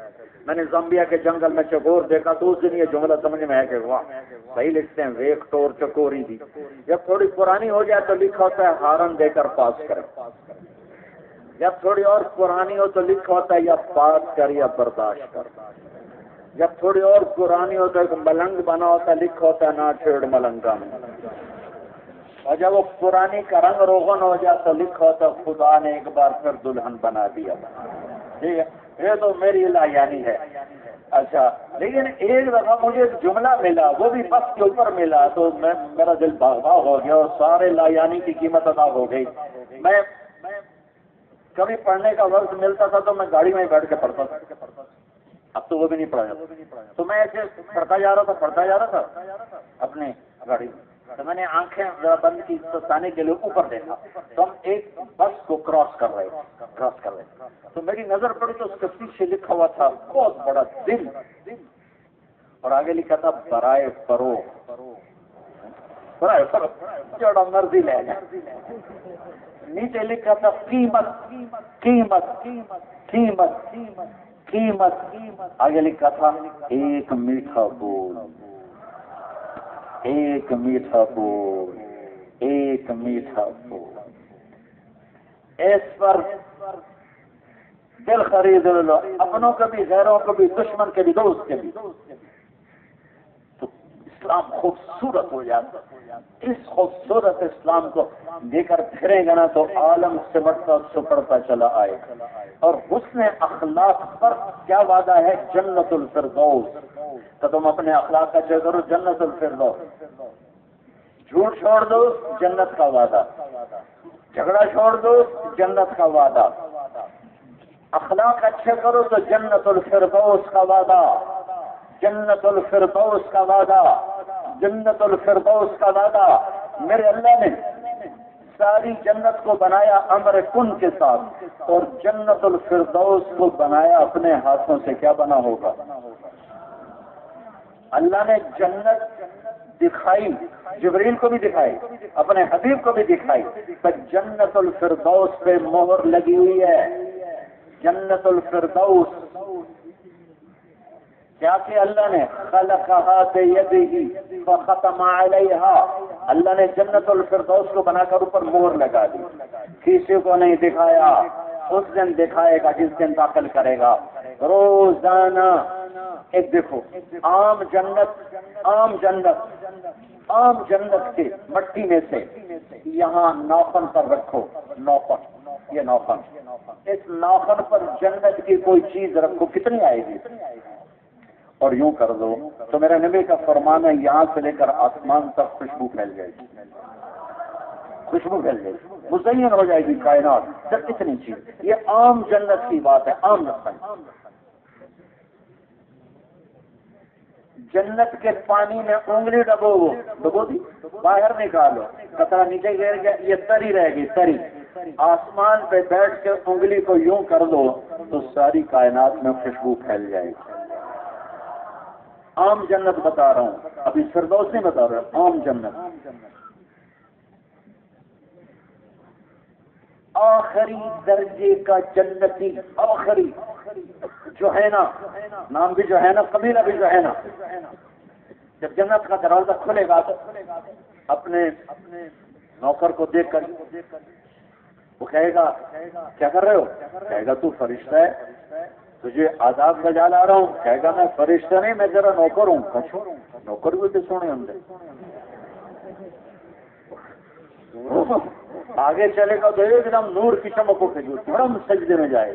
میں نے زامبیا کے جنگل میں چکور دیکھا تو اس دن یہ جملہ سمجھ میں آیا کہ واہ صحیح لکھتے ہیں، ویخ ٹور چکوری دی۔ جب تھوڑی پرانی ہو جائے تو لکھا ہوتا ہے ہارن دے کر پاس کرے، جب تھوڑی اور پرانی ہو تو لکھا ہوتا ہے یا پاس کر یا برداشت کر، جب تھوڑی اور پرانی ہو تو ایک ملنگ بنا ہوتا ہے، لکھا ہوتا ہے نہ چھیڑ ملنگا میں، اور جب وہ پرانی کا رنگ روغن ہو جائے تو لکھا ہوتا ہے خدا نے ایک بار پھر دلہن بنا دیا۔ ٹھیک ہے، یہ تو میری لایانی ہے۔ اچھا، لیکن ایک دفعہ مجھے ایک جملہ ملا، وہ بھی بس کے اوپر ملا، تو میرا دل باغ باغ ہو گیا اور سارے لایانی کی قیمت ادا ہو گئی۔ میں کبھی پڑھنے کا وقت ملتا تھا تو میں گاڑی میں ہی بیٹھ کے پڑھتا تھا، اب تو وہ بھی نہیں پڑھا جاتا، تو میں ایسے پڑھتا جا رہا تھا اپنے گاڑی میں۔ تو میں نے آنکھیں ذرا بند کی تو تانے کے لیے اوپر دیکھا، تو ہم ایک بس کو کراس کر رہے تو میری نظر پڑی تو اس کے پیچھے لکھا ہوا تھا بہت بڑا دل، اور آگے لکھا تھا برائے فروغ، برائے فروغ جوڑا مرضی لے جائے۔ نیچے لکھا تھا قیمت قیمت قیمت، قیمت آگے لکھا تھا ایک میٹھا بول، ایک میٹھا بول، ایک میٹھا بول، اس پر دل خرید لو، اپنوں کے بھی، غیروں کے بھی، دشمن کے بھی، دوست کے بھی، تو اسلام خوبصورت ہو جاتا۔ اس خوبصورت اسلام کو دے کر پھرے گا نا تو عالم سمٹتا سپڑتا چلا آئے گا۔ اور حسن اخلاق پر کیا وعدہ ہے؟ جنت الفردوس۔ تو تم اپنے اخلاق کا چیک کرو، جنت الفردوس۔ جھوٹ چھوڑ دو، جنت کا وعدہ۔ جھگڑا چھوڑ دو، جنت کا وعدہ۔ اخلاق اچھے کرو تو جنت الفردوس کا وعدہ، جنت الفردوس کا وعدہ، جنت الفردوس کا وعدہ۔ میرے اللہ نے ساری جنت کو بنایا امر کن کے ساتھ، اور جنت الفردوس کو بنایا اپنے ہاتھوں سے۔ کیا بنا ہوگا؟ اللہ نے جنت دکھائی، جبریل کو بھی دکھائی، اپنے حبیب کو بھی دکھائی، تو جنت الفردوس پہ مہر لگی ہوئی ہے۔ جنت الفردوس کیا کہ اللہ نے خلقہا بیدہ فختم علیہا، اللہ نے جنت الفردوس کو بنا کر اوپر مہر لگا دی، کسی کو نہیں دکھایا۔ اس دن دکھائے گا جس دن داخل کرے گا روزانہ۔ ایک دیکھو، عام جنت، عام جنت، عام جنت کے مٹی میں سے یہاں ناخن پر رکھو، ناخن، یہ ناخن، اس ناخن پر جنت کی کوئی چیز رکھو، کتنی آئے گی؟ اور یوں کر دو تو میرا نبی کا فرمان ہے یہاں سے لے کر آسمان تک خوشبو پھیل جائے گی، خوشبو پھیل جائے گی، مزین ہو جائے گی کائنات۔ جب اتنی چیز، یہ عام جنت کی بات ہے، عام جنت۔ جنت کے پانی میں انگلی ڈبو دی، باہر نکالو، قطرہ نیچے گر گیا، یہ تری رہے گی، تری۔ آسمان پہ بیٹھ کے انگلی کو یوں کر دو تو ساری کائنات میں خوشبو پھیل جائے گی۔ عام جنت بتا رہا ہوں، ابھی فردوس نہیں بتا رہا، عام جنت۔ آخری درجے کا جنتی، آخری جو ہے نا، نام بھی جو ہے نا، قبیلہ بھی جو ہے نا، جب جنت کا دروازہ کھلے گا تو اپنے نوکر کو دیکھ کر وہ کہے گا کیا کر رہے ہو؟ کہے گا تو فرشتہ ہے، تجھے آداب سجا لا رہا ہوں۔ کہے گا میں فرشتہ نہیں، میں ذرا نوکر ہوں۔ اچھا نوکر بھی تو سونے ہم نے۔ آگے چلے گا تو ایک دم نور کی چمک اٹھے گی، فوراً سجدے میں جائے۔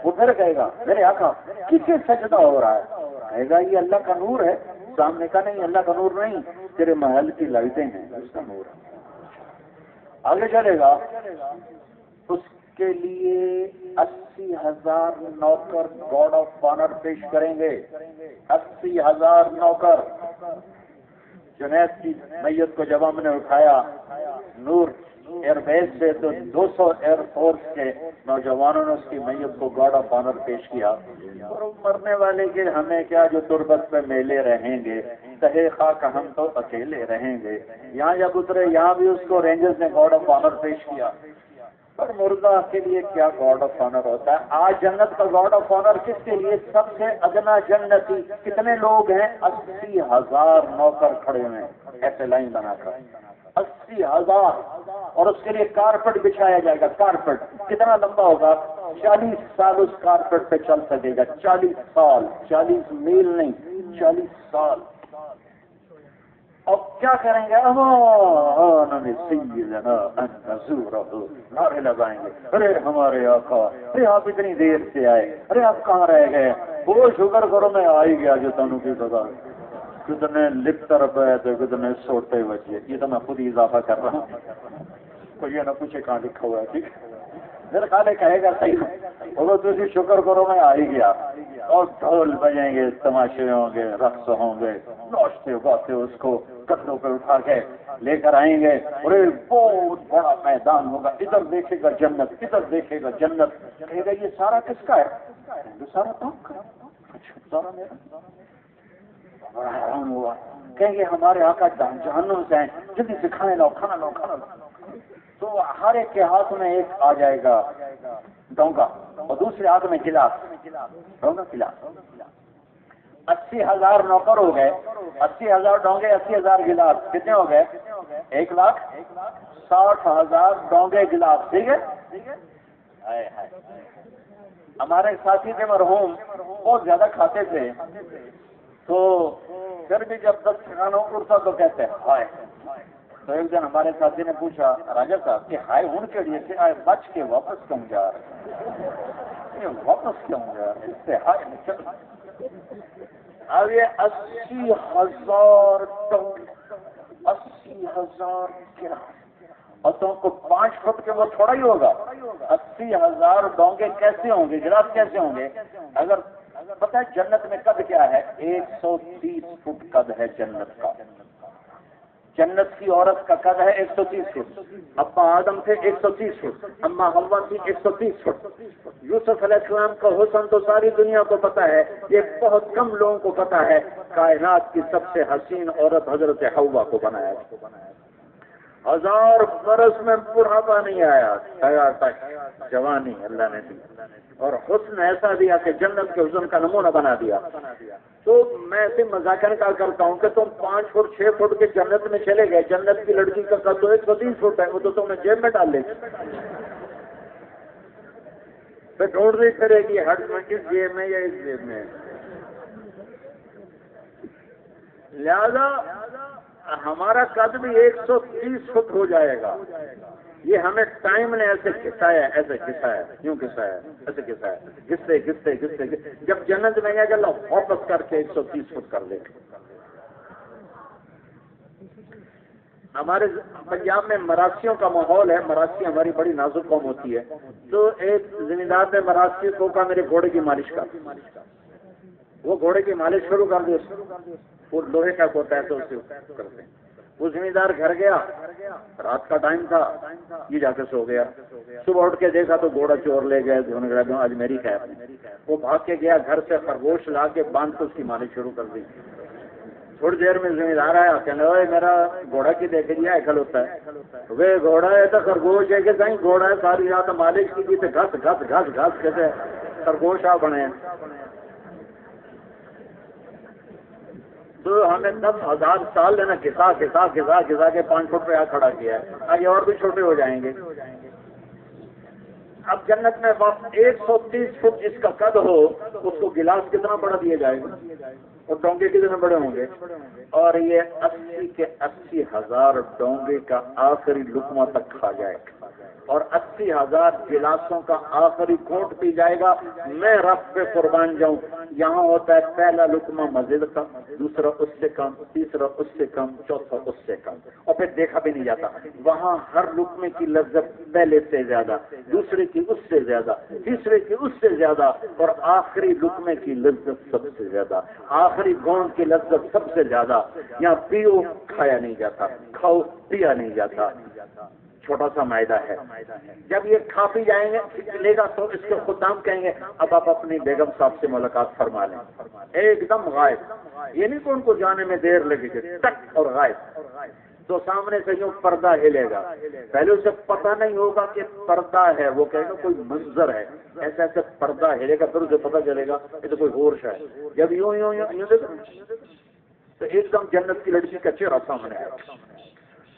وہ پھر کہے گا میرے آقا کس سے سجدہ ہو رہا ہے؟ کہے گا یہ اللہ کا نور ہے۔ سامنے کا نہیں، اللہ کا نور نہیں، تیرے محل کی لائٹیں ہیں، اس کا نور ہے۔ آگے چلے گا، اس کے لیے 80,000 نوکر گارڈ آف آنر پیش کریں گے، 80,000 نوکر۔ جنید کی میت کو جب ہم نے اٹھایا نور ایئر بیس سے تو 200 ایئر فورس کے نوجوانوں نے اس کی میت کو گارڈ آف آنر پیش کیا۔ اور مرنے والے کے ہمیں کیا، جو تربت پہ میلے رہیں گے، تہے خاک ہم تو اکیلے رہیں گے۔ یہاں جب اترے یہاں بھی اس کو رینجرز نے گارڈ آف آنر پیش کیا۔ پر مردہ کے لیے کیا گارڈ آف آنر ہوتا ہے؟ آج جنت کا گارڈ آف آنر کس کے لیے؟ سب سے ادنا جنتی کتنے لوگ ہیں؟ 80,000 نوکر کھڑے ہوئے ہیں ایسے لائن بنا کر، 80,000۔ اور اس کے لیے کارپٹ بچھایا جائے گا۔ کارپٹ کتنا لمبا ہوگا؟ 40 سال اس کارپٹ پہ چل سکے گا، 40 سال، 40 میل نہیں، 40 سال۔ اب کیا کریں گے؟ نعرے لگائیں گے، ارے ہمارے آقا، ارے آپ اتنی دیر سے آئے، ارے آپ کہاں رہ گئے؟ وہ شکر کرو میں آ ہی گیا جو تنوں کی سزا، کتنے لکھتر پہ کتنے سوٹے بچے۔ یہ تو میں خود ہی اضافہ کر رہا ہوں، کوئی یہ نہ پوچھے کہاں لکھا ہوا ہے، ٹھیک ہے؟ میرے خالے کہے گا صحیح، وہ تو شکر کرو میں آ ہی گیا۔ اور ڈھول بجیں گے، تماشے ہوں گے، رقص ہوں گے، ناچتے گاتے اس کو کندھوں پہ اٹھا کے لے کر آئیں گے، اور ایک بہت بڑا میدان ہوگا، ادھر دیکھے گا جنت، ادھر دیکھے گا جنت۔ کہے گا یہ سارا کس کا ہے؟ یہ سارا کام کا، اچھا سارا میرا۔ بڑا حیران ہوا، کہیں گے ہمارے آقا جہنم سے ہیں، جلدی سے کھانے لاؤ، کھانا لاؤ، کھانا لاؤ۔ تو ہر ایک کے ہاتھ میں ایک آ جائے گا، ڈونگا اور دوسرے ہاتھ میں گلاس، ڈونگا گلاس۔ 80,000 نوکر ہو گئے، 80,000 ڈونگے، 80,000 گلاس، کتنے ہو گئے؟ 1,60,000 ڈونگے گلاس، ٹھیک ہے؟ ہمارے ساتھی تھے مرحوم، بہت زیادہ کھاتے تھے، تو پھر بھی جب 10 کھانا اڑتا تو کہتے ہیں ہائے۔ تو ایک دن ہمارے ساتھی نے پوچھا راجا صاحب کہ ہائے ان کے لیے سے آئے بچ کے واپس کیوں جا رہے ہیں، واپس کیوں جا رہے ہیں، اس سے ہائے نکل۔ اب یہ 80,000 ٹن، 80,000 گلاس، اور تم کو 5 فٹ کے وہ تھوڑا ہی ہوگا، 80,000 ڈونگے کیسے ہوں گے، گلاس کیسے ہوں گے؟ اگر پتہ ہے جنت میں قد کیا ہے؟ 130 فٹ قد ہے جنت کا۔ جنت کی عورت کا قد ہے 130 فٹ، ابا آدم تھے 130 فٹ، اما حوا تھی 130 فٹ۔ یوسف علیہ السلام کا حسن تو ساری دنیا کو پتہ ہے، یہ بہت کم لوگوں کو پتہ ہے، کائنات کی سب سے حسین عورت حضرت حوا کو بنایا۔ 1000 برس میں بڑھاپا نہیں آیا، تیار تک جوانی اللہ نے دی، اور حسن ایسا دیا کہ جنت کے حسن کا نمونہ بنا دیا۔ تو میں ایسے مذاکرہ کا کرتا ہوں کہ تم 5 فٹ 6 فٹ کے جنت میں چلے گئے، جنت کی لڑکی کا قد تو 130 فٹ ہے، وہ تو تمہیں جیب میں ڈال لے گی، پھر ڈھونڈ رہی پھرے گی ہٹ میں کس جیب میں یا اس جیب میں۔ لہذا ہمارا قد بھی 130 فٹ ہو جائے گا، یہ ہمیں ٹائم نے ایسے کھسایا، ایسے کھسایا، یوں کھسایا، ایسے کھسایا، گھستے گھستے گھستے، جب جنت میں گیا کہ اللہ واپس کر کے 130 فٹ کر لے۔ ہمارے پنجاب میں مراسیوں کا ماحول ہے، مراسی ہماری بڑی نازک قوم ہوتی ہے، تو ایک زمیندار نے مراسی کو کہا میرے گھوڑے کی مالش کر، وہ گھوڑے کی مالش شروع کر دی، وہ لوہے کا ہوتا ہے تو اسے کرتے ہیں۔ وہ زمیندار گھر گیا، رات کا ٹائم تھا، یہ جا کے سو گیا، صبح اٹھ کے دیکھا تو گھوڑا چور لے گئے، دھونے لگا آج میری خیر نہیں۔ وہ بھاگ کے گیا گھر سے، خرگوش لا کے باندھ کے اس کی مالش شروع کر دی۔ تھوڑی دیر میں زمیندار آیا، کہنے لگا میرا گھوڑا کی دیکھ لیا ایکل ہوتا ہے، وہ گھوڑا ہے تو خرگوش ہے کہ کہیں گھوڑا ہے، ساری رات مالش کی تھی تو گھس گھس گھس گھس کیسے خرگوش آ بنے۔ تو ہمیں 10,000 سال لینا گھسا گھسا گھسا گھسا کے 5 فٹ پہ آ کھڑا کیا ہے، آگے اور بھی چھوٹے ہو جائیں گے۔ اب جنت میں 130 فٹ جس کا قد ہو اس کو گلاس کتنا بڑا دیا جائے گا، اور ڈونگے کتنے بڑے ہوں گے، اور یہ 80 کے 80,000 ڈونگے کا آخری لقمہ تک کھا جائے گا، اور 80,000 گلاسوں کا آخری گھونٹ پی جائے گا۔ میں رب پہ قربان جاؤں، یہاں ہوتا ہے پہلا لقمہ مزید کا، دوسرا اس سے کم، تیسرا اس سے کم، چوتھا اس سے کم، اور پھر دیکھا بھی نہیں جاتا۔ وہاں ہر لقمے کی لذت پہلے سے زیادہ، دوسرے کی اس سے زیادہ، تیسرے کی اس سے زیادہ، اور آخری لقمے کی لذت سب سے زیادہ، آخری گھونٹ کی لذت سب سے زیادہ۔ یہاں پیو کھایا نہیں جاتا، کھاؤ پیا نہیں جاتا، چھوٹا سا معدہ ہے۔ جب یہ کھا پی جائیں گے لے گا تو اس کے خدام کہیں گے اب آپ اپنی بیگم صاحب سے ملاقات فرما لیں، ایک دم غائب، یہ نہیں کہ ان کو جانے میں دیر لگے گی، ٹک اور غائب۔ تو سامنے سے یوں پردہ ہلے گا، پہلے اسے پتہ نہیں ہوگا کہ پردہ ہے، وہ کہے گا کوئی منظر ہے، ایسے ایسے پردہ ہلے گا، پھر اسے پتہ چلے گا یہ تو کوئی ہوش ہے۔ جب یوں یوں یوں یوں دیکھو تو ایک دم جنت کی لڑکی کا چہرہ سامنے آئے گا،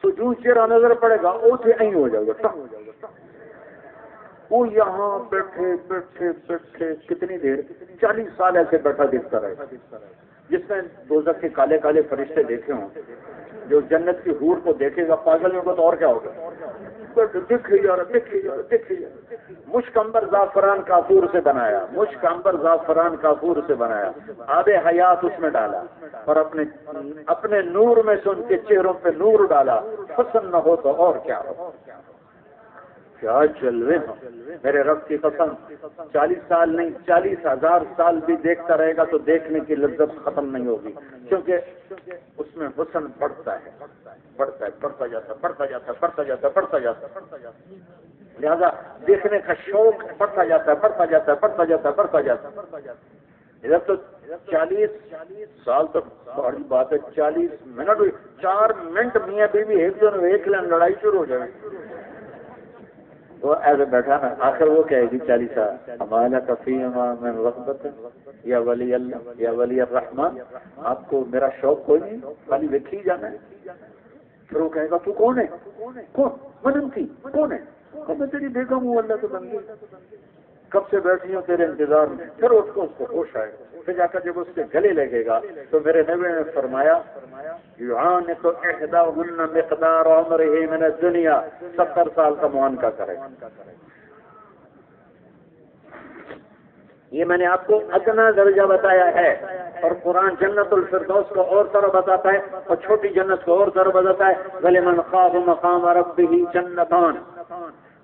تو جو چہرہ نظر پڑے گا وہ نہیں ہو جائے گا، وہ یہاں بیٹھے بیٹھے بیٹھے کتنی دیر، 40 سال ایسے بیٹھا دیکھتا رہے، جس نے دوزخ کے کالے کالے فرشتے دیکھے ہوں، جو جنت کی حور کو دیکھے گا پاگل ہوگا تو اور کیا ہوگا، دکھ جا رہا دکھ جا رہا دکھ جا رہا۔ مشک عنبر زعفران کافور سے بنایا، مشک عنبر زعفران کافور سے بنایا، آب حیات اس میں ڈالا، اور اپنے نور میں سے ان کے چہروں پہ نور ڈالا، حسن نہ ہو تو اور کیا ہو، کیا جلوے ہوں میرے رب کی قسم۔ 40 سال نہیں 40,000 سال بھی دیکھتا رہے گا تو دیکھنے کی لذت ختم نہیں ہوگی، کیونکہ اس میں حسن بڑھتا ہے بڑھتا ہے، بڑھتا جاتا بڑھتا جاتا بڑھتا جاتا بڑھتا جاتا، لہذا دیکھنے کا شوق بڑھتا جاتا ہے بڑھتا جاتا بڑھتا جاتا بڑھتا جاتا۔ ادھر تو 40 سال تو بڑی بات ہے، 40 منٹ 4 منٹ میاں بیوی ایک دن ایک لائن لڑائی شروع ہو جائے، وہ ایسے بیٹھا نا، آخر وہ کہے گی 40 سال ہمارا کفیما من رغبت یا ولی اللہ یا ولی الرحمان، آپ کو میرا شوق کوئی نہیں، خالی دیکھ ہی جانا ہے۔ پھر وہ کہے گا تو کون ہے؟ کون منم تھی کون ہے؟ میں تیری بیگم ہوں، اللہ تو بندی، کب سے بیٹھی ہوں تیرے انتظار میں۔ پھر اس کو ہوش آئے گا، پھر جا کر جب اس کے گلے لگے گا تو میرے نبی نے فرمایا یعانق احداہن مقدار عمرہ من الدنیا، 70 سال کا معانقہ کرے۔ یہ میں نے آپ کو ادنا درجہ بتایا ہے، اور قرآن جنت الفردوس کو اور طرح بتاتا ہے اور چھوٹی جنت کو اور طرح بتاتا ہے۔ وَلِمَنْ خَافَ مَقَامَ رَبِّهِ جَنَّتَانِ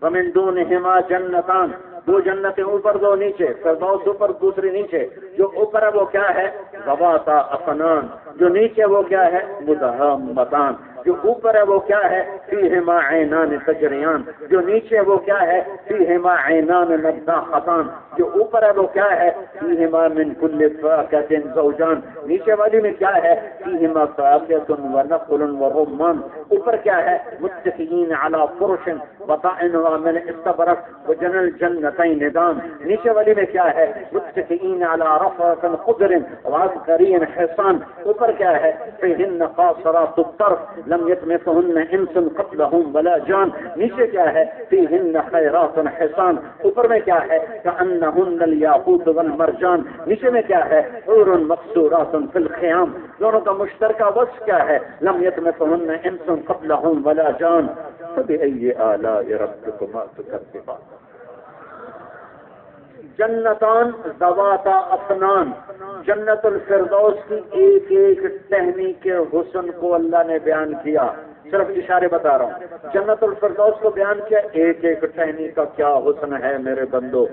وَمِن دُونِهِمَا جَنَّتَانِ، دو جنتیں اوپر دو نیچے، فردوس اوپر دوسری نیچے۔ جو اوپر ہے وہ کیا ہے؟ ذواتا افنان، جو نیچے وہ کیا ہے؟ مدہامتان، جو اوپر ہے وہ کیا ہے؟ فیہما عینان تجریان، جو نیچے وہ کیا ہے؟ فیہما عینان نضاختان، جو اوپر ہے وہ کیا ہے؟ فیہما من کل فاکہۃ زوجان، نیچے والی میں کیا ہے؟ فیہما فاکہۃ ونخل ورمان، اوپر کیا ہے؟ متکئین علی فرش بطائنها من استبرق وجنى الجنتین دان، نیچے والی میں کیا ہے؟ متکئین علی رفرف خضر وعبقری حصان، اوپر کیا ہے؟ فیہن قاصرات الطرف لم يطمثهن انس قبلهم ولا جان، نیچے کیا ہے؟ فیہن خیرات حصان، اوپر میں کیا ہے؟ کأنہن الیاقوت والمرجان، نیچے میں کیا ہے؟ حور مقصورات فی الخیام، دونوں کا مشترکہ وصف کیا ہے؟ لم يطمثهن انس قبلهم ولا جان، فبأي آلاء ربكما تكذبان۔ جنتان ذواتا افنان، جنت الفردوس کی ایک ایک ٹہنی کے حسن کو اللہ نے بیان کیا، صرف اشارے بتا رہا ہوں۔ جنت الفردوس کو بیان کیا، ایک ایک ٹہنی کا کیا حسن ہے میرے بندو۔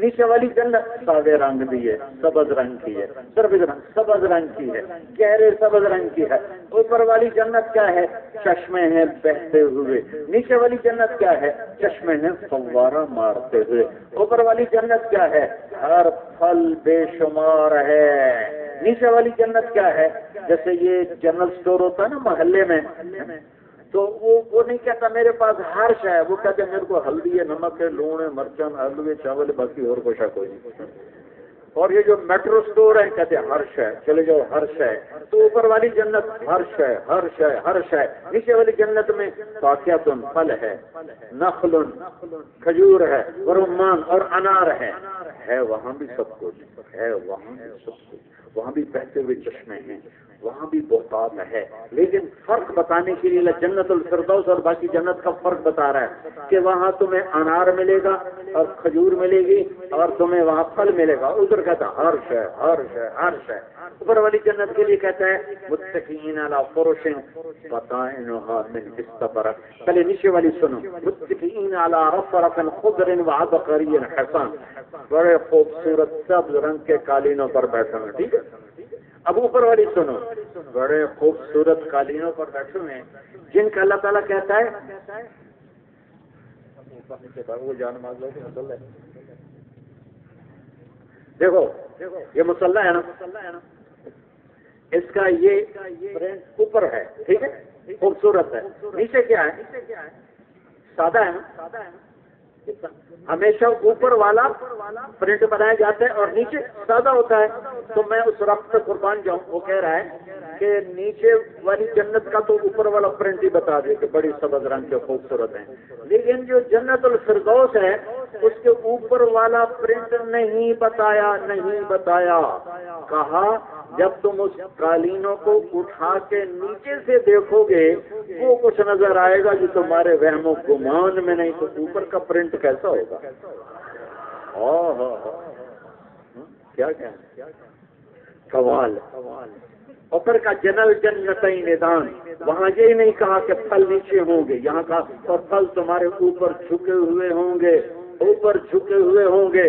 نیچے والی جنت سادے رنگ بھی ہے، سبز رنگ کی ہے، صرف سبز رنگ کی ہے، گہرے سبز رنگ کی ہے۔ اوپر والی جنت کیا ہے؟ چشمے ہیں بہتے ہوئے۔ نیچے والی جنت کیا ہے؟ چشمے ہیں فوارہ مارتے ہوئے۔ اوپر والی جنت کیا ہے؟ ہر پھل بے شمار ہے۔ نیچے والی جنت کیا ہے؟ جیسے یہ جنرل سٹور ہوتا ہے نا محلے میں، تو وہ نہیں کہتا میرے پاس ہر شے ہے، وہ کہتے میرے کو ہلدی ہے، نمک ہے، لون ہے، مرچن، آلو ہے، چاول ہے، باقی اور کوئی کوئی نہیں۔ اور یہ جو میٹرو سٹور ہے کہتے ہیں ہر شے، چلے جاؤ ہر شے۔ تو اوپر والی جنت ہر شے ہر شے ہر شے، نیچے والی جنت میں فاکہۃ پھل ہے، نخل کھجور ہے، ورمان اور انار ہے وہاں بھی سب کچھ ہے، وہاں بھی سب کچھ، وہاں بھی بہتے ہوئے چشمے ہیں، وہاں بھی بہتات ہے۔ لیکن فرق بتانے کے لیے جنت الفردوس اور باقی جنت کا فرق بتا رہا ہے کہ وہاں تمہیں انار ملے گا اور کھجور ملے گی اور تمہیں وہاں پھل ملے گا، ادھر کہتا ہے ہر شے ہر شے ہر شے۔ اوپر والی جنت کے لیے کہتا ہے متکئین علی فرش بطائنها من استبرق۔ پہلے نیچے والی سنو، متکئین علی رفرف خضر وعبقری حصان، بڑے خوبصورت سبز رنگ کے قالینوں پر بیٹھے ہیں، ٹھیک ہے۔ اب اوپر والی سنو، بڑے خوبصورت قالینوں پر بیٹھے ہوئے جن کا اللہ تعالیٰ کہتا ہے وہ جان ماز لو مسلح ہے، دیکھو یہ مسلح ہے نا، اس کا یہ اوپر ہے، ٹھیک ہے، خوبصورت ہے، نیچے کیا ہے؟ سادہ ہے نا۔ ہمیشہ اوپر والا پرنٹ بنایا جاتا ہے اور نیچے سادہ ہوتا ہے۔ تو میں اس رقص پہ قربان جاؤں، وہ کہہ رہا ہے کہ نیچے والی جنت کا تو اوپر والا پرنٹ ہی بتا دے کہ بڑی سبز رنگ کے خوبصورت ہیں، لیکن جو جنت الفردوس ہے اس کے اوپر والا پرنٹ نہیں بتایا۔ کہا جب تم اس قالینوں کو اٹھا کے نیچے سے دیکھو گے وہ کچھ نظر آئے گا جو تمہارے وہم و گمان میں نہیں، تو اوپر کا پرنٹ کیسا ہوگا؟ کیا قوال اوپر کا جنل جنتین دان، وہاں یہ نہیں کہا کہ پھل نیچے ہوں گے، یہاں کہا اور پھل تمہارے اوپر جھکے ہوئے ہوں گے، اوپر جھکے ہوئے ہوں گے۔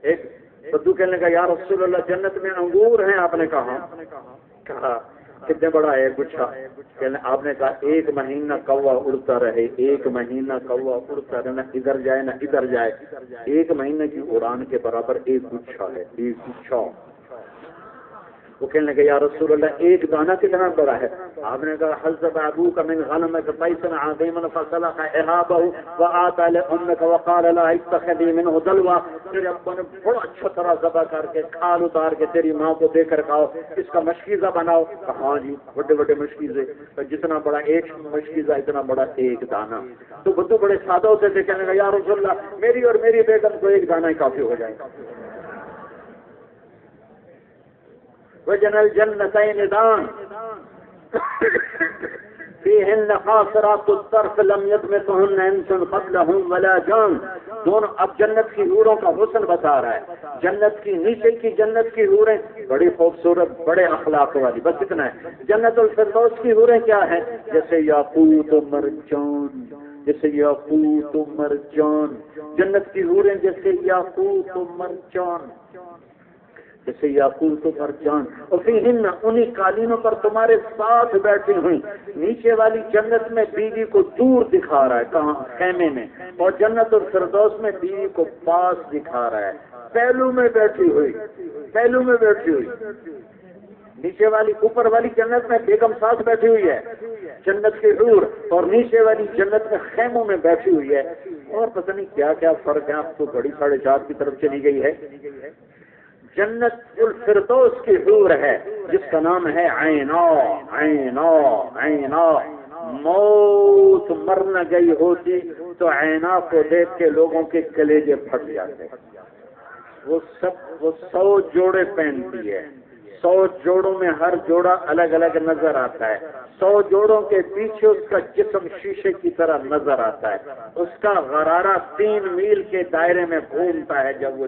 ایک بدو کہنے کا یا رسول اللہ جنت میں انگور ہیں، آپ نے کہا کتنے بڑا ہے گچھا؟ آپ نے کہا 1 مہینہ کوا اڑتا رہے، 1 مہینہ کوا اڑتا رہے، نہ ادھر جائے نہ ادھر جائے، 1 مہینے کی اڑان کے برابر ایک گچھا ہے، ایک گچھا۔ وہ کہنے لگے یا رسول اللہ ایک دانہ کتنا بڑا ہے؟ آپ نے کہا حذب ابوک من غنمک طیسا عظیما فسلخ احابہ وآتى لامک وقال لها اتخذی منہ دلوا، تیرے ابا نے بڑا اچھا طرح ذبح کر کے کھال اتار کے تیری ماں کو دے کر کھاؤ، اس کا مشکیزہ بناؤ۔ ہاں جی بڑے بڑے مشکیزے، تو جتنا بڑا ایک مشکیزہ اتنا بڑا ایک دانہ۔ تو بدو بڑے سادہ ہوتے تھے، کہنے لگا یا رسول اللہ میری اور میری بیگم کو ایک دانہ ہی کافی ہو جائے گا۔ وجن الجنتین دان فیہن قاصرات الطرف لم یطمثہن انس قبلہم ولا جان۔ دونوں اب جنت کی حوروں کا حسن بتا رہا ہے۔ جنت کی نیچے کی جنت کی حوریں بڑی خوبصورت، بڑے اخلاق والی، بس اتنا ہے۔ جنت الفردوس کی حوریں کیا ہیں؟ جیسے یاقوت و مرجان، جیسے یاقوت و مرجان۔ جنت کی حوریں جیسے یاقوت و مرجان، جیسے یاقوت و مرجان۔ اور فیہن انہی قالینوں پر تمہارے ساتھ بیٹھی ہوئی۔ نیچے والی جنت میں بیوی کو دور دکھا رہا ہے، کہاں؟ خیمے میں، اور جنت الفردوس میں بیوی کو پاس دکھا رہا ہے، پہلو میں بیٹھی ہوئی، پہلو میں بیٹھی ہوئی۔ نیچے والی، اوپر والی جنت میں بیگم ساتھ بیٹھی ہوئی ہے جنت کی حور، اور نیچے والی جنت میں خیموں میں بیٹھی ہوئی ہے۔ اور پتہ نہیں کیا کیا فرق ہے، اب تو بڑی 4.5 کی طرف چلی گئی ہے۔ جنت الفردوس کی حور ہے جس کا نام ہے عینا، عینا، عینا۔ موت مر نہ گئی ہوتی تو عینا کو دیکھ کے لوگوں کے کلیجے پھٹ جاتے۔ وہ 100 جوڑے پہنتی ہے، 100 جوڑوں میں ہر جوڑا الگ الگ نظر آتا ہے۔ 100 جوڑوں کے پیچھے اس کا جسم شیشے کی طرح نظر آتا ہے۔ اس کا غرارہ 3 میل کے دائرے میں گھومتا ہے جب وہ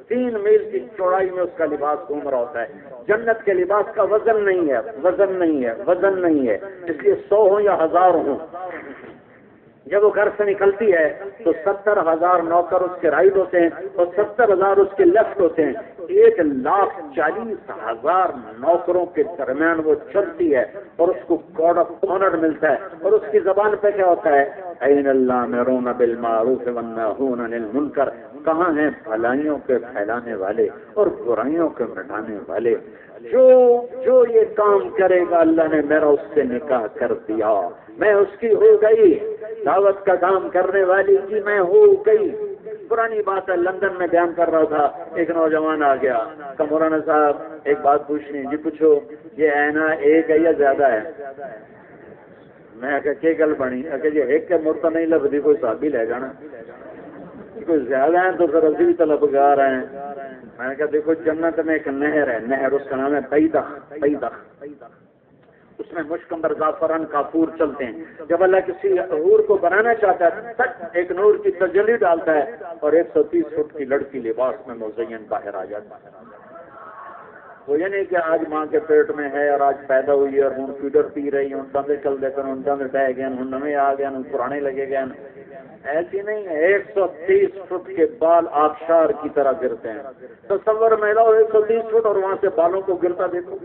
3 میل کی چوڑائی میں اس کا لباس گھوم رہا ہوتا ہے۔ جنت کے لباس کا وزن نہیں ہے، وزن نہیں ہے، وزن نہیں ہے، اس لیے 100 ہوں یا 1000 ہوں، جب وہ گھر سے نکلتی ہے تو 70,000 نوکر اس کے رائٹ ہوتے ہیں اور 70,000 اس کے لیفٹ ہوتے ہیں۔ 1,40,000 نوکروں کے درمیان وہ چلتی ہے اور اس کو کوڈ آف آنر ملتا ہے، اور اس کی زبان پہ کیا ہوتا ہے؟ این الامرون بالمعروف والناہون عن المنکر۔ کہاں ہیں بھلائیوں کے پھیلانے والے اور برائیوں کے مٹانے والے؟ جو یہ کام کرے گا اللہ نے میرا اس سے نکاح کر دیا، میں اس کی ہو گئی، دعوت کا کام کرنے والی کی میں ہو گئی۔ پرانی بات ہے، لندن میں بیان کر رہا تھا، ایک نوجوان آ گیا کہ مولانا صاحب ایک بات پوچھنی جی، پوچھو یہ اینا ایک ہے یا زیادہ ہے؟ میں کہ گل بنی کہ جی ایک کے مرتا نہیں لبھی کوئی صحابی لے جانا، کوئی زیادہ ہیں تو پھر ابھی بھی طلبگار ہیں۔ میں نے کہا دیکھو جنت میں ایک نہر ہے، نہر اس کا نام ہے بیدخ، بیدخ، اس میں مشکمبر زعفران کافور چلتے ہیں۔ جب اللہ کسی حور کو بنانا چاہتا ہے تک ایک نور کی تجلی ڈالتا ہے اور 130 فٹ کی لڑکی لباس میں مزین باہر آ جاتا ہے۔ وہ یہ نہیں کہ آج ماں کے پیٹ میں ہے اور آج پیدا ہوئی ہے اور ہوں فیڈر پی رہی ہوں، دندے چل دے کر ہوں دندے ڈہ گئے ہوں نمے آ گئے ہوں پرانے لگے گئے، ایسی نہیں ہے۔ 130 فٹ کے بال آبشار کی طرح گرتے ہیں۔ تصور میں لاؤ 130 فٹ اور وہاں سے بالوں کو گرتا دیکھو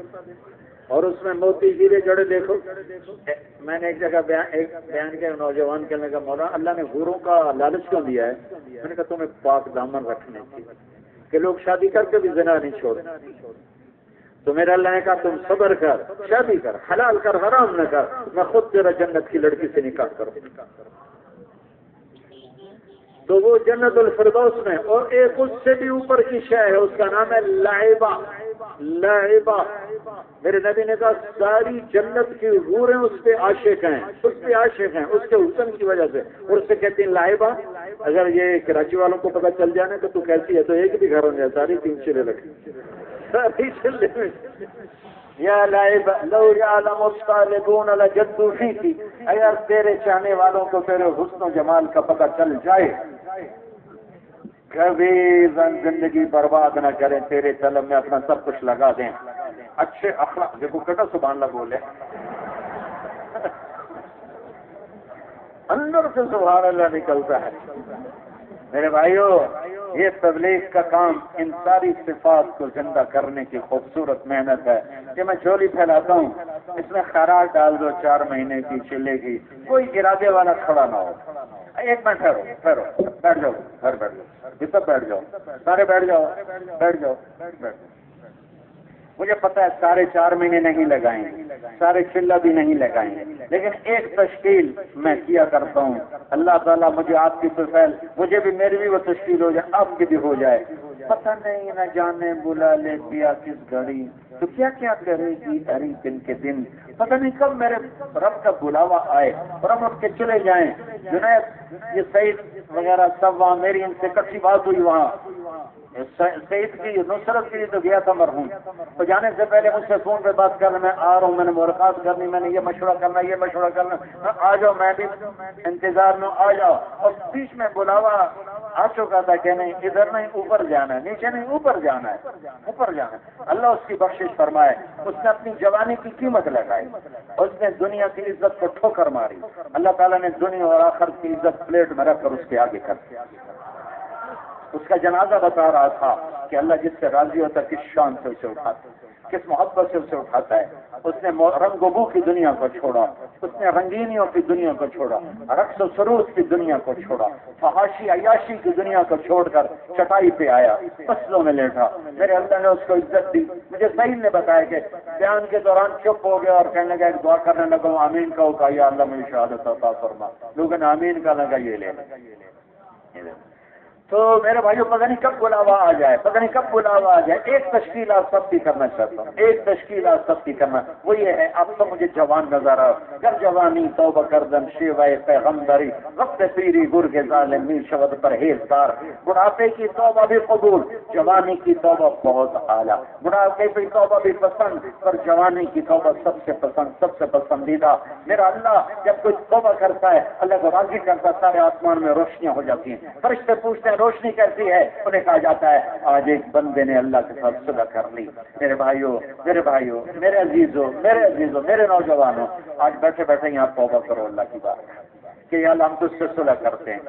اور اس میں موتی ہیرے جڑے دیکھو۔ میں نے ایک جگہ بیان کیا، نوجوان کہنے لگا مولانا اللہ نے حوروں کا لالچ کیوں دیا ہے؟ میں نے کہا تمہیں پاک دامن رکھنے کی، کہ لوگ شادی کر کے بھی زنا نہیں چھوڑتے۔ تو میرا اللہ نے کہا تم صبر کر، شادی کر، حلال کر، حرام نہ کر، میں خود تیرا جنت کی لڑکی سے نکاح کروں۔ تو وہ جنت الفردوس میں، اور ایک اس سے بھی اوپر کی شے ہے، اس کا نام ہے لعبہ، لعبہ۔ میرے نبی نے کہا ساری جنت کی حوریں اس پہ عاشق ہیں، اس پہ عاشق ہیں، اس کے حسن کی وجہ سے، اور اس سے کہتے ہیں لعبہ۔ اگر یہ کراچی والوں کو پتہ چل جانا کہ تو کیسی ہے تو ایک بھی گھر ہو جائے، ساری 3 چلے رکھی، ساری چلے میں یا لعب لو یعلم الطالبون لجدوا فیک۔ اگر تیرے چاہنے والوں کو تیرے حسن و جمال کا پتہ چل جائے کبھی زندگی برباد نہ کریں، تیرے طلب میں اپنا سب کچھ لگا دیں۔ اچھے اخلاق، دیکھو کٹا سبحان اللہ بولے، اندر سے سبحان اللہ نکلتا ہے۔ میرے بھائیو، یہ تبلیغ کا کام ان ساری صفات کو زندہ کرنے کی خوبصورت محنت ہے کہ میں جھولی پھیلاتا ہوں، اس میں خیرات ڈال دو، 4 مہینے کی چلے گی، کوئی ارادے والا کھڑا نہ ہو۔ ایک منٹ ٹھہرو، بیٹھ جاؤ، گھر بیٹھ جاؤ، سب بیٹھ جاؤ، سارے بیٹھ جاؤ، بیٹھ جاؤ، بیٹھ جاؤ۔ مجھے پتہ ہے سارے 4 مہینے نہیں لگائیں گے، سارے چلہ بھی نہیں لگائیں گے، لیکن ایک تشکیل میں کیا کرتا ہوں، اللہ تعالیٰ مجھے آپ کی فضل، مجھے بھی میری بھی وہ تشکیل ہو جائے، آپ کی بھی ہو جائے۔ پتہ نہیں نہ جانے بلا لے پیا کس گھڑی، تو کیا کیا کرے گی ہری دن کے دن، پتہ نہیں کب میرے رب کا بلاوا آئے اور ہم اٹھ کے چلے جائیں۔ جنید یہ سعید وغیرہ سب وہاں، میری ان سے کچھی بات ہوئی وہاں، سعید کی نصرت کے لیے تو گیا تھا مرحوم، تو جانے سے پہلے مجھ سے فون پہ بات کرنا، میں آ رہا ہوں، میں نے ملاقات کرنی، میں نے یہ مشورہ کرنا، یہ مشورہ کرنا، آ جاؤ، میں بھی انتظار میں، آ جاؤ۔ اور بیچ میں بلاوا آ چکا تھا کہ نہیں ادھر نہیں اوپر جانا ہے، نیچے نہیں اوپر جانا ہے، اوپر جانا ہے۔ اللہ اس کی بخشش فرمائے، اس نے اپنی جوانی کی قیمت لگائی، اس نے دنیا کی عزت کو ٹھوکر ماری، اللہ تعالیٰ نے دنیا اور آخرت کی عزت پلیٹ میں رکھ کر اس کے آگے کر دیا۔ اس کا جنازہ بتا رہا تھا کہ اللہ جس سے راضی ہوتا ہے کس شان سے اسے اٹھاتا ہے، کس محبت سے اسے اٹھاتا ہے۔ اس نے رنگ و بو کی دنیا کو چھوڑا، اس نے رنگینیوں کی دنیا کو چھوڑا، رقص و سرود کی دنیا کو چھوڑا، فحاشی عیاشی کی دنیا کو چھوڑ کر چٹائی پہ آیا، فصلوں میں لیٹا۔ میرے اللہ نے اس کو عزت دی۔ مجھے سعید نے بتایا کہ بیان کے دوران چپ ہو گیا اور کہنے لگا، دعا کرنے لگا، آمین کہو، کہا یا اللہ مجھے شہادت عطا فرما۔ لوگوں نے آمین کا لگا، یہ لے تو میرے بھائیوں پتہ نہیں کب بلاوا آ جائے، پتہ نہیں کب بلاوا آ جائے۔ ایک تشکیل آپ سب کی کرنا چاہتا ہوں، ایک تشکیل آپ سب کی کرنا، وہ یہ ہے، آپ سب مجھے جوان نظر آؤ، گر جوانی توبہ کردن شیوائے پیغمبری، وقت پیری گرگ ظالم می شود پرہیزگار۔ بڑھاپے کی توبہ بھی قبول، جوانی کی توبہ بہت اعلیٰ، بڑھاپے کی توبہ بھی پسند، پر جوانی کی توبہ سب سے پسند، سب سے پسندیدہ۔ میرا اللہ جب کوئی توبہ کرتا ہے، اللہ کو راضی کرتا ہے، سارے آسمان میں روشنیاں ہو جاتی ہیں، فرشتے پوچھتے ہیں روشنی کیسی ہے، انہیں کہا جاتا ہے آج ایک بندے نے اللہ کے ساتھ صلح کر لی۔ میرے بھائیوں، میرے عزیزوں، میرے نوجوانوں، آج بیٹھے بیٹھے یہاں توبہ کرو اللہ کی بات کہ یا اللہ ہم تجھ سے صلح کرتے ہیں۔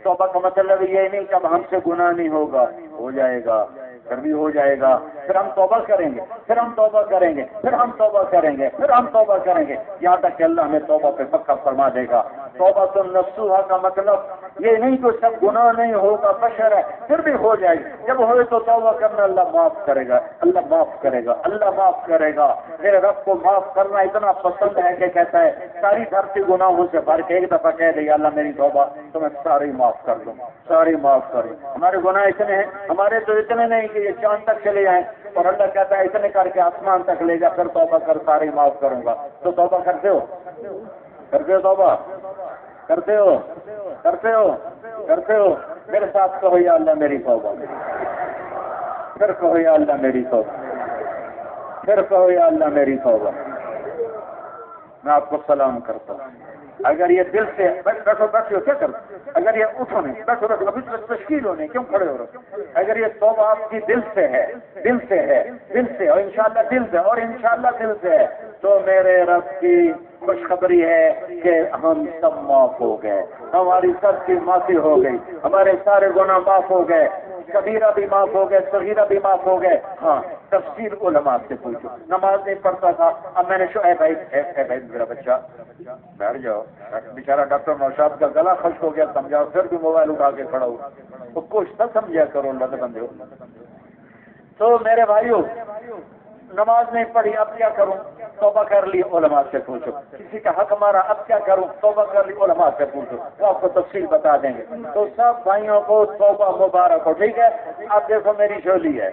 توبہ کا مطلب یہ نہیں کہ اب ہم سے گناہ نہیں ہوگا، ہو جائے گا، پھر بھی ہو جائے گا، پھر ہم توبہ کریں گے، پھر ہم توبہ کریں گے، پھر ہم توبہ کریں گے، پھر ہم توبہ کریں گے، یہاں تک کہ اللہ ہمیں توبہ پہ پکا فرما دے گا۔ توبہ تو نصوحہ کا مطلب یہ نہیں کہ سب گناہ نہیں ہوگا، بشر ہے، پھر بھی ہو جائے گی، جب ہوئے تو توبہ کرنا، اللہ معاف کرے گا، اللہ معاف کرے گا، اللہ معاف کرے گا۔ میرے رب کو معاف کرنا اتنا پسند ہے کہ کہتا ہے ساری دھرتی گناہوں سے بھر کے ایک دفعہ کہہ دے اللہ میری توبہ تو میں ساری معاف کر دوں، ساری معاف کر دوں۔ ہمارے گناہ اتنے ہیں، ہمارے تو اتنے نہیں کہ یہ چاند تک چلے جائیں، اور اللہ کہتا ہے اتنے کر کے آسمان تک لے جا کر توبہ کر، ساری معاف کروں گا۔ تو توبہ کرتے ہو؟ کرتے ہو توبہ؟ کرتے ہو؟ کرتے ہو؟ کرتے ہو؟ میرے ساتھ کہو یا اللہ میری توبہ، پھر کہو یا اللہ میری توبہ، پھر کہو یا اللہ میری توبہ۔ میں آپ کو سلام کرتا ہوں۔ اگر یہ دل سے بیٹھو کیا کرتے، اگر یہ اٹھو نہیں، بیٹھو ابھی تو تشکیل ہونے کیوں کھڑے ہو رہے، اگر یہ توبہ آپ کی دل سے ہے، دل سے اور انشاءاللہ دل سے، اور انشاءاللہ دل سے ہے، تو میرے رب کی خوشخبری ہے کہ ہم سب معاف ہو گئے، ہماری سب کی معافی ہو گئی، ہمارے سارے گناہ معاف ہو گئے، کبیرہ بھی معاف ہو گئے، صغیرہ بھی معاف ہو گئے۔ ہاں تفسیر علماء سے پوچھو، نماز نہیں پڑھتا تھا، اب میں نے اے بھائی میرا بچہ بیٹھ جاؤ، بیچارہ ڈاکٹر نوشاد کا گلا خشک ہو گیا، سمجھاؤ، پھر بھی موبائل اٹھا کے کھڑا ہوا، وہ کچھ نہ سمجھا کرو اللہ کے بندے ہو۔ تو میرے بھائیوں، نماز نہیں پڑھی اب کیا کروں؟ توبہ کر لی، علماء سے پوچھو۔ کسی کا حق مارا اب کیا کروں؟ توبہ کر لی، علماء سے پوچھو، وہ آپ کو تفصیل بتا دیں گے۔ تو سب بھائیوں کو توبہ مبارک ہو، ٹھیک ہے؟ اب دیکھو میری جھولی ہے،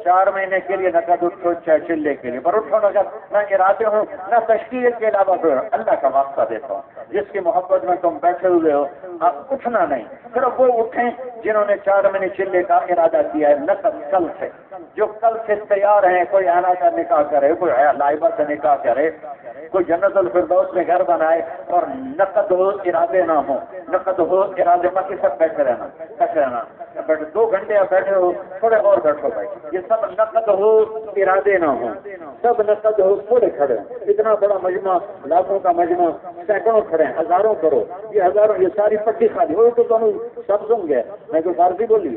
4 مہینے کے لیے نقد اٹھو، چاہے چلے کے لیے، پر اٹھو نقد، نہ ارادے ہوں نہ تشکیل کے علاوہ پھر اللہ کا واسطہ دیتا ہوں، جس کی محبت میں تم بیٹھے ہوئے ہو، اب اٹھنا نہیں، صرف وہ اٹھیں جنہوں نے 4 مہینے چلے کا ارادہ کیا ہے نقد کل سے، جو کل سے تیار ہیں، کوئی آنا کا نکاح کرے، کوئی لائبہ سے نکاح کرے، کوئی جنت الفردوس میں گھر بنائے، اور نقد ہو ارادے نہ ہو، نقد ہو ارادے باقی سب بیٹھے رہنا، 2 گھنٹے آپ بیٹھے ہو، تھوڑے اور بیٹھو بھائی، یہ سب نقد ہو ارادے نہ ہو، سب نقد ہو، تھوڑے کھڑے ہوں، اتنا بڑا مجمع، لاکھوں کا مجمع، سینکڑوں کھڑے ہیں، ہزاروں کرو، یہ ہزاروں، یہ ساری پٹی خالی ہو تو تم سب سن گئے، میں کوئی فارسی بولی